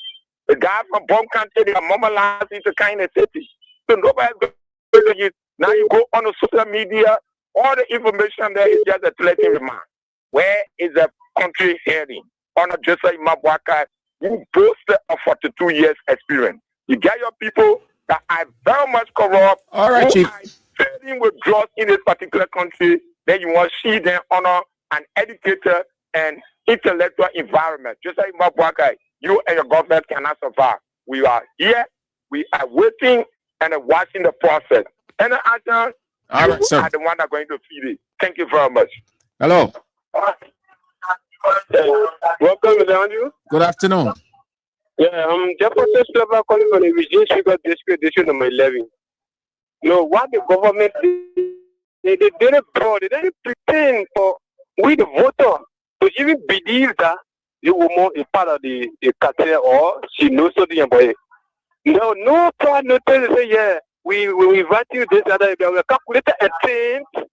The guy from Bomb Country, they are mobilized into kind of city. So nobody's going to get. Now you go on the social media, all the information there is just a threatening remark. Where is the country heading? On Joseph Imabwaka, you boasted of 42 years experience. You get your people that are very much corrupt. All right, Chief. Trading with drugs in this particular country, then you want to see them honor an educated and intellectual environment. Just like Imabwaka, you and your government cannot survive. We are here, we are waiting and watching the process. And the answer, all right, sir, are the one that are going to feed it. Thank you very much. Hello. Welcome, Mr. Andrew. Good afternoon. Yeah, I'm Jefferson Silver calling from the Virgin Sugar District, District number 11. No, what the government they didn't pro, they didn't pretend for we the voter to even believe that the woman is part of the cartel or she knows something about it. No part, no tell say, yeah, we invite you this other, we have calculated attempt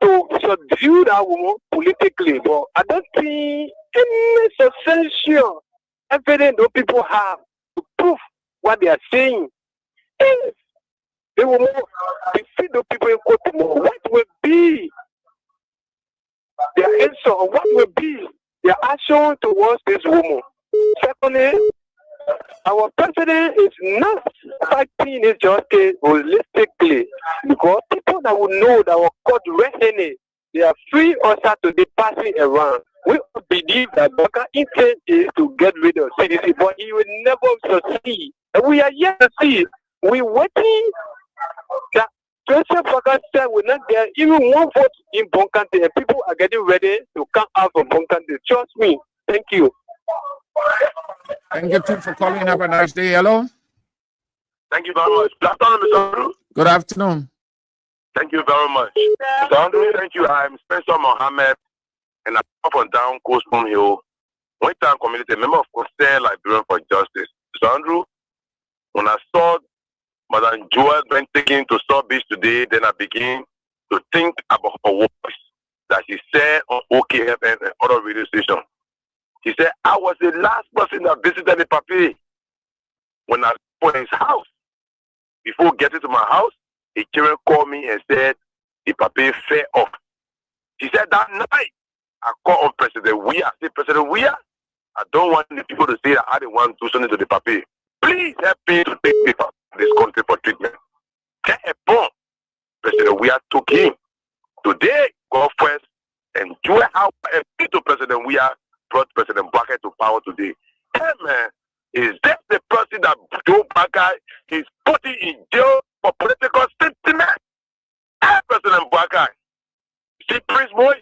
to subdue that woman politically, but I don't think any substantial evidence those people have to prove what they are saying. If they will defeat those people in court tomorrow, what will be their answer or what will be their action towards this woman? Secondly, our president is not fighting this justice holistically because people that will know that our court reckoning, they are free also to be passing around. We believe that Baka intent is to get rid of CDC, but he will never succeed. And we are yet to see. We're waiting that Joseph Baka will not get even one vote in Bonkante, and people are getting ready to come out from Bonkante. Trust me. Thank you. Thank you, Tim, for calling. Have a nice day. Hello. Thank you very much. Good afternoon, Mr. Andrew. Good afternoon. Thank you very much. Mr. Andrew, thank you. I'm Spencer Mohammed, and I'm up and down Coastman Hill, one time community member of Concern Liberian for Justice. Mr. Andrew, when I saw Madam Joel being taken to South Beach today, then I began to think about her voice that she said on OKFM and other radio stations. He said, I was the last person that visited the papi when I was in his house. Before getting to my house, a children called me and said, the papi fell off. She said, that night, I called on President Weah. I said, President Weah, I don't want the people to say that I didn't want to do something to the papi. Please help me to take me from this country for treatment. Get a bomb. President Weah took him. Today, God first, and Joel Howard and to President Weah brought President Baka to power today. Hey man, is that the person that Joe Baka is putting in jail for political sentiment? Hey, President Baka, see Prince Boy,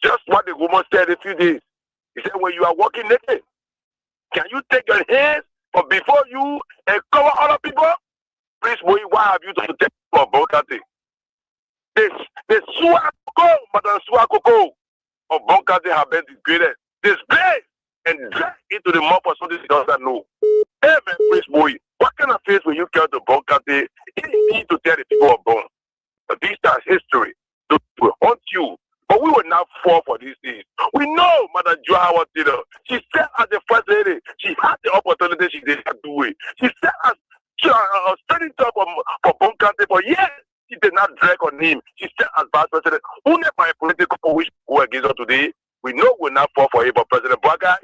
just what the woman said a few days. He said, when you are walking naked, Can you take your hands from before you and cover other people? Please, boy, why have you to take for Bonkate? The Suakoko, Madam Suakoko of Bonkate have been degraded, disgraced, and dragged into the mud for something she doesn't know. Hey, man, please, boy, what kind of face will you carry to Bonkate? You need to tell the people of Bon. This is history. Those will haunt you. But we will not fall for these things. We know Madam Joa was did. She said as the first lady, she had the opportunity, she did not do it. She said as standing up for Bonkate for years, she did not drag on him. She said as vice president, only my political wish go against her today. We know we will not fall for it, but President Boakai,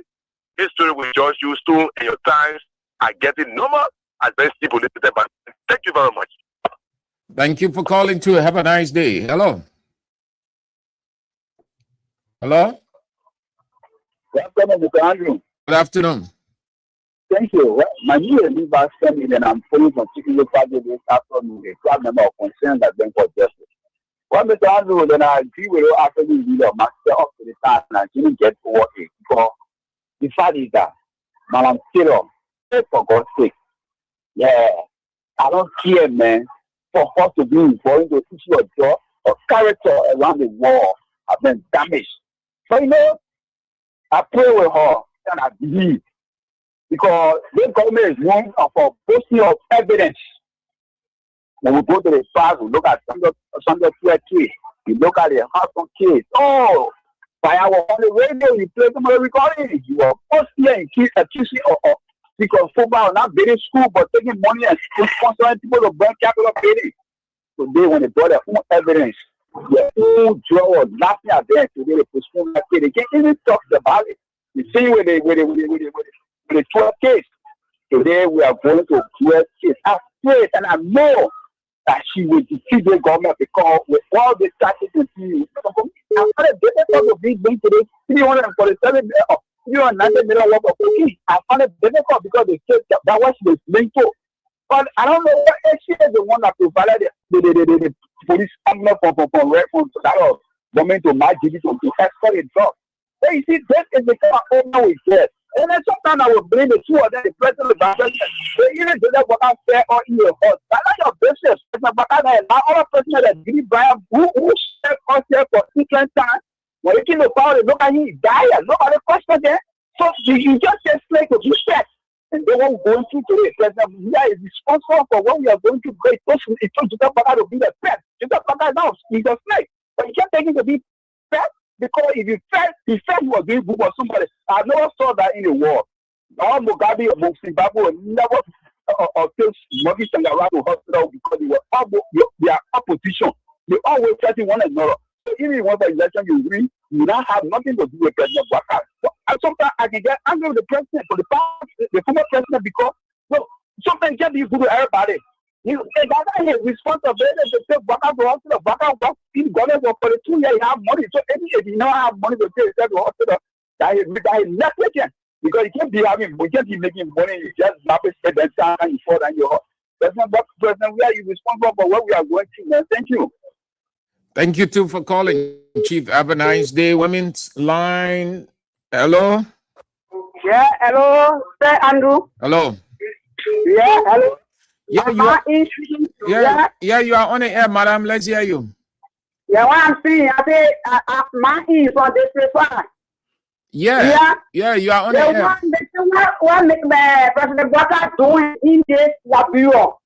history will judge you soon, and your times are getting normal as best people listen to them. Thank you very much. Thank you for calling too. Have a nice day. Hello. Hello. Good afternoon, Mr. Andrew. Good afternoon. Thank you. Well, my name is Liva Semi, and I'm calling from Chicago this afternoon, a club member of concern that bring for justice. Well, Mr. Andrew, then I agree with you after the video of myself up to the time and I didn't get to work because the fact is that Madam Taylor, for God's sake, yeah, I don't care, man, for her to be involved into issue of job or character around the world have been damaged. So, you know, I pray with her and I believe because the government is one of a boasting of evidence. When we go to the past, we look at some of the case, we look at the Hudson case. Oh, by our on the radio, you play some of the recording. You were first here in accusing of because football not building school, but taking money and sponsoring people to burn capital building. Today, when they brought their own evidence, the old draw was laughing at them today. They postpone that case. They can't even talk about it. You see with the 12 case. Today, we are going to 12 case. I pray and I know that she will defeat the government because with all the taxes and fees, I'm going to get to be going today 347 $390 million worth of cookies. I found it difficult because they said that was the linked to. But I don't know what she is the one that provided the police ambulance for that of government to my GD to escort a drug. So you see, this is the kind of owner we get. And then sometimes I will blame the two of them, the president and the president. They even do that what I say or in your house. That's not your business. But now other person that give Brian who said us here for different time. When you know power, look at him, he died. Nobody question there. So you just say slave to be set. And they won't go into today. President, we are responsible for what we are going to great person. It told Judah Baka to be the pet. Judah Baka now he's a slave. But you can't take him to be pet. Because if he felt he was doing good for somebody, I never saw that in the world. All Mugabe or Zimbabwe never take Mogi Sangara to hospital because they were all their opposition. They always fighting one another. So even in one election you win, you now have nothing to do with President Baka. So sometimes I can get angry with the president for the past, the former president because sometimes just be good to everybody. You got his responsibility to take Baka to hospital. Baka works in government for the 2 years. He have money. So if you don't have money to take him to hospital, that is negligent. Because you can't be making money. You just drop it at the time and you fall down your heart. President, we are responsible for what we are going through. Man. Thank you. Thank you too for calling, Chief. Have a nice day. Women's line. Hello. Yeah, hello, Sir Andrew. Hello. Yeah, hello. Yeah, you are. Yeah, you are on the air, madam. Let's hear you. Yeah, what I'm saying, I say, my is on this one. Yeah, you are on the air. What make the President Baka doing in this bureau?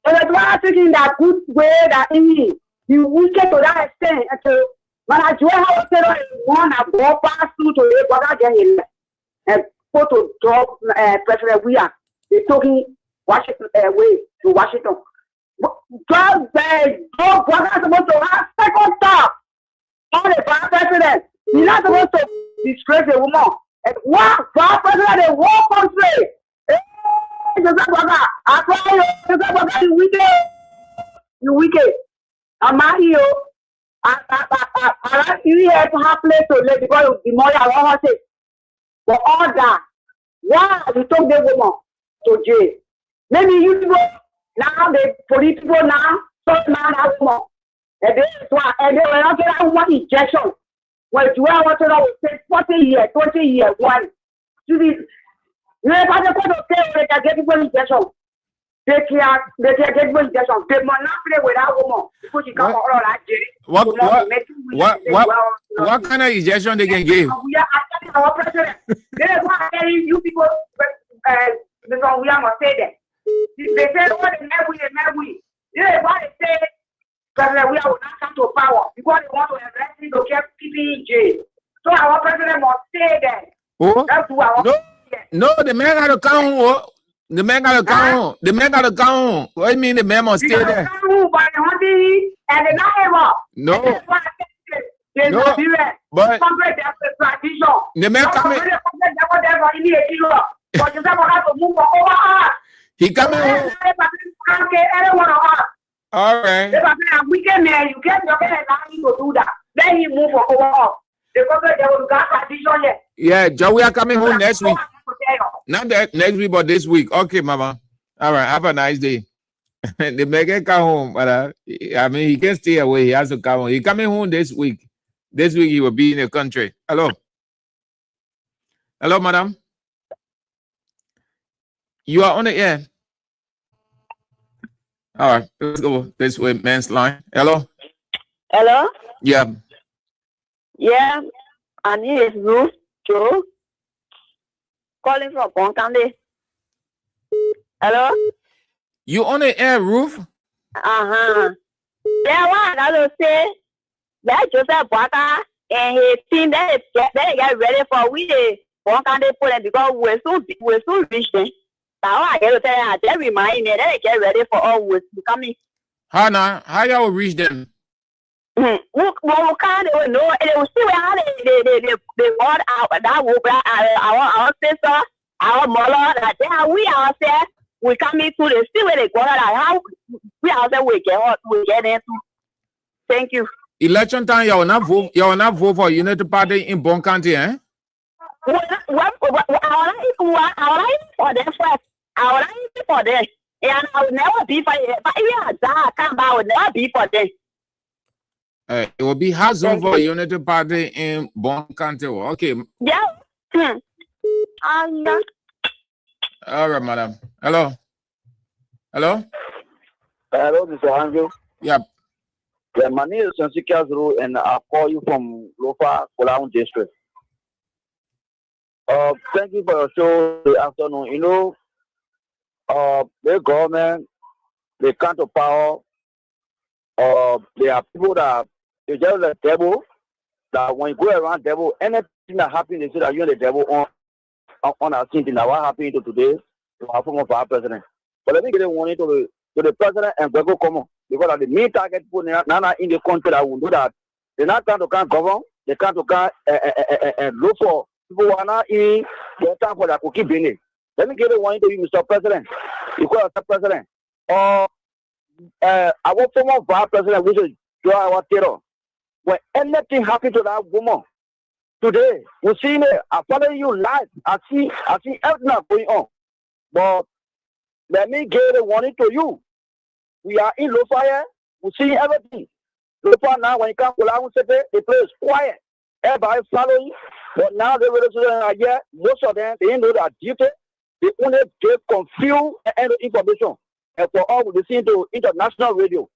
So that's why I'm thinking that good way that he wicked to that extent. When I join how to one I go pass through to the Baka get him and photo drop President Weah. They talking Washington way to Washington. Just go Baka supposed to have second stop on the vice president. He's not supposed to disgrace a woman. And what vice president in one country? Hey, Joseph Baka, I tell you, Joseph Baka, you wicked. You wicked. I'm not here. I like you here to have place to live because the money I want to say. For all that, why you took the woman to jail? Maybe you go now, the police people now, so now that woman. And they were not getting that woman injection. Well, you are what I would say 40 years, 20 years, one. You have to go to pay they can get people injection. They can get people injection. They must not play with that woman because she come all that day. What kind of injection they can give? We are attacking our president. They are not telling you people because we are not say that. They say what the man we. They are what they say President we are not come to power because they want to arrest me to get people in jail. So our president must say that. Oh, that's who our no, the man got to come. The man got to come. The man got to come. What do you mean the man must stay there? No. No, but the man coming. He coming home. All right. Weekend man, you get your head to do that. Then he move for over. Yeah, Joe, we are coming home next week. Not that next week, but this week. Okay, Mama. All right. Have a nice day. The man can come home, but I mean, he can't stay away. He has to come home. He coming home this week. This week he will be in the country. Hello. Hello, madam. You are on the air. All right. Let's go this way, man's line. Hello. Hello. Yeah. Yeah. My name is Ruth Joe. Calling from Bon County. Hello. You on the air, Ruth? Yeah, what I will say. That Joseph Baka and his team that get ready for we the Bon County Police because we're so rich then. Now I get to tell you, they remind me that they get ready for all what's becoming. How y'all reach them? We can't know. They will see how they bought out that our sister, our mother, that they are we ourselves. We come into the see where they go like how we ourselves we get into. Thank you. Election time, y'all not vote for United Party in Bon County, eh? I for them first. I will for them. And I will never be for them. But if I will never be for them. It will be hard zone for United Party in Bon County. Okay. Yeah. All right, madam. Hello. Hello. Hello, Mr. Andrew. Yeah. Yeah, my name is Sansikas Road, and I call you from Lofa, Kolaun District. Thank you for your show this afternoon. You know, the government, they come to power. There are people that they just the devil. That when you go around devil, anything that happens, they say that you're the devil on our scene. Now, what happened to today? To our former president. But let me get a warning to the president and go come because the main target people now in the country that will do that. They're not trying to govern. They can't look for people who are not in the time for that cookie business. Let me give a warning to you, Mr. President. Because Mr. President, our former vice president, which is our terror. When anything happened to that woman today, we see me. I follow you live. I see everything going on. But let me give a warning to you. We are in low fire. We see everything. Low fire now. When you come to Laos, the place is quiet. Everybody following. But now the residents are here. Most of them they know that duty. They only give confused and information. And for all we listen to international radio.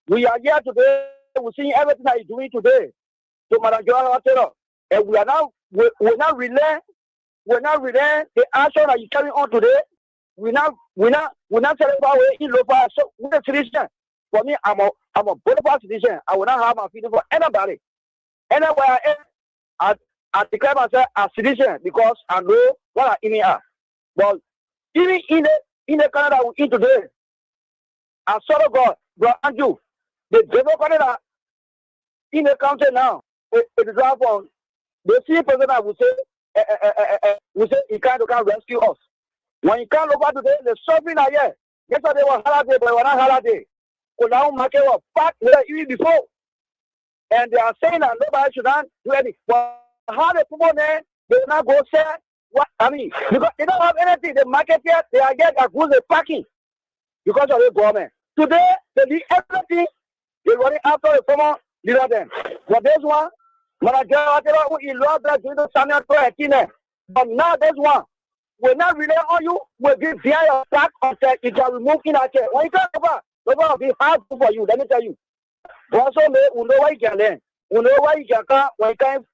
We are here today. We see everything that is doing today. So Madam Joanna Taylor, and we're not relaying the action that you carrying on today. We're not celebrating in local. So we're a citizen. For me, I'm a bona fide citizen. I will not have my feeling for anybody. Anywhere I declare myself a citizen because I know what I even are. But even in the Canada we in today, I saw God, Andrew, the devil Canada in the country now, it is from the same president will say he can't rescue us. When you come over today, the suffering are here. Yesterday was holiday, but it was not holiday. Now market was back there even before. And they are saying that nobody should not do anything. But how the people there, they will not go say what I mean. Because they don't have anything. The market here, they are getting a good packing because of the government. Today, they need everything. They're running after the former leader then. But this one, but now this one, will not rely on you, will be via your back until it can remove in a chair. When you come over, will be hard for you, let me tell you. Also, we know what you can learn. We know what you can come, when you can,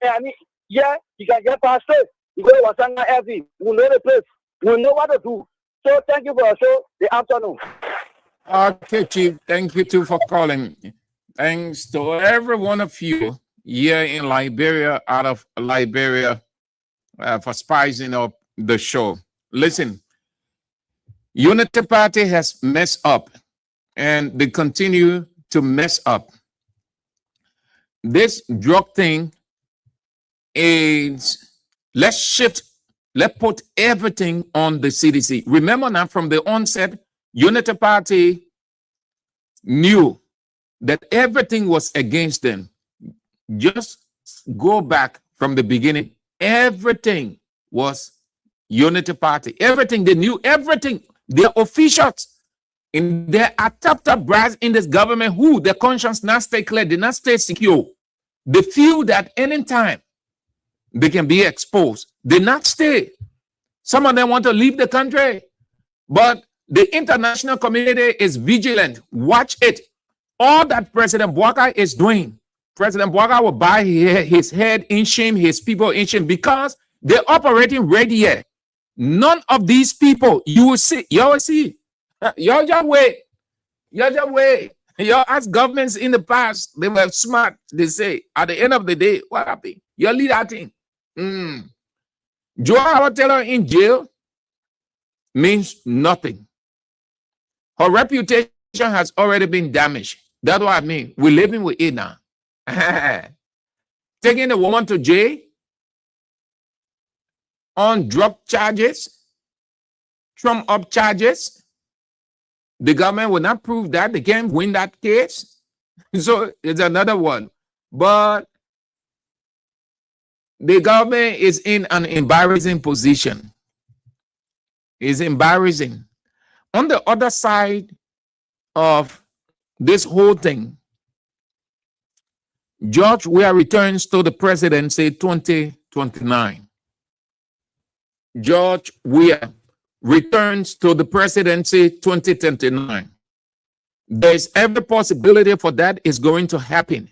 yeah, you can get past it. You go to Wasanga heavy. We know the place. We know what to do. So thank you for your show, the afternoon. Okay, Chief. Thank you too for calling. Thanks to every one of you here in Liberia, out of Liberia, for spicing up the show. Listen, Unity Party has messed up, and they continue to mess up. This drug thing is, let's put everything on the CDC. Remember now, from the onset, Unity Party knew that everything was against them. Just go back from the beginning. Everything was Unity Party. Everything, they knew everything. Their officials in their top brass in this government who their conscience not stay clear, they not stay secure. They feel that anytime they can be exposed. They not stay. Some of them want to leave the country, but the international community is vigilant. Watch it. All that President Bouaka is doing, President Bouaka will buy his head in shame, his people in shame, because they're operating right here. None of these people, you will see, y'all see, y'all just wait. Y'all just wait. Y'all ask governments in the past, they were smart. They say, at the end of the day, what happened? You lead that thing. Joe Howard Taylor in jail means nothing. Her reputation has already been damaged. That's what I mean. We're living with it now. Taking the woman to jail on drug charges, Trump up charges. The government will not prove that. They can't win that case. So it's another one. But the government is in an embarrassing position. It's embarrassing. On the other side of this whole thing, George Weah returns to the presidency 2029. George Weah returns to the presidency 2029. There's every possibility for that is going to happen.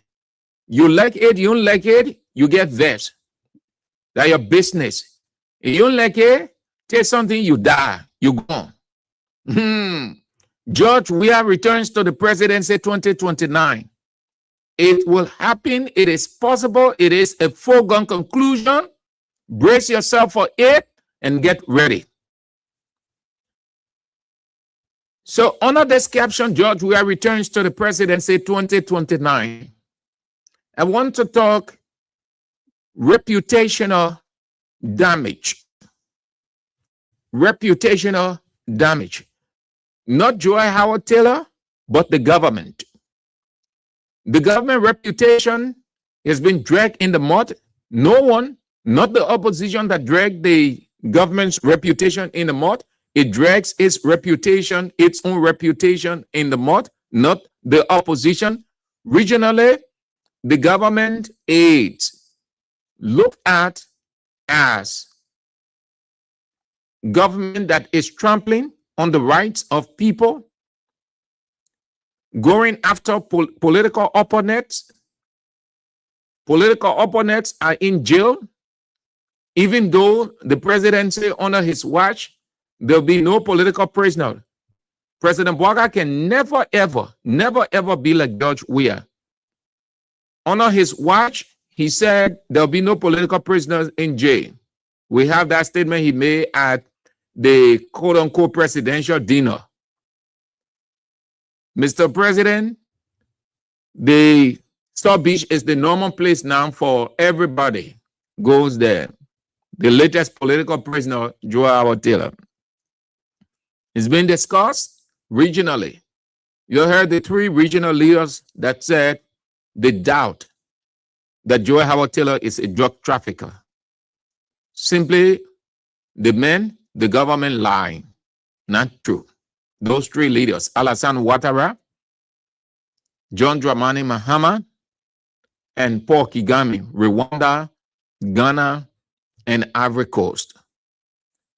You like it, you don't like it, you get vexed. That's your business. If you don't like it, take something, you die, you gone. George Weah returns to the presidency 2029. It will happen. It is possible. It is a foregone conclusion. Brace yourself for it and get ready. So under this caption, George Weah returns to the presidency 2029. I want to talk reputational damage. Reputational damage. Not Joy Howard Taylor, but the government. The government reputation has been dragged in the mud. No one, not the opposition that dragged the government's reputation in the mud. It drags its reputation, its own reputation in the mud, not the opposition. Regionally, the government aids looked at as government that is trampling on the rights of people, going after political opponents. Political opponents are in jail, even though the presidency under his watch, there'll be no political prisoner. President Bouaka can never, ever be like George Weah. Under his watch, he said there'll be no political prisoners in jail. We have that statement he made at the quote-unquote presidential dinner. Mr. President, the South Beach is the normal place now for everybody goes there. The latest political prisoner, Joe Howard Taylor. It's been discussed regionally. You heard the three regional leaders that said they doubt that Joe Howard Taylor is a drug trafficker. Simply, the government lying. Not true. Those three leaders, Alassane Ouattara, John Dramani Mahama, and Paul Kagame, Rwanda, Ghana, and Ivory Coast.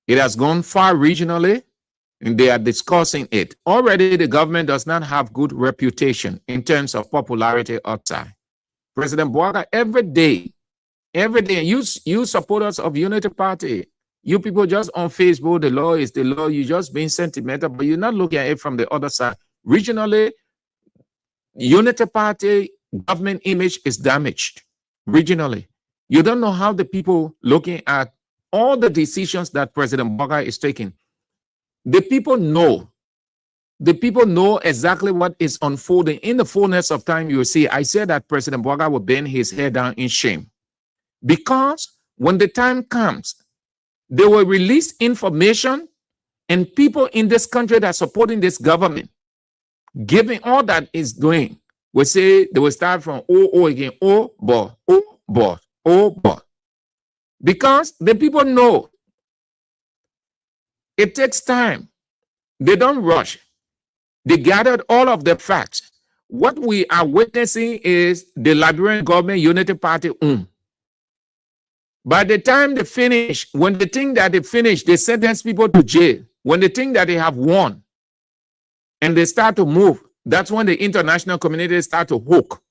It has gone far regionally, and they are discussing it. Already, the government does not have good reputation in terms of popularity outside. President Bouaga, every day, you supporters of Unity Party, you people just on Facebook, the law is the law, you're just being sentimental, but you're not looking at it from the other side. Regionally, Unity Party government image is damaged. Regionally, you don't know how the people looking at all the decisions that President Bouaga is taking. The people know. The people know exactly what is unfolding. In the fullness of time, you will see, I said that President Bouaga will bend his head down in shame. Because when the time comes, they will release information, and people in this country that are supporting this government, giving all that is doing, will say, they will start from again, boy. Because the people know it takes time. They don't rush. They gathered all of the facts. What we are witnessing is the Liberian government Unity Party. By the time they finish, when they think that they finish, they sentence people to jail. When they think that they have won and they start to move, that's when the international community start to hook.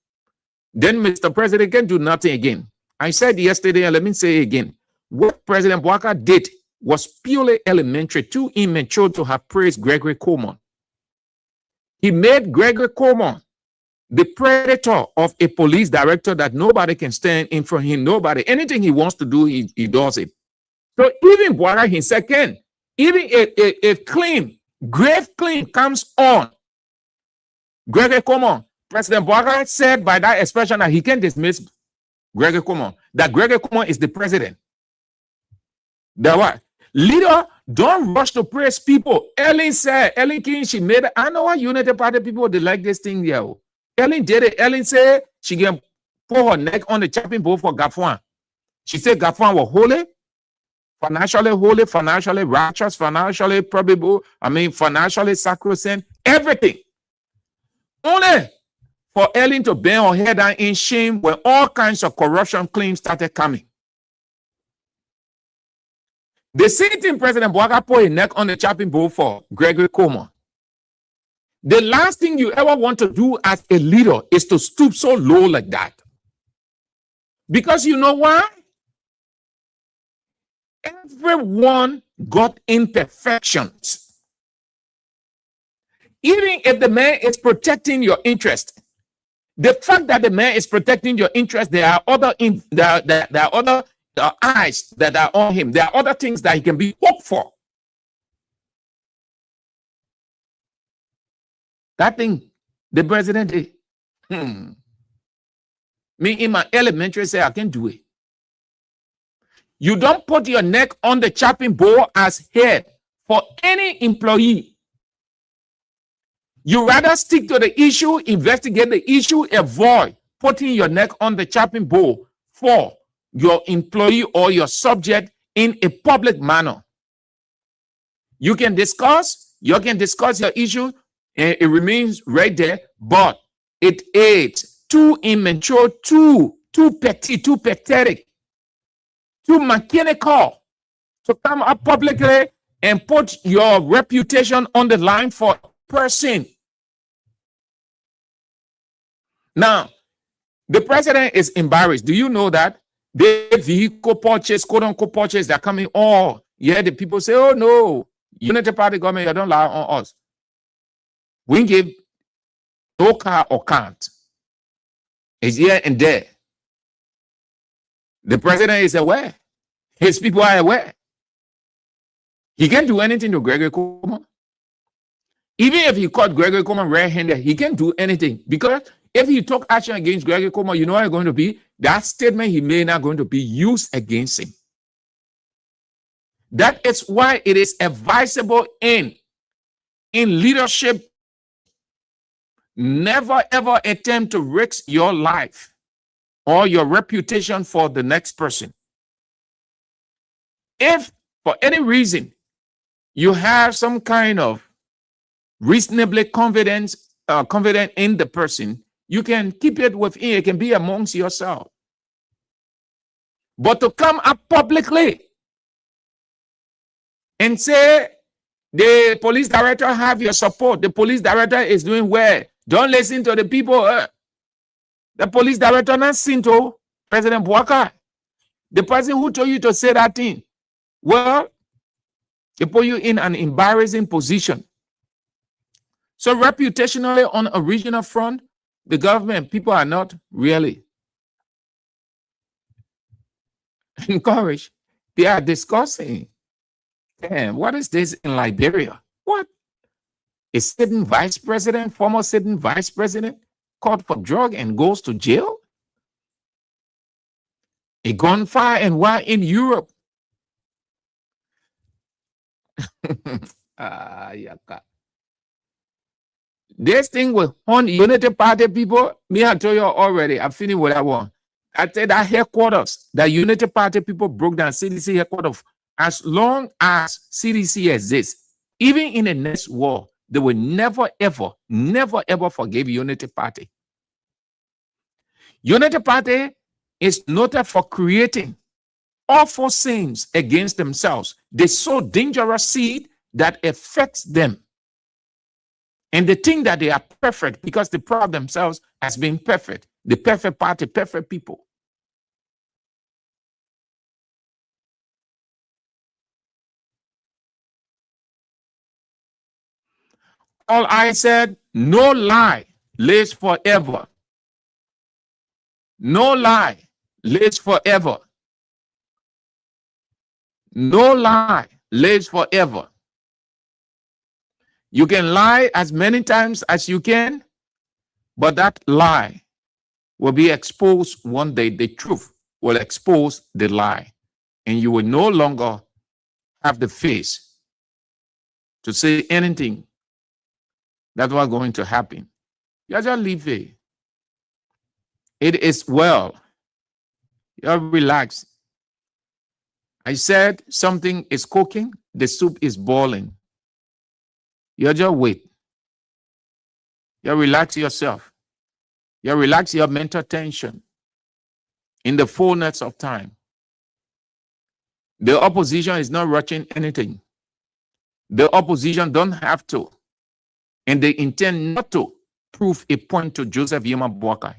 Then Mr. President can do nothing again. I said yesterday, and let me say again, what President Bouaga did was purely elementary, too immature to have praised Gregory Coleman. He made Gregory Coleman the predator of a police director that nobody can stand in for him. Nobody, anything he wants to do, he does it. So even Bouaga himself can, even a claim, grave claim comes on Gregory Coleman. President Bouaga said by that expression that he can dismiss Gregory Coleman, that Gregory Coleman is the president. That what? Leader, don't rush to praise people. Ellen said, Ellen King, she made it. I know what Unity Party people, they like this thing here. Ellen did it. Ellen said she can put her neck on the chopping board for Gafwan. She said Gafwan was holy, financially righteous, financially probable, financially sacrosanct, everything. Only for Ellen to bend her head down in shame when all kinds of corruption claims started coming. The same thing President Bouaga put his neck on the chopping board for Gregory Coleman. The last thing you ever want to do as a leader is to stoop so low like that. Because you know why? Everyone got imperfections. Even if the man is protecting your interest, the fact that the man is protecting your interest, there are other eyes that are on him. There are other things that he can be hoped for. That thing the president did. Me in my elementary say I can do it. You don't put your neck on the chopping board as head for any employee. You rather stick to the issue, investigate the issue, avoid putting your neck on the chopping board for your employee or your subject in a public manner. You can discuss your issue, and it remains right there, but it is too immature, too petty, too pathetic, too mechanical to come up publicly and put your reputation on the line for a person. Now, the president is embarrassed. Do you know that? The vehicle purchase, quote unquote purchase, they're coming. Oh, yeah, the people say, oh no, Unity Party government, you don't lie on us. We give no car or can't. It's here and there. The president is aware. His people are aware. He can't do anything to Gregory Coleman. Even if he caught Gregory Coleman red-handed, he can't do anything. Because if he took action against Gregory Coleman, you know what it's going to be? That statement he made not going to be used against him. That is why it is advisable in leadership, never ever attempt to risk your life or your reputation for the next person. If for any reason you have some kind of reasonably confident in the person, you can keep it within. It can be amongst yourself. But to come up publicly and say the police director have your support. The police director is doing well. Don't listen to the people. The police director not seen to President Bouaka. The person who told you to say that thing. Well, they put you in an embarrassing position. So reputationally on a regional front, the government, people are not really encouraged. They are discussing, damn, what is this in Liberia? What? A sitting vice president, former sitting vice president, caught for drug and goes to jail? A gunfire and war in Europe. This thing will hunt Unity Party people. Me, I told you already. I'm finished with that one. I said that headquarters, the Unity Party people broke down CDC headquarters. As long as CDC exists, even in the next war, they will never, ever forgive Unity Party. Unity Party is noted for creating awful sins against themselves. They sow dangerous seed that affects them. And they think that they are perfect because they pride themselves as being perfect. The perfect party, perfect people. All I said, no lie lives forever. No lie lives forever. No lie lives forever. You can lie as many times as you can, but that lie will be exposed one day. The truth will expose the lie, and you will no longer have the face to say anything that was going to happen. You just leave it. It is well. You're relaxed. I said something is cooking, the soup is boiling. You just wait. You relax yourself. You relax your mental tension in the fullness of time. The opposition is not rushing anything. The opposition don't have to, and they intend not to prove a point to Joseph Yema Boakai.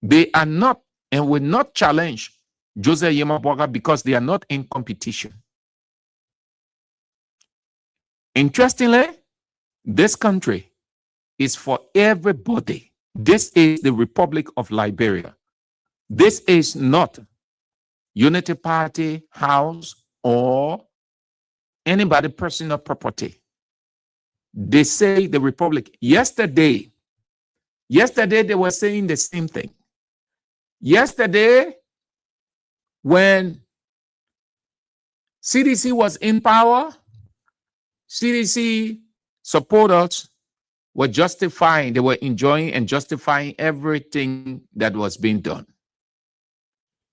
They are not and will not challenge Joseph Yema Boakai because they are not in competition. Interestingly, this country is for everybody. This is the Republic of Liberia. This is not Unity Party house or anybody personal property. They say the Republic. Yesterday they were saying the same thing. Yesterday, when CDC was in power, CDC supporters were justifying, they were enjoying and justifying everything that was being done.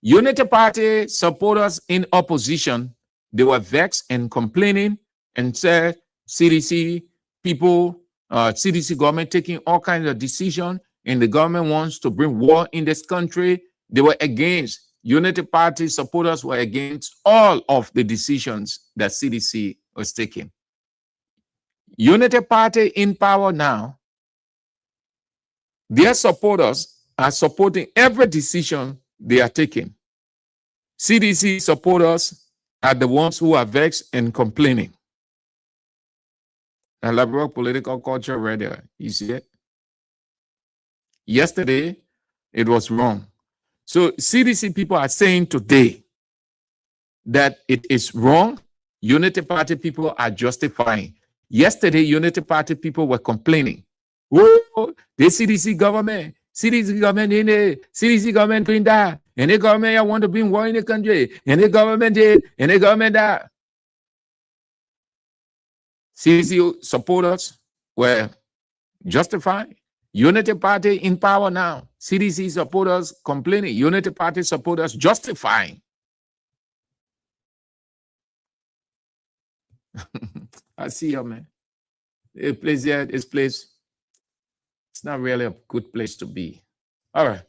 Unity Party supporters in opposition, they were vexed and complaining and said CDC people, CDC government taking all kinds of decisions, and the government wants to bring war in this country. They were against. Unity Party supporters were against all of the decisions that CDC was taking. Unity Party in power now, their supporters are supporting every decision they are taking. CDC supporters are the ones who are vexed and complaining. A liberal political culture right there. You see it? Yesterday, it was wrong. So CDC people are saying today that it is wrong. Unity Party people are justifying. Yesterday, Unity Party people were complaining. Oh, the CDC government in the CDC government doing that, and the government want to bring war in the country, and the government did, and the government that. CDC supporters were justifying. Unity Party in power now. CDC supporters complaining. Unity Party supporters justifying. I see you, man. This place here, this place, it's not really a good place to be. All right.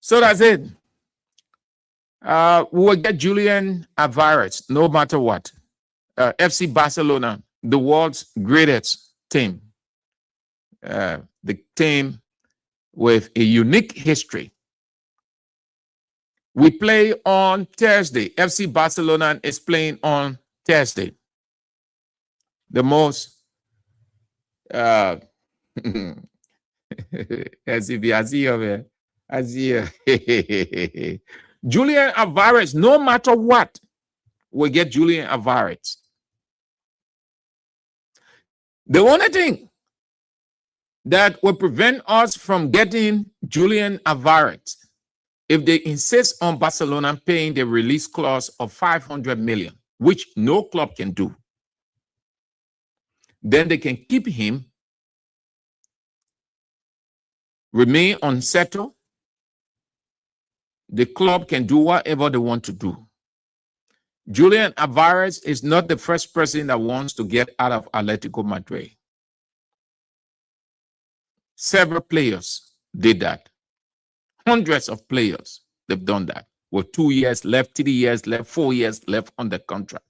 So that's it. We will get Julian a virus, no matter what. FC Barcelona, the world's greatest team, the team with a unique history. We play on Thursday. FC Barcelona is playing on Thursday. The most as if Julian Alvarez, no matter what, will get Julian Alvarez. The only thing that will prevent us from getting Julian Alvarez, if they insist on Barcelona paying the release clause of 500 million, which no club can do, then they can keep him, remain unsettled. The club can do whatever they want to do. Julian Alvarez is not the first person that wants to get out of Atletico Madrid. Several players did that. Hundreds of players, they've done that. With 2 years left, 3 years left, 4 years left on the contract.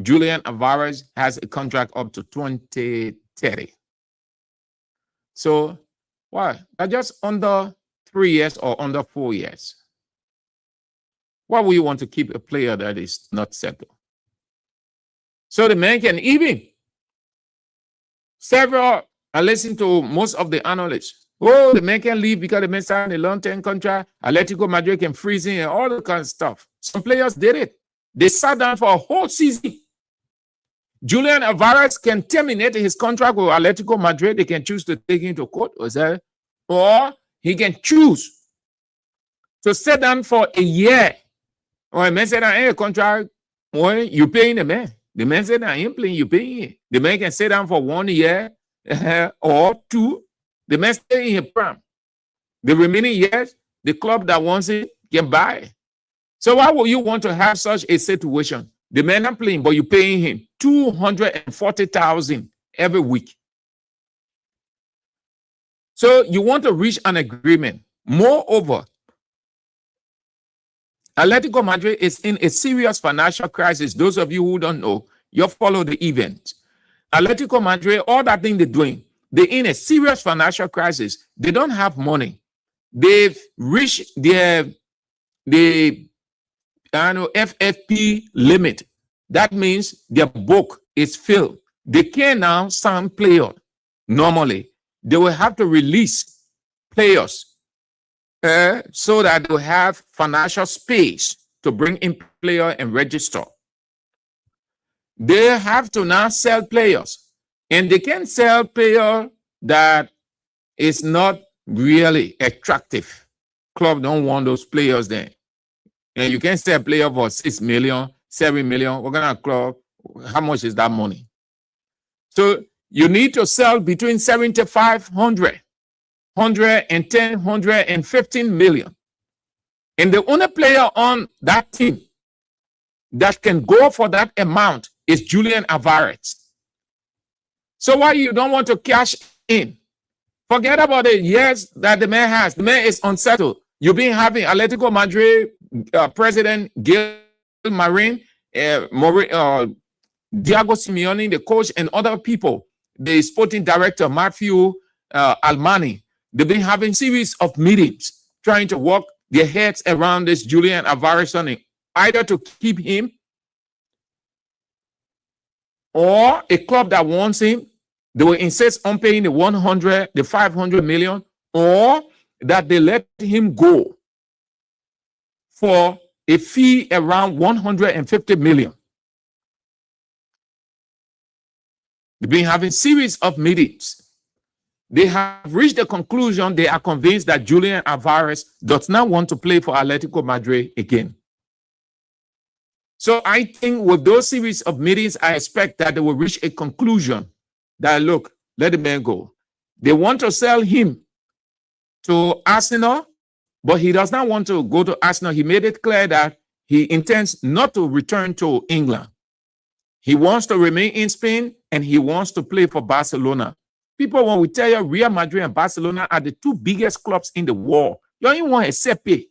Julian Alvarez has a contract up to 2030. So, why? They're just under 3 years or under 4 years. Why would you want to keep a player that is not settled? So the man can even. I listen to most of the analysts. Oh, the man can leave because the man signed a long-term contract. Atletico Madrid can freeze him and all that kind of stuff. Some players did it. They sat down for a whole season. Julian Alvarez can terminate his contract with Atletico Madrid. They can choose to take him to court, or he can choose to sit down for a year. Or a man said, "Hey, contract, well, you paying the man." The man said, "I ain't playing, you paying it." The man can sit down for 1 year or 2. The man stay in his prime. The remaining years, the club that wants it can buy it. So why would you want to have such a situation? The man not playing, but you're paying him $240,000 every week. So you want to reach an agreement. Moreover, Atletico Madrid is in a serious financial crisis. Those of you who don't know, you follow the event. Atletico Madrid, all that thing they're doing, they're in a serious financial crisis. They don't have money. They've reached the FFP limit. That means their book is filled. They can now sign players. Normally, they will have to release players so that they will have financial space to bring in player and register. They have to now sell players, and they can sell player that is not really attractive. Club don't want those players there. And you can sell a player for 6 million, 7 million. What kind of club? How much is that money? So you need to sell between 7,500, 110, 115 million. And the only player on that team that can go for that amount is Julian Alvarez. So why you don't want to cash in? Forget about the years that the man has. The man is unsettled. You've been having Atletico Madrid president Gil Marin, Diego Simeone, the coach, and other people, the sporting director Matthew Almani. They've been having series of meetings trying to work their heads around this Julian Alvarez, either to keep him or a club that wants him. They will insist on paying the 500 million, or that they let him go for a fee around 150 million. They've been having series of meetings. They have reached the conclusion, they are convinced that Julian Alvarez does not want to play for Atletico Madrid again. So I think with those series of meetings, I expect that they will reach a conclusion that, look, let the man go. They want to sell him to Arsenal, but he does not want to go to Arsenal. He made it clear that he intends not to return to England. He wants to remain in Spain, and he wants to play for Barcelona. People, when we tell you Real Madrid and Barcelona are the two biggest clubs in the world, you don't even want to accept it.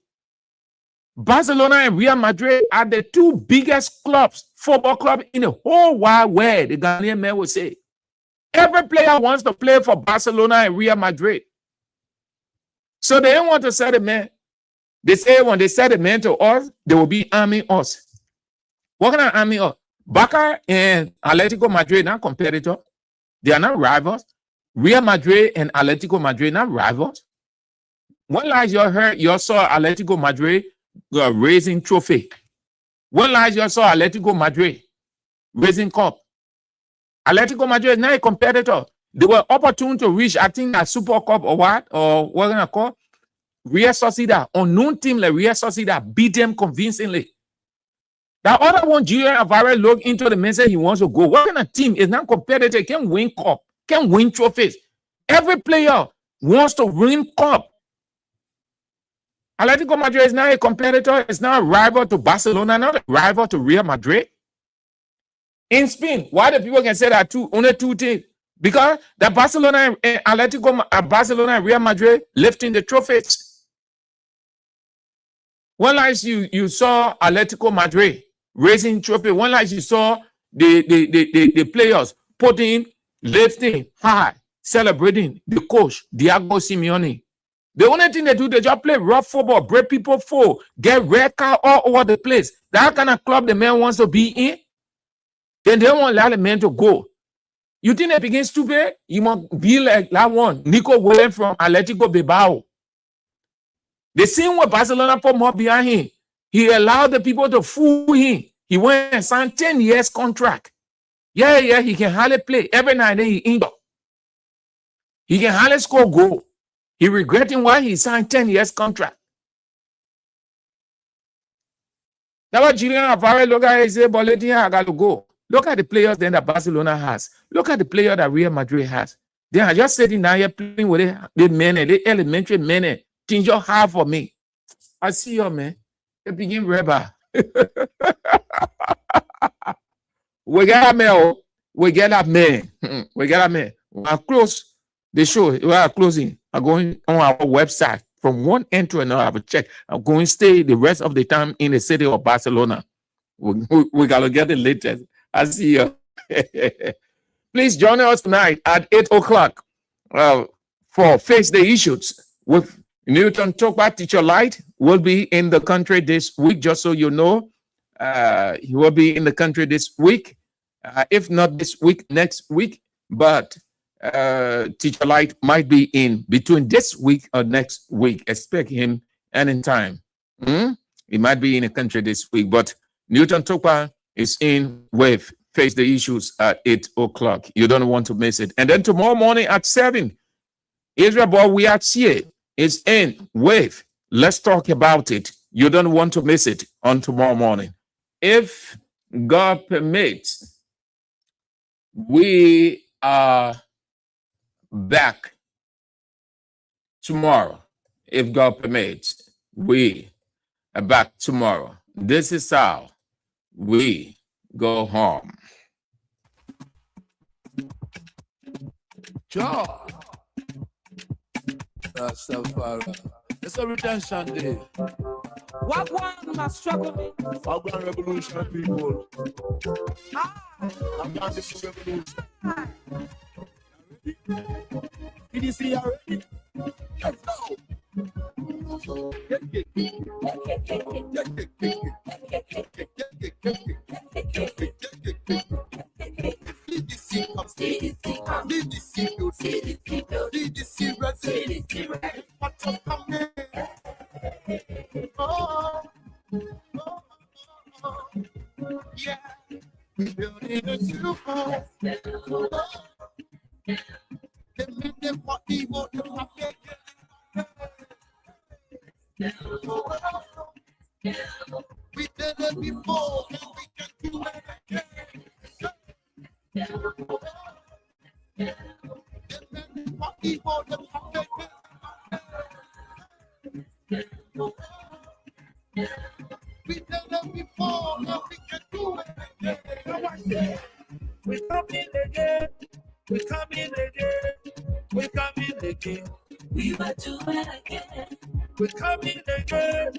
Barcelona and Real Madrid are the two biggest clubs, football clubs in the whole wide world, the Ghanaian man will say. Every player wants to play for Barcelona and Real Madrid. So they don't want to sell the man. They say when they sell the man to us, they will be arming us. What kind of army us? Barca and Atletico Madrid not competitor. They are not rivals. Real Madrid and Atletico Madrid not rivals. When last you saw Atletico Madrid raising trophy? When last you saw Atletico Madrid raising cup? Atletico Madrid is not a competitor. They were opportune to reach, I think, a Super Cup or what gonna call Real Sociedad. Unknown team like Real Sociedad beat them convincingly. That other one, Julian Alvarez, looked into the message he wants to go. What kind of team is not competitive? Can win cup, can win trophies. Every player wants to win cup. Atletico Madrid is not a competitor. It's not a rival to Barcelona, not a rival to Real Madrid. In Spain, why the people can say that only two teams? Because the Barcelona and Barcelona and Real Madrid lifting the trophies. One last you saw Atletico Madrid raising trophy. One last you saw the players putting, lifting high, celebrating the coach, Diego Simeone. The only thing they do, they just play rough football, break people fall, get red card all over the place. That kind of club the man wants to be in. Then they won't allow the man to go. You think they begin stupid? You must be like that one, Nico Williams from Atletico Bilbao. The same way Barcelona put more behind him. He allowed the people to fool him. He went and signed 10 years contract. Yeah, he can hardly play. Every night he injured. He can hardly score goal. He regretting why he signed 10 years contract. That's what Julian Alvarez look at and say, but I got to go. Look at the players then that Barcelona has. Look at the player that Real Madrid has. They are just sitting down here playing with the men, the elementary men. Things you have for me. I see you, man. They begin rebel. We got a man. We get a man. We got a man. I'll close the show. We are closing. I'm going on our website from one end to another. I have a check. I'm going to stay the rest of the time in the city of Barcelona. We got to get the latest. I see you. Please join us tonight at 8 o'clock for Face the Issues with Newton Tokpa. Teacher Light will be in the country this week, just so you know. He will be in the country this week. If not this week, next week. But Teacher Light might be in between this week or next week. Expect him anytime. He might be in the country this week. But Newton Tokpa is in with Face the Issues at 8 o'clock. You don't want to miss it. And then tomorrow morning at 7, Israel Boy We Are Here is in with Let's Talk About It. You don't want to miss it on tomorrow morning. If God permits, we are back tomorrow. If God permits, we are back tomorrow. This is how we go home. Sure. That's so far. It's a redemption day. What one must struggle me? Afghan revolution, people. Afghan revolution. Did you see already? Let's go. Yeah, we building a new home. They mean them for evil, they want we did it before, and we can do it again. They mean them for evil, they want we did it before, and we can do it again. We coming again. We coming again. We coming again. We will do it again. we coming again.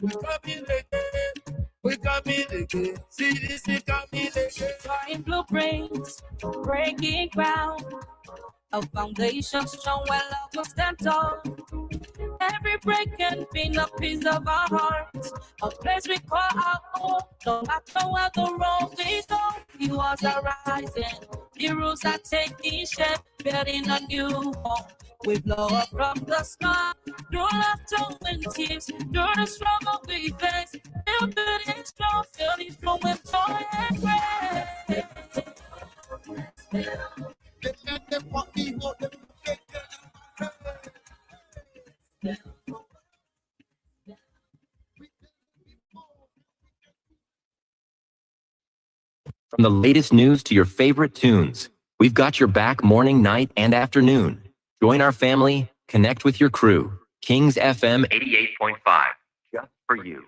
We coming again. We coming again. See this, we coming again. Flying blueprints, breaking ground. A foundation strong where love will stand tall. Every break can be a piece of our hearts. A place we call our home. No matter where the road we go, the walls are rising. The rules are taking shape, building a new home. We blow up from the sky. Through laughter and tears, through the struggle we face. Feel good and strong, feel these moments joy and grace. From the latest news to your favorite tunes, we've got your back morning, night, and afternoon. Join our family, connect with your crew. Kings FM 88.5, just for you.